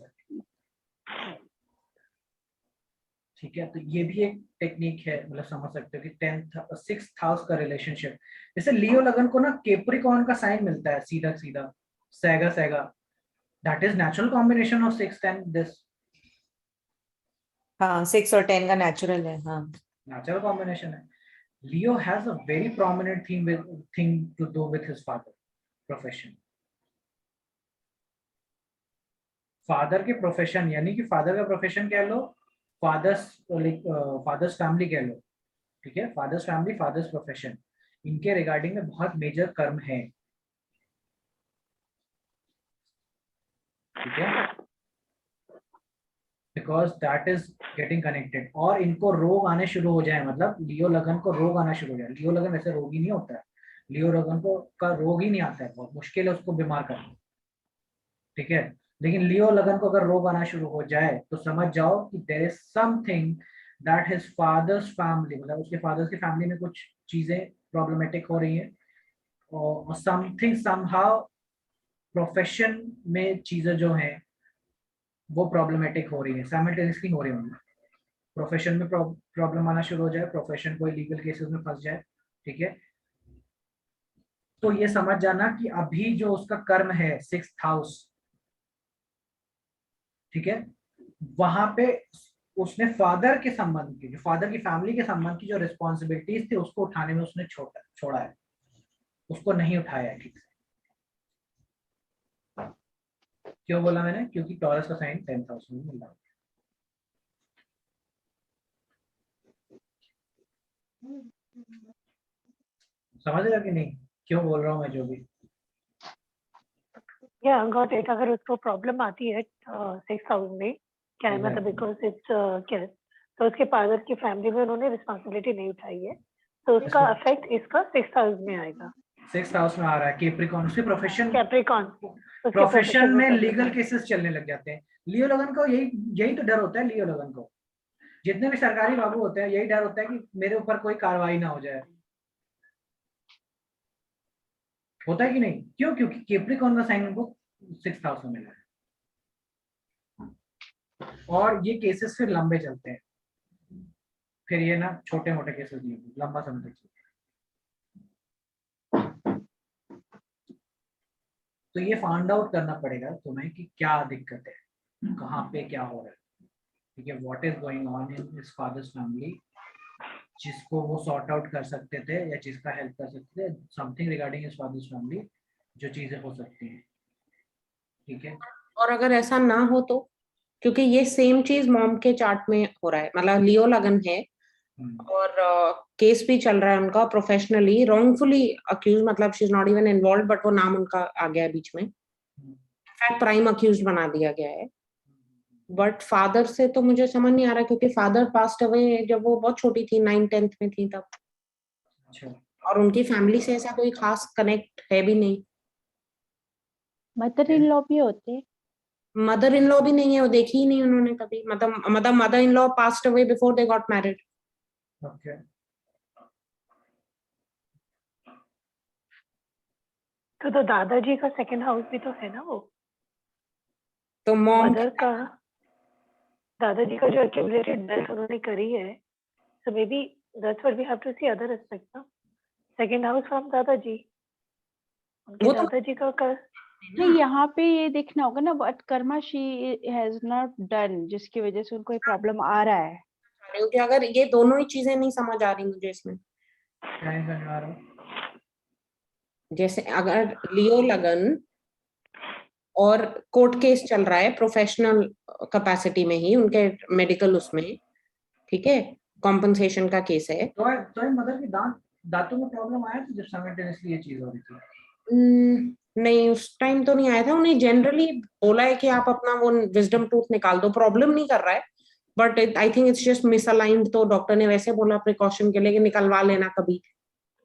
B: ठीक है, तो ये भी एक टेक्निक है, मतलब समझ सकते हो कि 10th 6th हाउस का रिलेशनशिप। जैसे लियो लगन को ना कैप्रिकॉर्न का साइन मिलता है, सीधा सीधा सेगा, that is natural combination of 6th and this.
C: हाँ 6 और 10 का नेचुरल है, हाँ
B: नेचुरल कॉम्बिनेशन है। Leo has a very prominent thing to do with his father profession. Father के प्रोफेशन यानी कि फादर का प्रोफेशन कह लो, फादर्स फैमिली कह लो, ठीक है, फादर्स फैमिली फादर्स प्रोफेशन, इनके रिगार्डिंग में बहुत मेजर कर्म है, ठीक है, because that is getting connected. और इनको रोग आने शुरू हो जाए, मतलब लियो लगन को रोग आना शुरू हो जाए। लियो लगन वैसे रोग ही नहीं होता है, लियो लगन को का रोग ही नहीं आता है, बहुत मुश्किल है उसको बीमार करना, ठीक है, लेकिन लियो लगन को अगर रोग आना शुरू हो जाए तो समझ जाओ कि there is something that his father's family, मतलब उसके फादर्स की फैमिली में कुछ चीजें प्रॉब्लमेटिक हो रही है, और समथिंग समहाउ प्रोफेशन में चीजें जो हैं वो प्रॉब्लमेटिक हो रही है, साइमल्टेनियसली हो रही होंगी। प्रोफेशन में प्रॉब्लम आना शुरू हो जाए, प्रोफेशन कोई लीगल केसेस में फंस जाए, ठीक है, तो ये समझ जाना कि अभी जो उसका कर्म है 6th हाउस, ठीक है, वहां पे उसने फादर के संबंध की, जो फादर की फैमिली के संबंध की जो रिस्पॉन्सिबिलिटीज थी उसको उठाने में उसने छोड़ा है, उसको नहीं उठाया है ठीक से। क्यों बोला मैंने? क्योंकि टॉरस का साइन 10th हाउस में मिल रहा है। समझ रहे हो कि नहीं क्यों बोल रहा हूँ मैं जो भी?
A: Yeah, got it. अगर उसको प्रॉब्लम आती है 6th हाउस में, क्या है मतलब बिकॉज इट्स क्या, तो उसके फादर की फैमिली में उन्होंने रिस्पॉन्सिबिलिटी नहीं उठाई है, तो उसका इफेक्ट इसका 6th हाउस में आएगा।
B: 6th हाउस में आ रहा है कैप्रिकॉर्न, उसके प्रोफेशन,
A: कैप्रिकॉर्न,
B: प्रोफेशन में लीगल केसेस चलने लग जाते हैं। लियो लगन को यही तो डर होता है लियो लगन को, जितने भी सरकारी बाबू होते हैं यही डर होता है कि मेरे ऊपर कोई कार्रवाई ना हो जाए, होता है कि नहीं? क्यों? क्योंकि कैप्रिकॉर्न का साइन उनको 6th हाउस में मिला है और ये केसेस फिर लंबे चलते हैं, फिर ये ना छोटे मोटे केसेस नहीं होते, लंबा समय तक चलते हैं। तो ये फाइंड आउट करना पड़ेगा तुम्हें कि क्या दिक्कत है, कहाँ पे क्या हो रहा है, ठीक है? What is going on in his father's family, जिसको वो सॉर्ट आउट कर सकते थे या जिसका हेल्प कर सकते थे, something regarding his father's family, जो चीजें हो सकती हैं, ठीक है?
D: और अगर ऐसा ना हो तो, क्योंकि ये सेम चीज मॉम के चार्ट में हो रहा है, मतलब लियो लगन है और केस भी चल रहा है उनका प्रोफेशनली रॉन्गफुली अक्यूज, मतलब she is not even involve, but वो नाम उनका आ गया है बीच में, इनफैक्ट प्राइम अक्यूज बना दिया गया है। बट फादर से तो मुझे समझ नहीं आ रहा, क्योंकि फादर पास्ट अवे जब वो बहुत छोटी थी, 9th-10th में थी तब,
B: अच्छा,
D: और उनकी फैमिली से ऐसा कोई खास कनेक्ट है भी नहीं।
E: मदर इन लॉ भी होते।
D: मदर इन लॉ भी नहीं है, वो देखी ही नहीं उन्होंने कभी, मतलब mother in law passed away before they got married.
B: Okay.
A: तो दादाजी का सेकंड हाउस भी तो है ना वो,
D: तो मॉम
A: मदर का, दादाजी का जो एक्यूमुलेटेड वेल्थ उन्होंने करी है, so maybe that's what we have to see other aspects ना, second house from दादाजी, उनके
D: वो तो
A: दादाजी का कर,
E: नहीं, यहाँ पे ये देखना होगा ना what Karma she has not done, जिसकी वजह से उनको ये प्रॉब्लम आ रहा है।
D: क्योंकि अगर ये दोनों ही चीजें नहीं समझ आ रही मुझे इसमें,
B: क्या है समझ आ रहा हूँ?
D: जैसे अगर लियो लगन और कोर्ट केस चल रहा है प्रोफेशनल कैपेसिटी में ही उनके मेडिकल उसमें, ठीक है, कॉम्पनसेशन का केस है।
B: तो मदर के दांतों में प्रॉब्लम आया था जब साइमल्टेनियसली ये चीज हो रही थी?
D: नहीं, उस टाइम तो नहीं आया था, उन्हें जनरली बोला है कि आप अपना वो विजडम टूथ निकाल दो, प्रॉब्लम नहीं कर रहा है, but I think it's just misaligned, तो डॉक्टर ने वैसे बोला प्रिकॉशन के लिए कि निकलवा लेना कभी,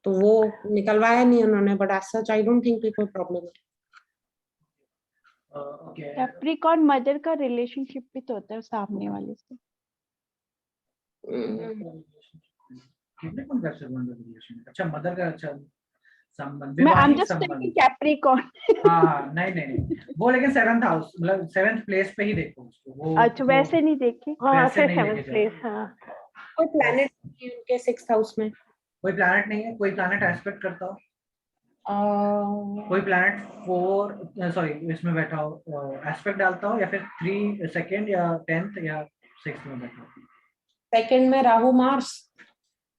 D: तो वो निकलवाया नहीं उन्होंने, but as such I don't think कोई प्रॉब्लम है।
B: ओके।
E: कैप्रिकॉर्न मदर का रिलेशनशिप भी तो होता है सामने वाले से।
B: कैप्रिकॉर्न का रिलेशन, अच्छा मदर का, अच्छा संबंध,
E: मैं आई एम
B: वैवाहिक
E: जस्ट
B: संबंध।
E: Taking Capricorn.
B: हाँ हाँ, नहीं नहीं नहीं, वो लेकिन 7th हाउस, मतलब 7th प्लेस पे ही देखो उसको, वो
E: अच्छा, वैसे नहीं देखे।
A: हाँ
B: वैसे
A: फिर
B: नहीं लेके
A: 7th
B: जाओ।
A: प्लेस, हाँ
D: कोई प्लैनेट नहीं है उनके 6th हाउस में,
B: कोई प्लैनेट नहीं है, कोई प्लैनेट एस्पेक्ट करता हो, कोई प्लैनेट 4 सॉरी इसमें बैठा हो, एस्पेक्ट डालता हो, या फिर 3 2nd या 10th या 6th में बैठा हो।
D: सेकंड में राहु मार्स,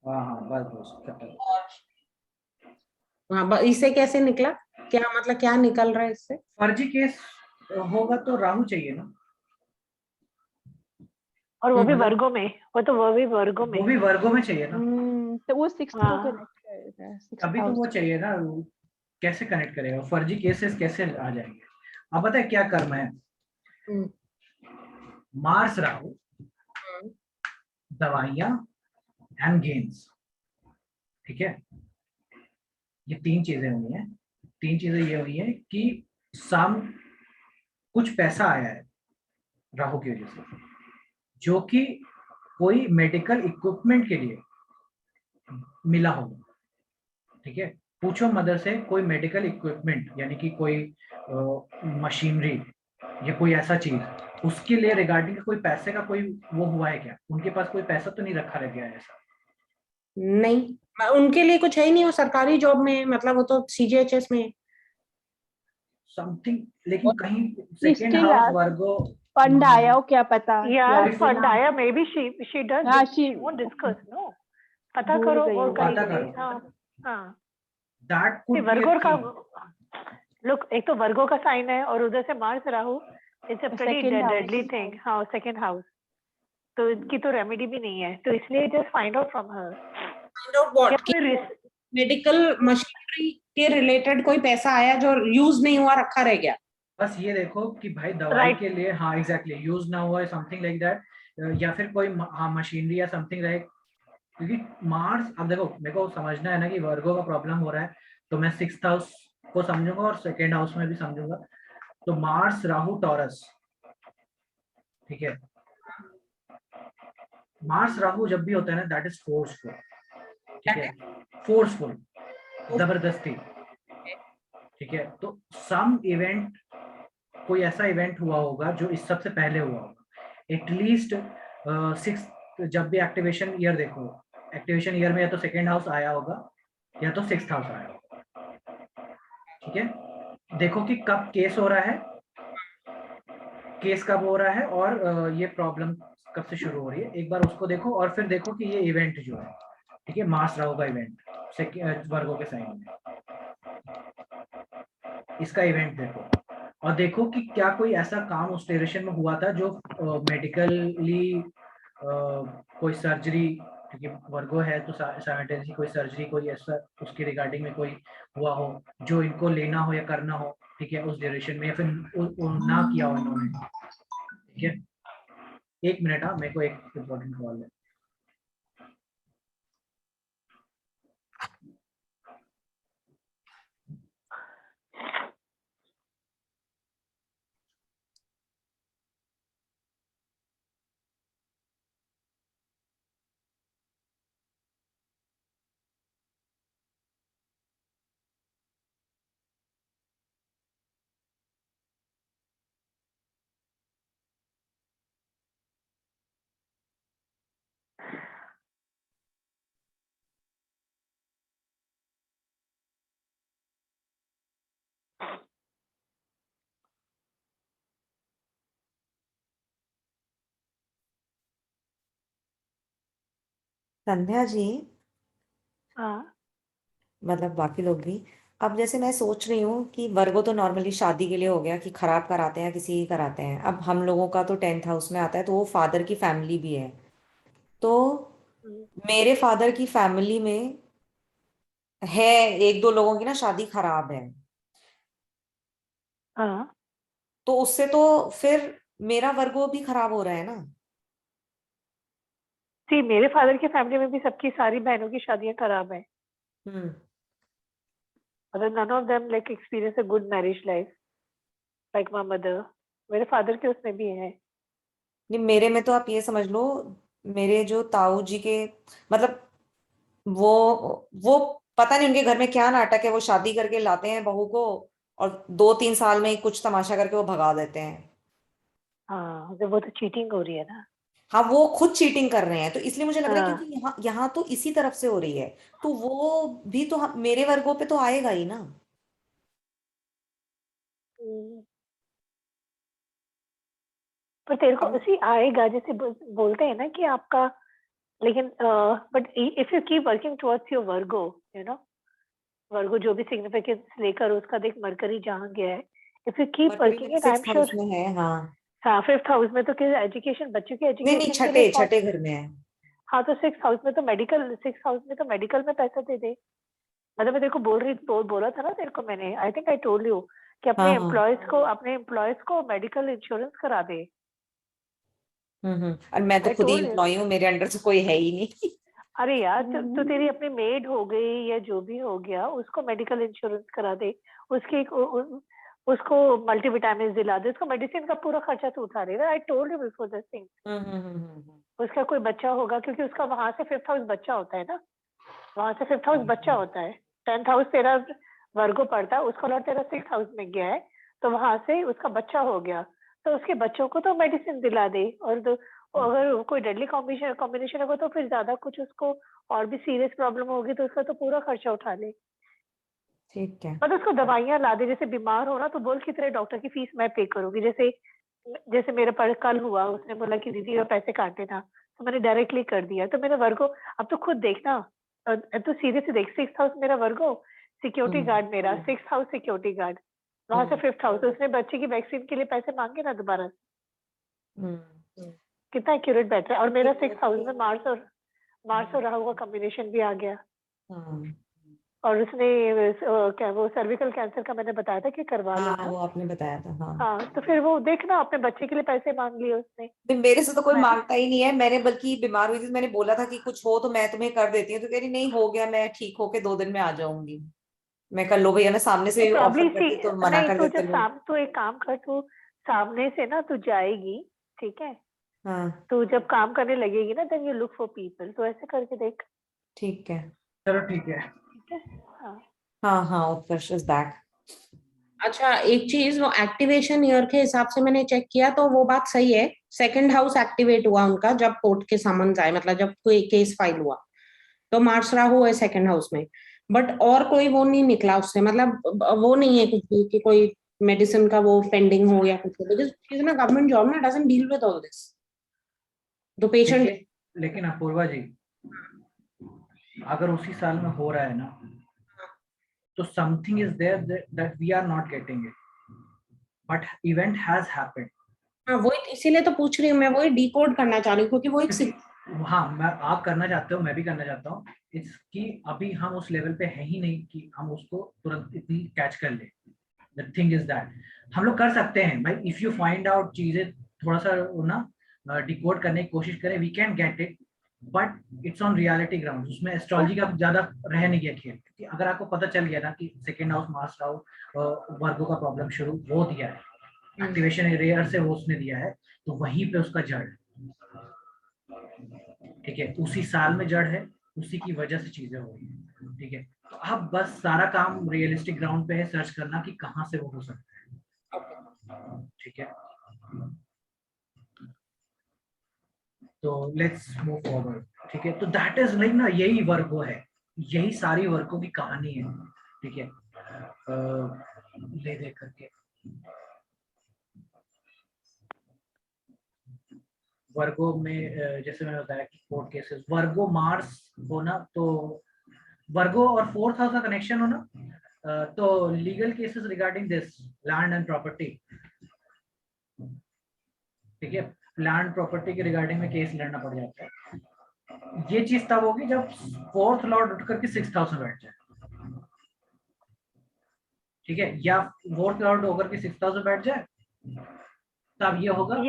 B: हाँ हाँ, बस बस खत्म।
D: हाँ, इससे कैसे निकला, क्या मतलब क्या निकल रहा है इससे?
B: फर्जी केस होगा तो राहु चाहिए ना,
A: और वो भी
B: मतलब
A: वर्गों में, वो भी वर्गों में,
B: वो भी वर्गों में चाहिए ना,
E: तो वो 6th को
A: हाँ
E: कनेक्ट करेगा, 6th
B: तभी तो वो
E: हाउस।
B: चाहिए ना, वो कैसे कनेक्ट करेगा? फर्जी केसेस कैसे आ जाएंगे? अब पता है क्या कर्म है?
D: हम्म,
B: मार्स राहु, दवाइयां एंड गेन्स, ठीक है? ये 3 चीजें हुई हैं। 3 चीजें ये हुई हैं कि सम कुछ पैसा आया है राहु की वजह से, जो कि कोई मेडिकल इक्विपमेंट के लिए मिला होगा, ठीक है? पूछो मदर से, कोई मेडिकल इक्विपमेंट यानी कि कोई मशीनरी या कोई ऐसा चीज, उसके लिए रिगार्डिंग कोई पैसे का कोई वो हुआ है क्या? उनके पास कोई पैसा तो नहीं रखा रह गया है ऐसा?
D: नहीं, उनके लिए कुछ है ही नहीं, वो सरकारी जॉब में है, मतलब वो तो सीजीएचएस में है।
B: समथिंग, लेकिन कहीं सेकेंड
E: Still
B: हाउस वर्गो,
E: फंड आया हो क्या पता,
A: यार
B: कोई
A: फंड आया, मे बी शी डज,
E: हाँ,
A: शी वोंट डिस्कस, नो, पता
E: भूल
A: करो
E: गई
A: और
E: हूँ।
A: कहीं
B: पता
A: से,
B: करो,
A: हाँ हाँ,
B: दैट कुड बी
A: वर्गो
B: अ
A: का
B: थिंग।
A: लुक, एक तो वर्गो का साइन है और उधर से Mars Rahu, it's a pretty
E: Second house.
A: Deadly thing, हाँ सेकंड हाउस, तो इसकी तो रेमेडी भी नहीं है, तो इसलिए just find out from her,
D: find out what, कि
A: क्या
D: मेडिकल मशीनरी के रिलेटेड कोई पैसा आया जो यूज नहीं हुआ, रखा रह गया।
B: बस ये देखो कि भाई दवाई
A: राइट,
B: के लिए, हाँ एग्जैक्टली, यूज ना हुआ है, समथिंग लाइक दैट, या फिर कोई हाँ मशीनरी या समथिंग रहे, क्योंकि मार्स, अब देखो मेरे को समझना है ना कि वर्गो का प्रॉब्लम हो रहा है, तो मैं 6th हाउस को समझूंगा और सेकेंड हाउस में भी समझूंगा। तो मार्स राहु टॉरस, ठीक है, मार्स राहु जब भी होता है ना, दैट इज फोर्सफुल, ठीक है, फोर्सफुल, जबरदस्ती, ठीक है। तो सम इवेंट, कोई ऐसा इवेंट हुआ होगा जो इस सबसे पहले हुआ होगा, एटलीस्ट 6, जब भी एक्टिवेशन ईयर देखो, एक्टिवेशन ईयर में या तो सेकेंड हाउस आया होगा या तो 6th हाउस आया होगा, ठीक है। देखो कि कब केस हो रहा है, केस कब हो रहा है, और ये प्रॉब्लम कब से शुरू हो रही है, एक बार उसको देखो, और फिर देखो कि ये इवेंट जो है, ठीक है, मार्स राहु का इवेंट वर्गों के साइन में, इसका इवेंट देखो, और देखो कि क्या कोई ऐसा काम उस ड्यूरेशन में हुआ था जो मेडिकली कोई सर्जरी, क्योंकि वर्गो है तो साइमल्टेनियसली कोई सर्जरी, कोई ऐसा उसके रिगार्डिंग में कोई हुआ हो जो इनको लेना हो या करना हो, ठीक है, उस ड्यूरेशन में, या फिर ना किया हो इन्होंने, ठीक है। 1 मिनट, हाँ, मेरे को एक इम्पोर्टेंट कॉल है।
C: संध्या जी,
A: हाँ
C: मतलब बाकी लोग भी, अब जैसे मैं सोच रही हूँ कि वर्गो तो नॉर्मली शादी के लिए हो गया कि खराब कराते हैं, किसी की कराते हैं। अब हम लोगों का तो 10th हाउस में आता है, तो वो फादर की फैमिली भी है। तो
A: हम्म,
C: मेरे फादर की फैमिली में है, एक दो लोगों की ना शादी खराब है,
A: हाँ
C: तो उससे तो फिर मेरा वर्गो भी खराब हो रहा है ना।
A: सी, मेरे फादर की फैमिली में भी सबकी सारी बहनों की शादियां खराब है,
C: हम्म।
A: मतलब none of them like experience a good marriage life like my mother. मेरे फादर के उसमें भी है।
C: नहीं, मेरे में तो आप ये समझ लो, मेरे जो ताऊ जी के, मतलब वो पता नहीं उनके घर में क्या नाटक है, वो शादी करके लाते हैं बहू को, और 2-3 साल में ही कुछ तमाशा करके वो भगा देते हैं।
A: हाँ, तो वो तो चीटिंग हो रही है ना।
C: हाँ, वो खुद चीटिंग कर रहे हैं, तो इसलिए मुझे लग रहा है, क्योंकि
A: हाँ।
C: यहाँ यहाँ तो इसी तरफ से हो रही है, तो वो भी तो मेरे वर्गों पे तो आएगा ही ना।
A: हम्म, पर तेरे को
C: अब
A: उसी आएगा, जैसे बोलते हैं ना कि आपका, लेकिन but if you keep working towards your Virgo, you know, Virgo जो भी सिग्निफिकेंस लेकर उसका देख मरकरी जहाँ गया है, if you keep
C: Mercury
A: working
C: मेरे
A: it, I am
C: 6th house
A: sure.
C: में है, हाँ।
A: हाँ, 5th हाउस में तो क्या एजुकेशन, बच्चों की
C: नहीं नहीं,
A: एजुकेशन के लिए
C: छठे
A: बहुत।
C: छठे घर में है।
A: हाँ, तो 6th हाउस में तो मेडिकल, 6th हाउस में तो मेडिकल में पैसा दे दे। मतलब मैं तेरे को बोला था ना तेरे को, मैंने I think I told you कि
C: हाँ हाँ।
A: अपने एम्प्लॉयज को मेडिकल इंश्योरेंस करा दे।
C: और मैं तो
A: आई
C: खुद ही
A: टोल्ड यू।
C: एम्प्लॉय हूँ, मेरे अंडर से कोई है ही नहीं।
A: अरे यार, तो तेरी अपनी मेड हो गई या जो भी हो गया, उसको मेडिकल इंश्योरेंस करा दे। उसकी उसको मल्टीविटामिन दिला दे, उसको मेडिसिन का पूरा खर्चा तो उठा देगा। I told you before this thing. उसका कोई बच्चा होगा, क्योंकि उसका वहां से 5th हाउस बच्चा होता है ना, वहां से 5th हाउस बच्चा होता है। 10th हाउस तेरा वर्गो पड़ता है, उसका लॉर्ड तेरा 6th हाउस में गया है, तो वहां से उसका बच्चा हो गया, तो उसके बच्चों को तो मेडिसिन दिला दे। और अगर कोई डेडली कॉम्बिनेशन होगा तो फिर ज्यादा कुछ उसको और भी सीरियस प्रॉब्लम होगी, तो उसका तो पूरा खर्चा उठा ले।
C: ठीक है।
A: मतलब उसको दवाइयां ला दे, जैसे बीमार हो ना तो बोल कि तेरे डॉक्टर की फीस मैं पे करूंगी। जैसे जैसे मेरे पर कल हुआ, उसने बोला कि दीदी वो पैसे काटे था, तो मैंने डायरेक्टली कर दिया। तो मेरा वर्गो, अब तो खुद देखना, तो सीधे से देख, 6th हाउस मेरा वर्गो, सिक्योरिटी गार्ड मेरा 6th हाउस सिक्योरिटी गार्ड, वहां से 5th हाउस, उसने बच्चे की वैक्सीन के लिए पैसे मांगे ना दोबारा। कितना एक्यूरेट बैठ रहा है। और मेरा 6th हाउस में मार्स और राहु का कॉम्बिनेशन भी आ गया। और उसने क्या वो सर्विकल कैंसर का मैंने बताया था कि करवा
C: हाँ,
A: लेना।
C: वो आपने बताया था, हाँ।
A: हाँ, तो फिर वो देखना, अपने बच्चे के लिए पैसे मांग लिए उसने।
C: नहीं, मेरे से तो कोई
A: मैं
C: मांगता ही नहीं है। मैंने बल्कि बीमार हुई थी, मैंने बोला था कि कुछ हो तो मैं तुम्हें कर देती हूँ, तो कह रही नहीं, हो गया, मैं ठीक होके 2 दिन में आ जाऊंगी। मैं कर लो भैया, मैं सामने
A: तो
C: से
A: प्रॉब्ली
C: ऑफर
A: सी,
C: करती तो मना
A: नहीं
C: कर
A: तो
C: देते
A: जब
C: लोग।
A: तो एक काम कर, तू सामने से ना तू जाएगी, ठीक है,
C: हाँ
A: तो जब काम करने लगेगी ना then you look for people, तो ऐसे करके देख।
C: ठीक है।
B: चलो ठीक है।
A: ठीक है हाँ
C: हाँ हाँ उत्कर्ष इज बैक।
D: अच्छा एक चीज, वो एक्टिवेशन ईयर के हिसाब से मैंने चेक किया तो वो बात सही है, सेकंड हाउस एक्टिवेट हुआ उनका जब कोर्ट के समन्स आए, मतलब जब कोई केस फाइल हुआ तो मार्स राहु है सेकंड हाउस में, बट और कोई वो नहीं निकला उससे, मतलब वो नहीं है कुछ भी कि कोई मेडिसिन का वो पेंडिंग हो या कुछ, because she is in a government job ना, doesn't deal with all this the patient.
B: लेकिन अपूर्वा जी, अगर उसी साल में हो रहा है ना तो something is there that we are not getting it, but event has happened.
D: हाँ वही इसीलिए तो पूछ रही हूँ मैं, वही डिकोड करना चाह रही हूँ क्योंकि वो एक
B: हाँ, मैं आप करना चाहते हो, मैं भी करना चाहता हूँ, इसकी अभी हम उस लेवल पे है ही नहीं कि हम उसको तुरंत इतनी कैच कर ले। द थिंग इज दैट हम लोग कर सकते हैं भाई, इफ यू फाइंड आउट चीजें थोड़ा सा ना डिकोड करने की कोशिश करें, we can get it, but it's on reality ground. उसमें एस्ट्रोलॉजी का ज्यादा रह नहीं गया खेल, क्योंकि अगर आपको पता चल गया ना कि सेकेंड हाउस मार्स राहु वर्गो का प्रॉब्लम शुरू वो दिया है, एक्टिवेशन रेयर से वो उसने दिया है, तो वहीं पे उसका जड़, ठीक है, उसी साल में जड़ है, उसी की वजह से चीजें हो रही है, ठीक है। तो अब बस सारा काम रियलिस्टिक ग्राउंड पे है, सर्च करना कि कहाँ से वो हो सकता है, ठीक है। तो लेट्स मूव फॉरवर्ड, ठीक है। तो दैट इज लाइक ना, यही वर्गो है, यही सारी वर्गो की कहानी है, ठीक है। ले दे करके वर्गो में जैसे मैंने बताया कि कोर्ट केसेस, वर्गो मार्स हो ना, तो वर्गो और फोर्थ हाउस का कनेक्शन हो ना, तो legal cases regarding this land and property, ठीक है, लैंड प्रॉपर्टी के रिगार्डिंग में केस लड़ना पड़ जाता है। ये चीज तब होगी जब फोर्थ लॉर्ड उठ करके सिक्स्थ हाउस में बैठ जाए, ठीक है, या फोर्थ लॉर्ड होकर के सिक्स्थ हाउस में बैठ जाए, तब ये होगा।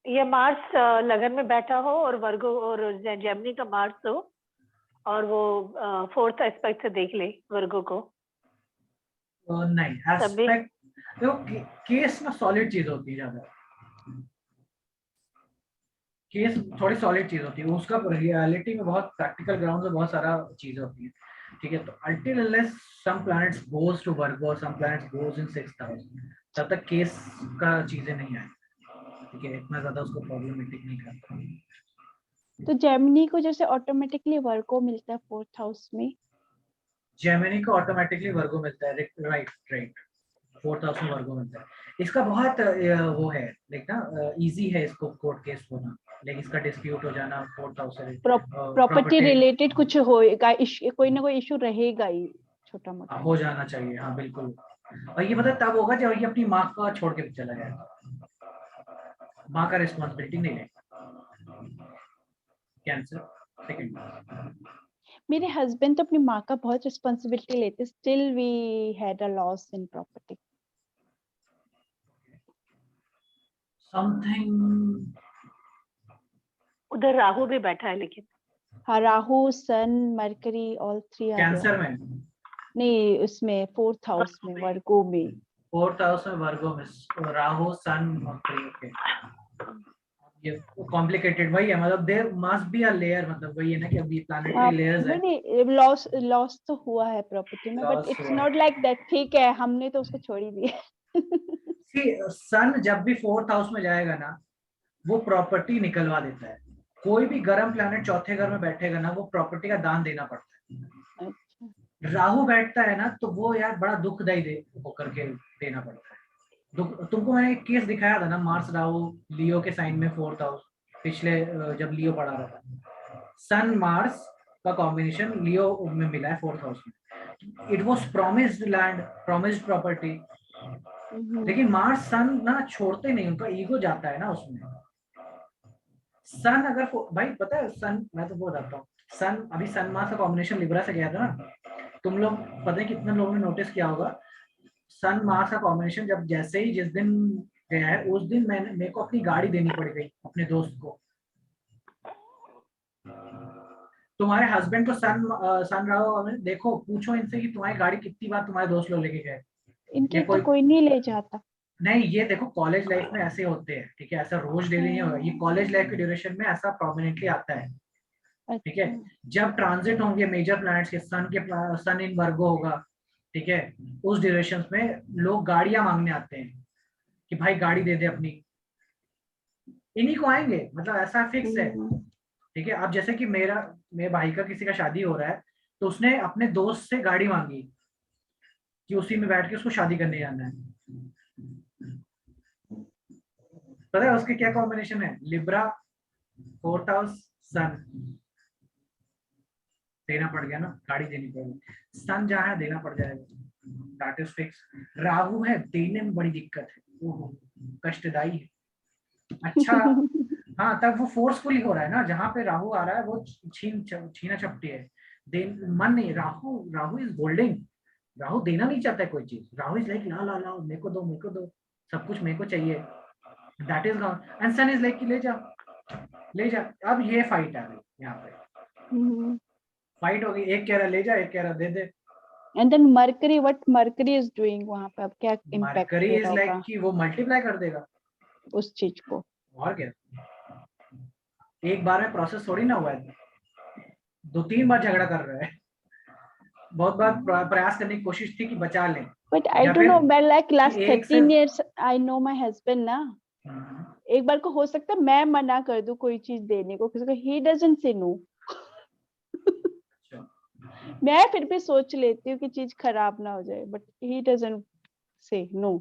A: ये मार्स लगन में बैठा हो और वर्गो और जेमिनी का मार्स हो और वो फोर्थ एस्पेक्ट से देख ले वर्गो को।
B: नहीं, एस्पेक्ट देखो, केस ना सॉलिड चीज होती है, ज्यादा केस थोड़ी सॉलिड चीज होती है, उसका रियलिटी में बहुत प्रैक्टिकल ग्राउंड में बहुत सारा चीजें होती है, ठीक है। तो until unless some planets goes to Virgo और some planets goes in sixth house, तब तक केस का चीजें नहीं आए, ठीक है, इतना ज्यादा उसको प्रॉब्लमेटिक नहीं करता।
E: तो जेमिनी को जैसे ऑटोमेटिकली वर्गो मिलता है फोर्थ हाउस में,
B: जेमिनी को ऑटोमेटिकली वर्गो मिलता है, राइट राइट, फोर्थ हाउस में वर्गो मिलता है। इसका बहुत वो है लाइक ना, इजी है इसको कोर्ट केस होना, लेकिन इसका डिस्प्यूट हो जाना फोर्थ हाउस से,
E: प्रॉपर्टी रिलेटेड कुछ होएगा, कोई ना कोई इशू रहेगा ही छोटा मोटा
B: हो जाना चाहिए, हाँ बिल्कुल। और ये मतलब तब होगा जब ये अपनी माँ को छोड़ के चला जाएगा, माँ का रिस्पॉन्सिबिलिटी नहीं लेगा। कैंसर सेकंड,
E: मेरे हस्बैंड तो अपनी माँ का बहुत रिस्पॉन्सिबिलिटी लेते, still we had a loss in property.
B: Something
A: उधर राहु भी बैठा है लेकिन।
E: हाँ राहु सन Mercury all three are
B: Cancer में
E: नहीं, उसमें फोर्थ हाउस में वर्गो में,
B: फोर्थ हाउस में वर्गो में राहु सन मरकरी, ओके। ये कॉम्प्लिकेटेड वही है, मतलब there must be a layer, मतलब वही है ना कि अभी प्लैनेटरी लेयर्स है।
E: नहीं लॉस तो हुआ है प्रॉपर्टी में, but it's not like that, ठीक है हमने तो उसको छोड़ ही दिया।
B: सन जब भी फोर्थ हाउस में जाएगा ना, वो प्रॉपर्टी निकलवा देता है। कोई भी गर्म प्लैनेट चौथे घर में बैठेगा ना, वो प्रॉपर्टी का दान देना पड़ता है। राहु बैठता है ना, तो वो यार बड़ा दुखदायी होकर के देना पड़ता है। तुमको मैंने एक केस दिखाया था ना, मार्स राहु लियो के साइन में फोर्थ हाउस, पिछले जब लियो पढ़ा रहा था, सन मार्स का कॉम्बिनेशन लियो में मिला है फोर्थ हाउस में। It was promised land, promised property, लेकिन मार्स सन ना छोड़ते नहीं, उनका ईगो जाता है ना उसमें। सन अगर भाई पता है सन, मैं तो वो बताता हूँ, सन अभी सन मार्स का कॉम्बिनेशन लिब्रा से गया था ना, तुम लोग पता है कितने लोगों ने नोटिस किया होगा, सन मार्स का कॉम्बिनेशन जब जैसे ही जिस दिन गया है, उस दिन मेरे को अपनी गाड़ी देनी पड़ गई अपने दोस्त को। तुम्हारे हस्बैंड को सन रहा देखो, पूछो इनसे कि तुम्हारी गाड़ी कितनी बार तुम्हारे दोस्त लोग लेके गए।
E: इनके तो कोई नहीं ले जाता।
B: नहीं, ये देखो कॉलेज लाइफ में ऐसे होते हैं, ठीक है, ऐसा रोज डेली नहीं होगा, ये कॉलेज लाइफ के ड्यूरेशन में ऐसा प्रोमिनेंटली आता है, ठीक है।
E: अच्छा
B: जब ट्रांजिट होंगे मेजर प्लैनेट्स के, सन इन वर्गो होगा, ठीक है, उस ड्यूरेशन में लोग गाड़ियां मांगने आते हैं कि भाई गाड़ी दे दे अपनी, इन्हीं को आएंगे, मतलब ऐसा फिक्स है, ठीक है। अब जैसे कि मेरे भाई का किसी का शादी हो रहा है, तो उसने अपने दोस्त से गाड़ी मांगी कि उसी में बैठ के उसको शादी करने जाना है। पता है उसके क्या कॉम्बिनेशन है? लिब्रा, 4th हाउस, सन। देना पड़ गया ना, गाड़ी देनी पड़ेगी, सन जहाँ है देना पड़ जाएगा, दैट इज फिक्स। राहु है, देने में बड़ी दिक्कत है, ओहो कष्टदायी है। अच्छा, हाँ तब वो फोर्सफुली हो रहा है ना, जहाँ पे राहु आ रहा है वो छीना झपटी है, मन नहीं। राहु राहु इज होल्डिंग, राहु देना नहीं चाहता है कोई चीज, राहु इज लाइक ला ला ला, मेरे को दो, मेरे को दो, सब कुछ मेरे को चाहिए, that is gone. And sun is like ले जा ले जा। अब ये फाइट आ गई यहाँ पे, फाइट हो गई, एक कह रहा ले जा, एक कह रहा दे दे।
E: And then Mercury, what Mercury is doing वहां पे, अब क्या इम्पैक्ट
B: मरकरी
E: दे
B: इज
E: रहा
B: लाइक
E: होगा
B: कि वो मल्टीप्लाई कर देगा
E: उस चीज को?
B: और क्या, एक बार में प्रोसेस थोड़ी ना हुआ है, 2-3 बार झगड़ा कर रहा है, बहुत बार प्रयास करने की कोशिश थी कि बचा लें।
E: बट आई
B: या
E: डोंट नो,
B: फिर
E: मैं लाइक लास्ट
B: एक से
E: 13 years I know my husband ना, एक बार को हो सकता है मैं मना कर दूं कोई चीज देने को किसी को, ही डजंट से नो। मैं फिर भी सोच लेती हूँ कि चीज खराब ना हो जाए, but he doesn't say no.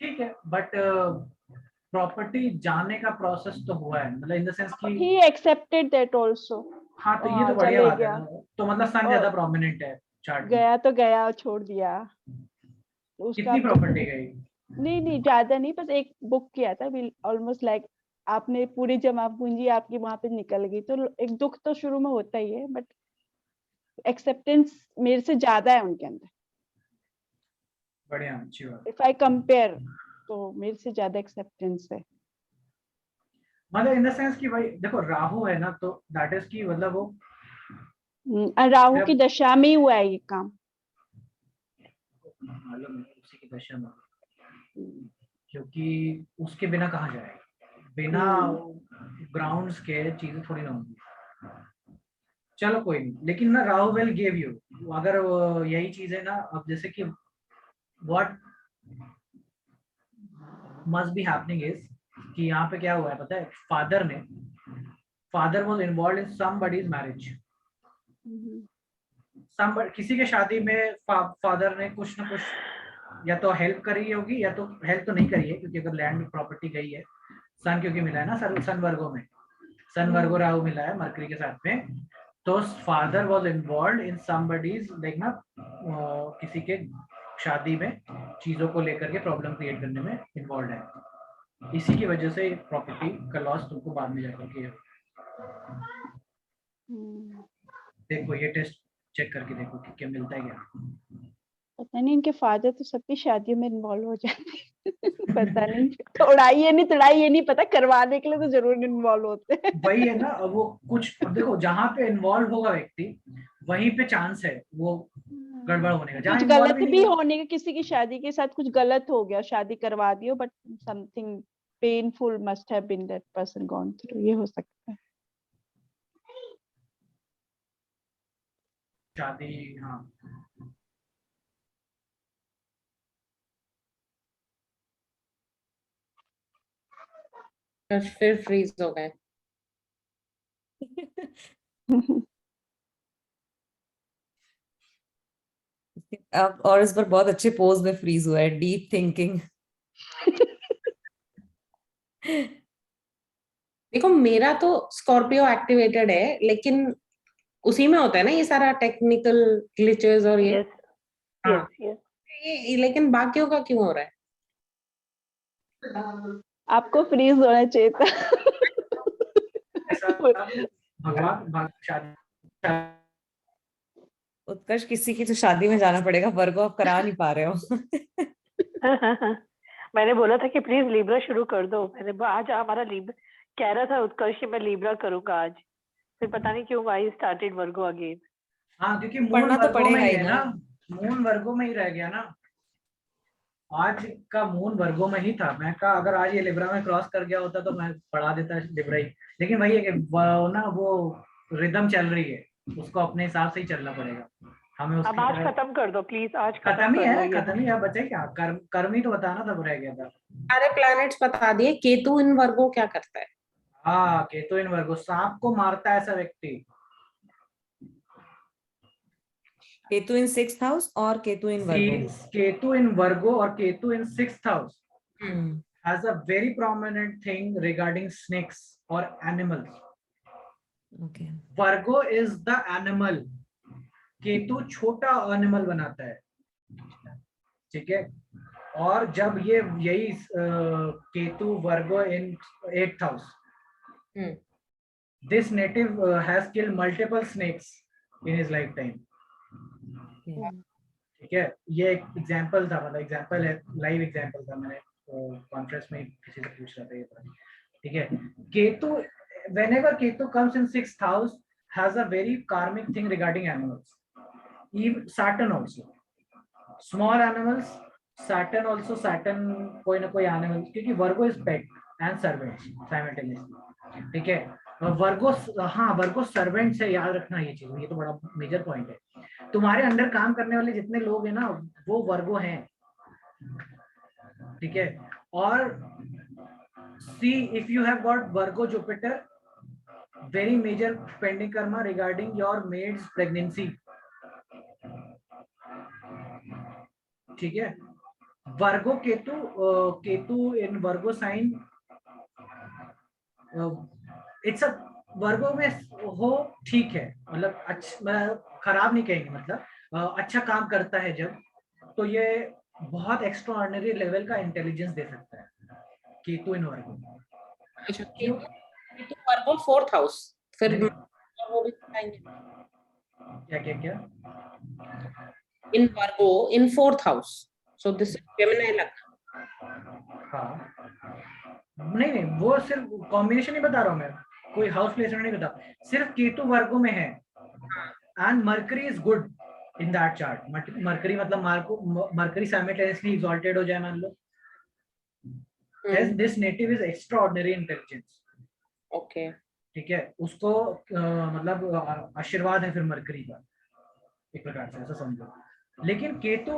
B: ठीक है, बट प्रॉपर्टी जाने का प्रोसेस तो हुआ है, मतलब इन द सेंस कि
E: ही एक्सेप्टेड दैट आल्सो।
B: हाँ, तो ये तो बढ़िया
E: चले
B: बात है
E: गया,
B: ना, तो मतलब सन ज्यादा
E: और
B: प्रोमिनेंट है चार्ट में।
E: गया तो गया, छोड़ दिया उसका।
B: कितनी प्रॉपर्टी गई?
E: नहीं नहीं ज्यादा नहीं, बस एक बुक किया था, ऑलमोस्ट लाइक आपने पूरी जमा पूंजी आपकी वहां पे निकल गई, तो एक दुख तो शुरू में होता ही है, बट एक्सेप्टेंस मेरे से ज्यादा है उनके अंदर।
B: बढ़िया, अच्छी बात।
E: इफ आई कंपेयर तो मेरे से ज्यादा एक्सेप्टेंस है।
B: मतलब इन द सेंस कि भाई देखो राहु है ना, तो दैट इज की मतलब वो
E: और राहु की
B: जब
E: दशा में ही हुआ है ये काम।
B: मालूम है उसी की दशा में, क्योंकि उसके बिना कहाँ जाएगा, बिना ग्राउंड्स के चीजें थोड़ी ना होंगी। चलो कोई नहीं, लेकिन ना राहु विल गिव यू, अगर यही चीज है ना, अब जैसे कि what must be happening is कि यहाँ पे क्या हुआ है पता है, father was involve in somebody's marriage, किसी के शादी में फादर ने कुछ ना कुछ या तो हेल्प करी होगी, या तो हेल्प तो नहीं करी है, क्योंकि अगर लैंड प्रॉपर्टी गई है, सन क्योंकि मिला है ना, सन वर्गो में, सन वर्गो राहु मिला है मरकरी के साथ में, तो father was involve in somebody's like ना, किसी के शादी में चीजों को लेकर के प्रॉब्लम क्रिएट करने में इन्वॉल्व है, इसी की वजह से प्रॉपर्टी का लॉस तुमको बाद में जाकर के। देखो ये टेस्ट चेक करके देखो कि क्या मिलता है क्या।
E: पता नहीं, इनके फादर तो सबकी शादियों में इन्वॉल्व हो जाते हैं। पता नहीं, तोड़ाई ये नहीं पता, करवाने के लिए तो जरूर इन्वॉल्व होते हैं।
B: वही है ना, अब वो कुछ, अब देखो जहाँ पे इन्वॉल्व होगा व्यक्ति, वहीं पे चांस है वो गड़बड़ होने का, जहाँ
E: कुछ
B: इन्वॉल्व
E: गलत
B: ही नहीं
E: भी
B: हुआ।
E: होने का, किसी की शादी के साथ कुछ गलत हो गया, शादी करवा दियो, but something painful must have been that person gone through, ये हो सकता है।
B: शादी, हाँ
D: फिर फ्रीज हो गए।
C: अब और इस पर बहुत अच्छे पोज में फ्रीज हुआ है, डीप थिंकिंग।
D: देखो मेरा तो स्कॉर्पियो एक्टिवेटेड है, लेकिन उसी में होता है ना ये सारा टेक्निकल ग्लिचेस और ये।
A: यस
D: हाँ,
A: यस यस।
D: ये लेकिन बाकियों का क्यों हो रहा है?
E: आपको फ्रीज होना चाहिए था।
B: ऐसा भगवान शादी
C: उत्कर्ष, किसी की तो शादी में जाना पड़ेगा, वर्गो आप करा नहीं पा रहे हो।
A: मैंने बोला था कि प्लीज लिब्रा शुरू कर दो, आज हमारा लिब्रा कह रहा था उत्कर्ष कि मैं लिब्रा करूंगा आज, फिर पता नहीं क्यों आई स्टार्टेड वर्गो अगेन।
B: हाँ, क्योंकि मून
C: पढ़ना तो
B: वर्गो में
C: पड़ेगा
B: ही
C: ही
B: है
C: ना।
B: ना, मून वर्गो में ही रह गया ना। आज का मून वर्गो में ही था। मैं कहा अगर आज ये लिब्रा में क्रॉस कर गया होता तो मैं पढ़ा देता लिब्रा ही, लेकिन वही है कि वो रिदम चल रही है, उसको अपने हिसाब से ही चलना पड़ेगा हमें।
A: अब
B: उसकी
A: आज
B: तरह
A: खत्म कर दो प्लीज, आज
B: खत्म ही
A: कर लो
B: है,
A: ये।
B: खत्म ही है, बचे क्या? कर्म ही तो बताना था, रह गया था।
D: सारे प्लैनेट्स बता दिए। केतु इन वर्गो क्या करता है?
B: हाँ, केतु इन वर्गो सांप को मारता है ऐसा व्यक्ति।
C: केतु इन 6th हाउस और केतु इन वर्गो।
B: केतु इन वर्गो और केतु इन 6th house
C: hmm,
B: has a very prominent thing regarding snakes or animals.
C: Okay.
B: Virgo is the animal. Ketu छोटा एनिमल बनाता है, ठीक है। और जब ये यही केतु वर्गो इन 8th house, this native has killed multiple snakes in his lifetime. ठीक है, ये एक एग्जांपल था, मतलब एग्जांपल है, लाइव एग्जांपल था। मैंने कॉन्फ्रेंस में किसी से पूछ रहा था ये बात, ठीक है। Ketu, whenever Ketu comes in 6th house, has a very karmic thing regarding animals. Even Saturn also, small animals, Saturn also, Saturn कोई ना कोई animal, क्योंकि वर्गो is pet and servants simultaneously, ठीक है। वर्गो, हाँ वर्गो सर्वेंट से, याद रखना ये चीज, ये तो बड़ा मेजर पॉइंट है। तुम्हारे अंडर काम करने वाले जितने लोग हैं ना, वो वर्गो हैं, ठीक है। और see if you have got Virgo Jupiter, very major pending karma regarding your maid's pregnancy, ठीक है। वर्गो केतु, केतु इन वर्गो साइन, इट्स अ वर्गो में हो, ठीक है, मतलब अच्छा, खराब नहीं कहेंगे, मतलब अच्छा काम करता है जब, तो ये बहुत एक्स्ट्रा ऑर्डिनरी लेवल का इंटेलिजेंस दे सकता है केतु इन वर्गो।
D: अच्छा, केतु वर्गो 4th हाउस, फिर वो भी बताएंगे।
B: क्या क्या क्या?
D: इन वर्गो इन 4th house, so this is Gemini लग्न।
B: हाँ, नहीं नहीं, वो सिर्फ कॉम्बिनेशन नहीं बता रहा हूँ मैं, कोई हाउस प्लेसमेंट नहीं बता, सिर्फ केतु वर्गो में है and Mercury is good in that chart. Mercury मतलब मरकरी साइमल्टेनियसली एक्सॉल्टेड हो जाए मान लो, this native is extraordinary intelligence,
D: okay,
B: ठीक है। उसको मतलब आशीर्वाद है फिर मरकरी का, एक प्रकार से ऐसा समझो। लेकिन केतु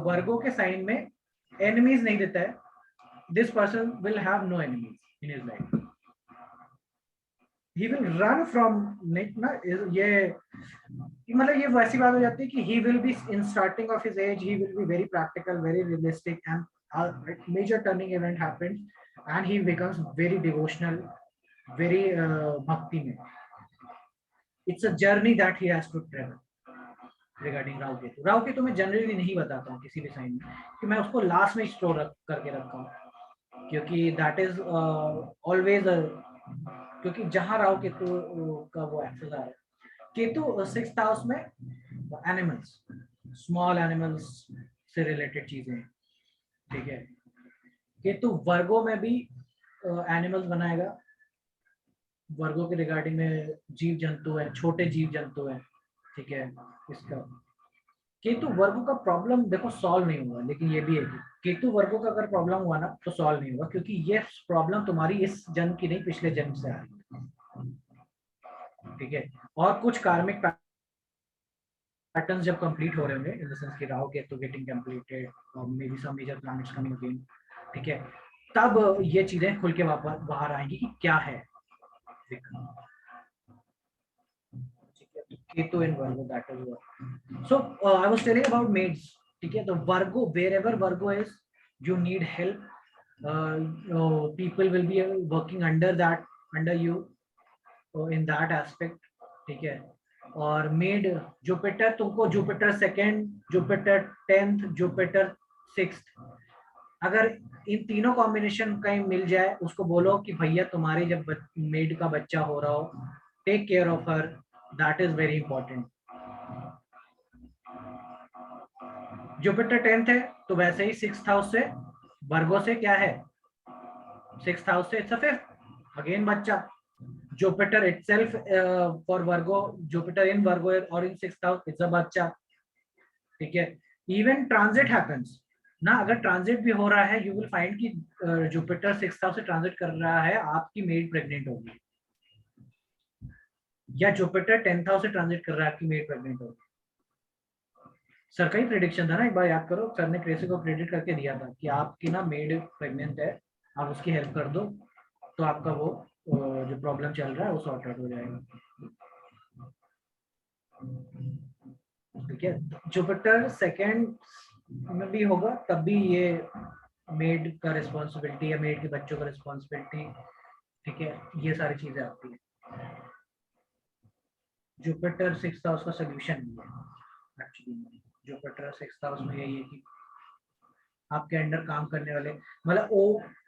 B: वर्गो के साइन में एनिमीज नहीं देता है, this person will have no enemies in his life, he will run from it ना, ये मतलब ये वैसी बात हो जाती है कि he will be in starting of his age, he will be very practical, very realistic, and a major turning event happens and he becomes very devotional, very bhakti में। it's a journey that he has to travel regarding Rahu Ketu. Rahu Ketu मैं generally नहीं बताता हूँ किसी भी sign में, कि मैं उसको लास्ट में स्टोर करके रखा हूँ, क्योंकि दैट इज ऑलवेज, क्योंकि जहां राहु केतु का वो एक्सेस आ रहा है। केतु 6th हाउस में एनिमल्स, स्मॉल एनिमल्स से रिलेटेड चीजें, ठीक है। केतु वर्गो में भी एनिमल्स बनाएगा, वर्गो के रिगार्डिंग में जीव जंतु है, छोटे जीव जंतु है, ठीक है। इसका केतु वर्गो का प्रॉब्लम देखो सॉल्व नहीं हुआ, लेकिन ये भी है कि केतु वर्गो का अगर प्रॉब्लम हुआ ना तो सॉल्व नहीं हुआ, क्योंकि ये प्रॉब्लम तुम्हारी इस जन्म की नहीं, पिछले जन्म से आ रही है, ठीक है। और कुछ कार्मिक पैटर्न्स जब कंप्लीट हो रहे होंगे, इन द सेंस कि राहु केतु गेटिंग कंप्लीटेड और maybe some major planets coming again, ठीक है, तब ये चीजें खुल के वापस बाहर आएंगी कि क्या है। Ketu in Virgo, that is what. So I was telling about maids, ठीक है। तो Virgo, wherever Virgo is, you need help. People will be working under you in that aspect, ठीक है। और मेड जुपिटर, तुमको Jupiter 2nd, Jupiter 10th, Jupiter 6th, अगर इन तीनों combination कहीं मिल जाए, उसको बोलो कि भैया तुम्हारी जब मेड का बच्चा हो रहा हो, take care of her, that is very important. Jupiter 10th है तो वैसे ही 6th हाउस से, वर्गो से क्या है, 6th हाउस से इट्स अ 5th, अगेन बच्चा। Jupiter itself for Virgo, Jupiter in Virgo और in 6th house, it's a बच्चा, ठीक है। इवन ट्रांजिट हैपेंस, ना, अगर ट्रांजिट भी हो रहा है यू विल फाइंड कि जुपिटर 6th हाउस से ट्रांजिट कर रहा है, आपकी मेड प्रेग्नेंट होगी, या जुपिटर 10th हाउस से ट्रांजिट कर रहा है, आपकी मेड प्रेग्नेंट होगी। सर का ही प्रेडिक्शन था ना, एक बार याद करो, सर ने क्रेसी को प्रेडिक्ट करके दिया था कि आपकी ना मेड प्रेग्नेंट है, आप उसकी हेल्प कर दो तो आपका वो जो प्रॉब्लम चल रहा है वो सॉर्ट आउट हो जाएगा। ठीक है, जुपिटर सेकंड में भी होगा तब भी ये मेड का रिस्पॉन्सिबिलिटी या मेड के बच्चों का रिस्पॉन्सिबिलिटी, ठीक है, ये सारी चीजें आती है। जुपिटर 6th हाउस का सोल्यूशन नहीं है एक्चुअली। जुपिटर 6th हाउस में यही है कि आपके अंडर काम करने वाले, मतलब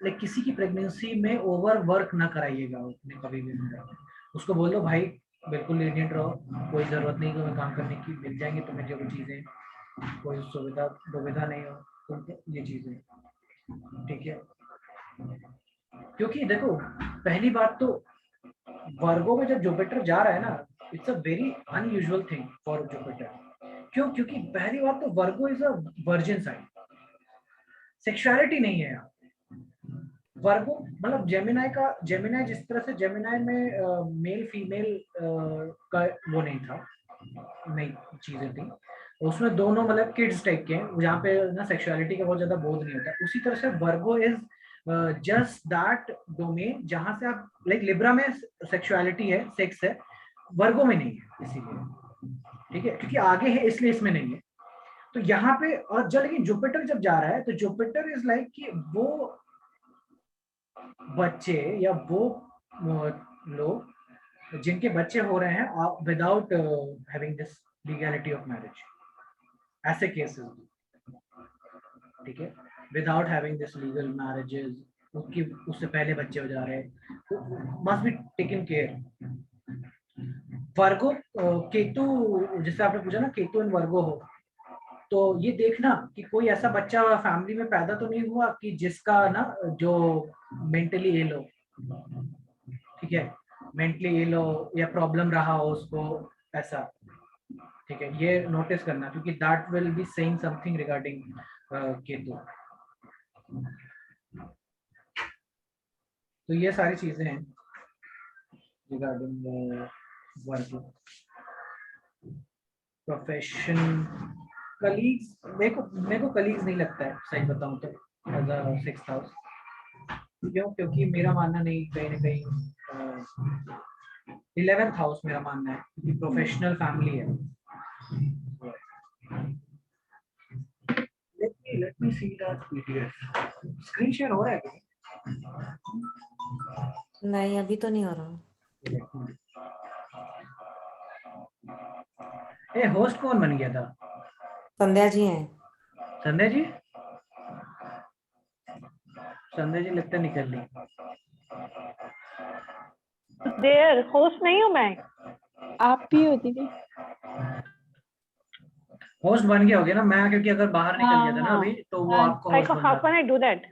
B: लाइक किसी की प्रेगनेंसी में ओवर वर्क ना कराइएगा अपने कभी भी। उसको बोल दो भाई बिल्कुल लीनियंट रहो, कोई जरूरत नहीं तुम्हें काम करने की, मिल जाएंगे तुम्हें जो चीजें, कोई सुविधा दुविधा नहीं हो तुमको ये चीजें, ठीक है। क्योंकि देखो पहली बात तो वर्गो में जब जुपिटर जा रहा है ना, it's a very unusual thing for Jupiter. क्यों? क्योंकि पहली बात तो Virgo is a virgin sign, sexuality नहीं है यहाँ। वर्गो मतलब जेमिनाई जिस तरह से जेमिनाई में मेल फीमेल का वो नहीं था, नई चीजें थी उसमें, दोनों मतलब किड्स टाइप के हैं जहाँ पे ना सेक्सुअलिटी का बहुत ज्यादा बोध नहीं होता। उसी तरह से वर्गो इज जस्ट दैट डोमेन जहाँ से आप लाइक लिब्रा में सेक्सुअलिटी है, सेक्स है, वर्गो में नहीं है इसीलिए, ठीक है, क्योंकि आगे है इसलिए इसमें नहीं है। तो यहाँ पे और जब लेकिन जुपिटर जब जा रहा है तो जुपिटर इज लाइक कि वो बच्चे या वो लोग जिनके बच्चे हो रहे हैं without having this legality of marriage, ऐसे केसेस, ठीक है, without having this legal marriages, उसकी उससे पहले बच्चे हो जा रहे हैं, मस्ट बी टेकन केयर। वर्गो केतु, जैसे आपने पूछा ना केतु इन वर्गो हो, तो ये देखना कि कोई ऐसा बच्चा फैमिली में पैदा तो नहीं हुआ कि जिसका ना जो मेंटली इल हो, ठीक है, मेंटली इल हो या प्रॉब्लम रहा हो उसको, ऐसा, ठीक है, ये नोटिस करना क्योंकि that will be saying something regarding Ketu. तो ये सारी चीजें हैं रिगार्डिंग वर्क। प्रोफेशन, कलीग्स, मेरे को कलीग्स नहीं लगता है सही बताऊं तो एज अ 6th हाउस। क्यों? क्योंकि मेरा मानना नहीं, कहीं ना कहीं 11th हाउस मेरा मानना है क्योंकि प्रोफेशनल फैमिली है। Let me see that PDF. Screen share हो रहा है क्या?
C: नहीं अभी तो नहीं हो रहा।
B: ए होस्ट कौन बन गया था?
C: संध्या जी हैं।
B: संध्या जी, संध्या जी लगता निकल ली।
A: देयर होस्ट नहीं हूँ मैं।
E: आप भी हो दीदी।
B: होस्ट बन गया होगा ना, मैं क्योंकि अगर बाहर निकल गया था ना
E: हाँ,
B: अभी तो वो
E: हाँ,
B: आपको होस्ट बन
A: हाउ
B: जाता।
A: Can I do that?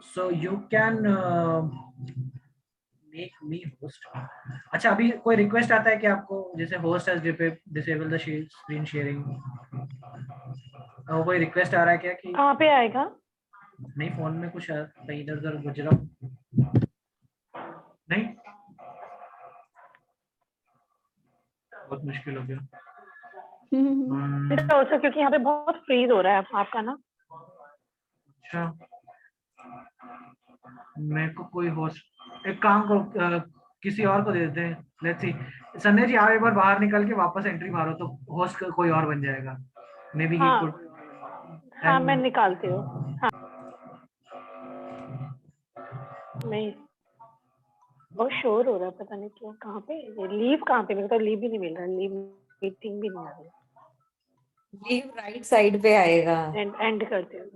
B: So you can make me host. अच्छा अभी कोई रिक्वेस्ट आता है कि आपको जैसे host has disable the screen sharing, कोई रिक्वेस्ट आ रहा है क्या कि
A: कहाँ पे आएगा?
B: नहीं फोन में कुछ कहीं इधर उधर गुज रहा हूं? नहीं, बहुत मुश्किल हो गया।
A: ऑल्सो क्योंकि यहाँ पे बहुत फ्रीज हो रहा है आपका ना।
B: अच्छा मेरे को कोई होस्ट, एक काम करो किसी और को दे देते हैं। लेट्स सी, संजय जी आप एक बार बाहर निकल के वापस एंट्री मारो तो होस्ट कोई और बन जाएगा। May be he could.
A: हाँ मैं निकालती हूँ। हाँ नहीं, बहुत शोर हो रहा है, पता नहीं क्यों। कहाँ पे लीव, कहाँ पे? मेरे को लीव भी नहीं मिल रहा, लीव मीटिंग भी नहीं आ रही।
C: लीव राइट साइड पे आएगा।
A: एंड करती हूँ।